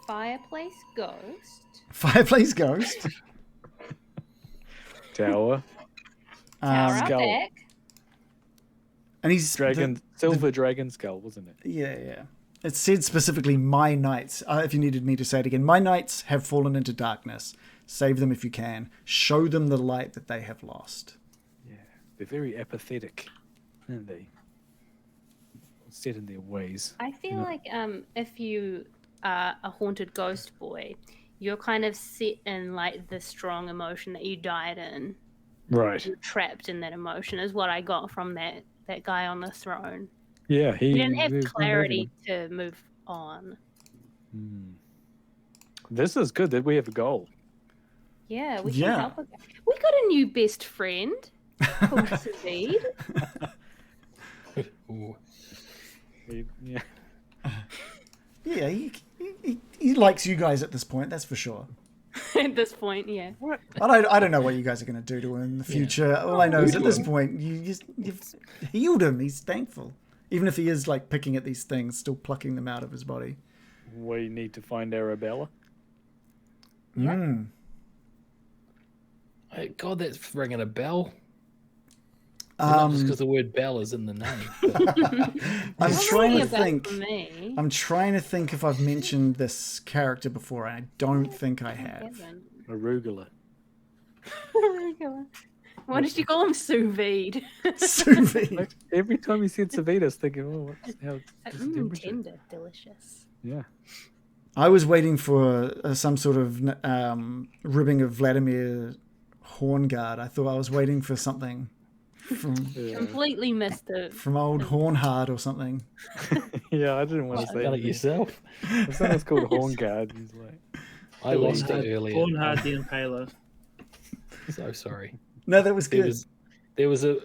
Fireplace ghost. Fireplace ghost. Tower. Tower up skull. back. And he's Silver dragon skull, wasn't it? Yeah. It said specifically, my knights. If you needed me to say it again, my knights have fallen into darkness. Save them if you can. Show them the light that they have lost. Yeah, they're very apathetic, aren't they? Set in their ways. I feel like if you are a haunted ghost boy, you're kind of set in like the strong emotion that you died in. Right. You're trapped in that emotion is what I got from that guy on the throne. Yeah, He didn't have clarity to move on. This is good that we have a goal. Yeah, we can help. We got a new best friend called Savid. Yeah. Yeah, he likes you guys at this point, that's for sure. At this point, yeah. I don't know what you guys are going to do to him in the future. All I know is at this point, you've healed him. He's thankful. Even if he is like picking at these things, still plucking them out of his body. We need to find Arabella. Hey, God, that's ringing a bell. Not just because the word bell is in the name. I'm trying to about think. for me. I'm trying to think if I've mentioned this character before, and I don't think I have. Arugula. Why did you call him sous vide? Sous vide. Like, every time you said Savita, I was thinking, oh, what's the temperature? Tender, delicious. Yeah. I was waiting for some sort of ribbing of Vladimir Hornguard. I thought I was waiting for something from Completely missed it. from old Hornhard or something. Yeah, I didn't want to say Done it anything. yourself. If someone's called Hornguard, he's like, I lost it earlier. Hornhard the Impaler. So sorry. No, that was good. There was a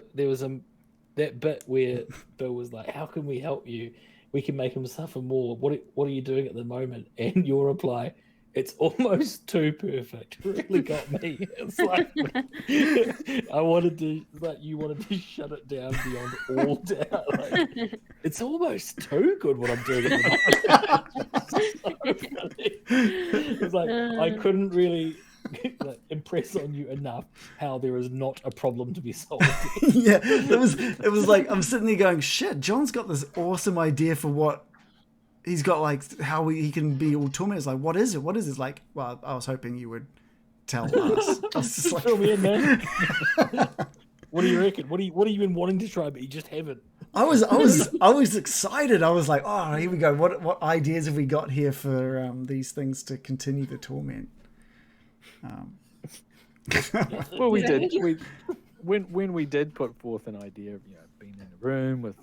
that bit where Bill was like, "How can we help you? We can make him suffer more. What are you doing at the moment?" And your reply, "It's almost too perfect." Really got me. It's like I wanted to, like, you wanted to shut it down beyond all doubt. Like, it's almost too good what I'm doing at the moment. So funny. It's like I couldn't really impress on you enough how there is not a problem to be solved. Yeah, it was like I'm sitting there going, shit, John's got this awesome idea for what he's got, like how he can be all tormented. It's like, what is it? What is it? Like, well, I was hoping you would tell us. I was just like, Fill me in, man. What do you reckon? What have you been wanting to try, but you just haven't? I was excited. I was like, oh, here we go. What ideas have we got here for these things to continue the torment? well, we did. When we did put forth an idea of being in a room with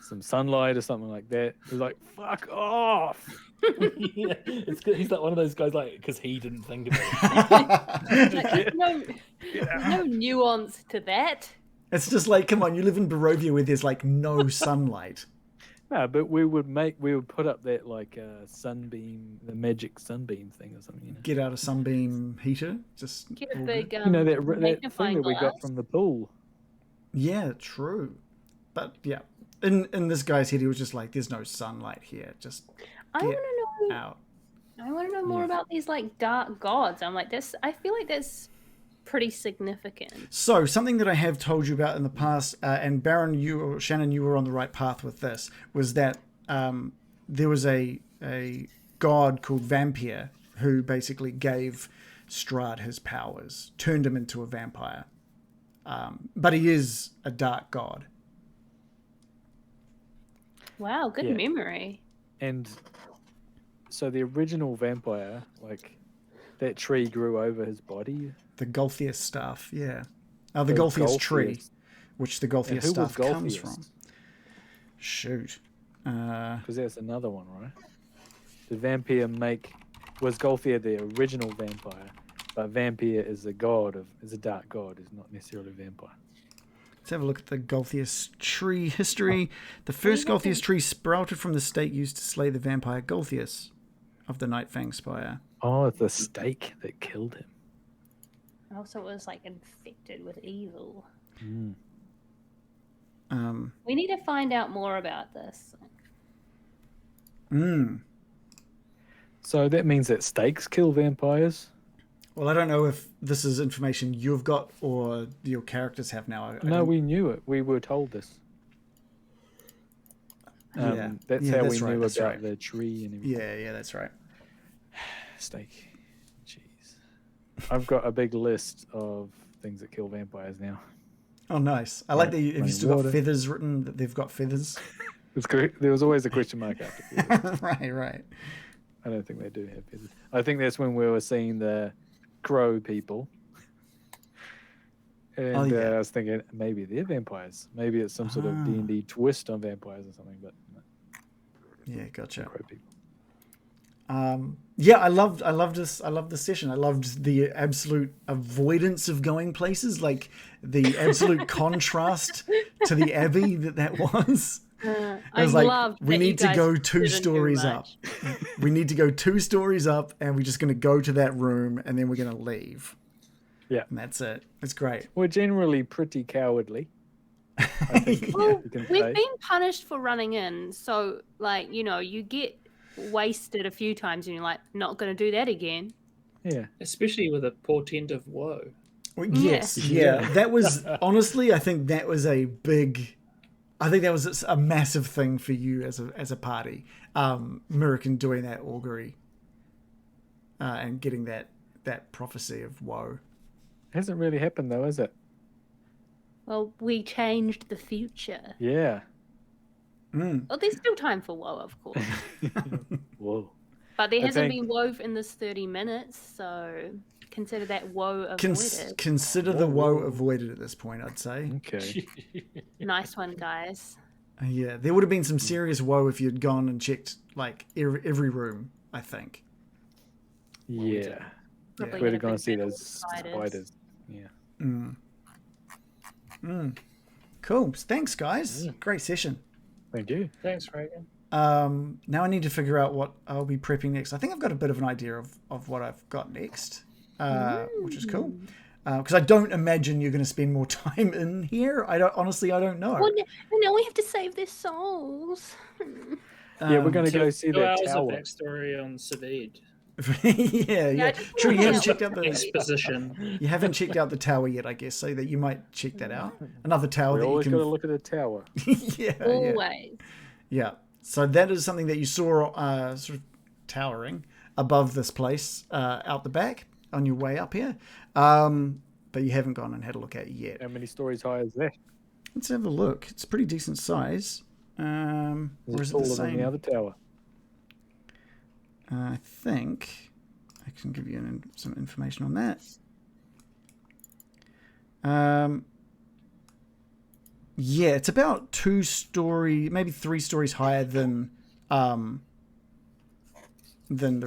some sunlight or something like that, it was like, fuck off. Yeah, it's good. He's like one of those guys, like, because he didn't think about it. No nuance to that. It's just like, come on, you live in Barovia where there's like no sunlight. No, but we would put up that like sunbeam, the magic sunbeam thing or something. Get out a sunbeam heater. Just Get a big that thing magnifying that we got glass. from the pool. Yeah, true. But yeah, in this guy's head, he was just like, "There's no sunlight here. Just I want to know. out." I want to know more about these like dark gods. I'm like this. I feel like that's pretty significant. So something that I have told you about in the past, and Baron, Shannon, you were on the right path with this, was that there was a god called Vampire who basically gave Strahd his powers, turned him into a vampire. But he is a dark god. Wow, good memory. And so the original vampire, like that tree grew over his body. The Golthius staff, yeah. The Golthius tree, which the Golthius staff comes from. Shoot. Because that's another one, right? The vampire was Golthier the original vampire, but vampire is a dark god, is not necessarily a vampire. Let's have a look at the Golthius tree history. The first Golthius tree sprouted from the stake used to slay the vampire Golthius of the Nightfang Spire. Oh, the stake that killed him. Also, it was like infected with evil. Mm. We need to find out more about this. So that means that stakes kill vampires? Well, I don't know if this is information you've got or your characters have now. No, we knew it. We were told this. That's how we knew about the tree and everything. Yeah, that's right. Stake. Jeez. I've got a big list of things that kill vampires now. Oh, nice. I like that have you still got feathers written, that they've got feathers? There was always a question mark after feathers. Right. I don't think they do have feathers. I think that's when we were seeing the crow people. And I was thinking, maybe they're vampires. Maybe it's some sort of D&D twist on vampires or something. But no. Yeah, gotcha. Crow people. I loved this session. I loved the absolute avoidance of going places, like the absolute contrast to the Abbey that was. It was like, we need to go 2 stories up. We need to go 2 stories up, and we're just going to go to that room, and then we're going to leave. Yeah. And that's it. It's great. We're generally pretty cowardly. I think Well, we've been punished for running in, so, like, you get wasted a few times, and you're like, not going to do that again. Yeah. Especially with a portent of woe. Well, yes. Yeah. That was, honestly, I think that was a massive thing for you as a party. Mirakin doing that augury and getting that prophecy of woe. Hasn't really happened though, is it? Well, we changed the future. Yeah. Well, there's still time for woe, of course. Whoa. But there hasn't been woe in this 30 minutes, so consider that woe avoided. Consider the woe avoided at this point, I'd say. Okay. Nice one, guys. Yeah, there would have been some serious woe if you'd gone and checked like every room, I think. Yeah. We'd have gone to see those spiders. Yeah. Cool. Thanks, guys. Great session. Thank you. Thanks, Reagan. Now I need to figure out what I'll be prepping next. I think I've got a bit of an idea of what I've got next, which is cool. Because I don't imagine you're going to spend more time in here. I don't know. Well, no, we have to save their souls. Yeah, we're going to go see that tower. A backstory on Savid. yeah. True, you haven't checked out the exposition. You haven't checked out the tower yet, I guess, so that you might check that out. Another tower We that you always can. got to look at the tower. Always. Yeah. So that is something that you saw sort of towering above this place out the back on your way up here. But you haven't gone and had a look at it yet. How many stories high is that? Let's have a look. It's a pretty decent size. Is or it is it the taller same? than the other tower? I think I can give you some information on that. Yeah, it's about 2 story, maybe 3 stories higher than the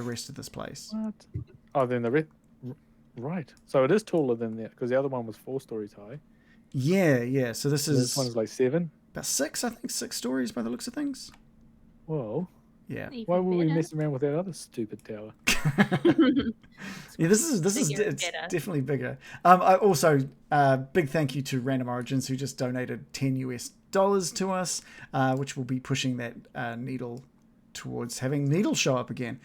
rest of this place. What? Oh, then right. So it is taller than that because the other one was 4 stories high. Yeah. So this one is like 7. About 6, I think, 6 stories by the looks of things. Whoa. Yeah. Even Why were we better. messing around with that other stupid tower? Yeah, this is it's definitely bigger. I also big thank you to Random Origins who just donated $10 to us, which will be pushing that needle towards having Needle show up again,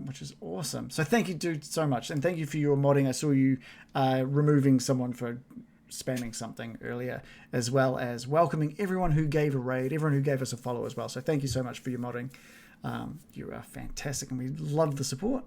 which is awesome. So thank you, dude, so much, and thank you for your modding. I saw you removing someone for spamming something earlier, as well as welcoming everyone who gave a raid, everyone who gave us a follow as well. So thank you so much for your modding. You are fantastic, and we love the support.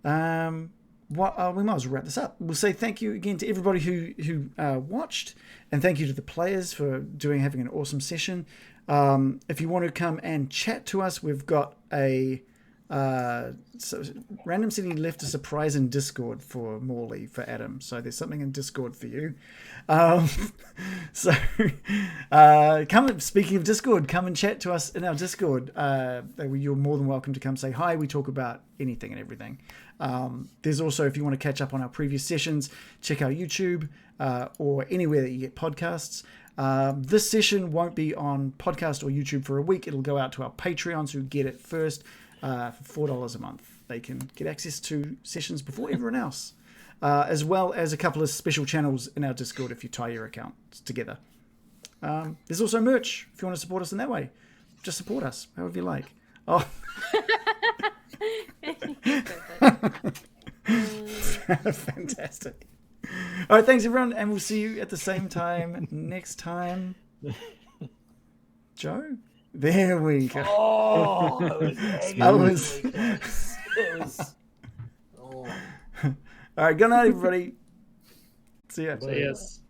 We might as well wrap this up. We'll say thank you again to everybody who watched, and thank you to the players for having an awesome session. If you want to come and chat to us, we've got a Random City left a surprise in Discord for Morley, for Adam. So there's something in Discord for you. Speaking of Discord, come and chat to us in our Discord. You're more than welcome to come say hi. We talk about anything and everything. There's also, if you want to catch up on our previous sessions, check our YouTube. or anywhere that you get podcasts. This session won't be on podcast or YouTube for a week. It'll go out to our Patreons who get it first for $4 a month. They can get access to sessions before everyone else, as well as a couple of special channels in our Discord if you tie your accounts together. There's also merch if you want to support us in that way. Just support us however you like. Oh. Fantastic. All right, thanks everyone, and we'll see you at the same time next time. Joe? There we go. Oh, I was... All right, good night, everybody. See ya. Yes.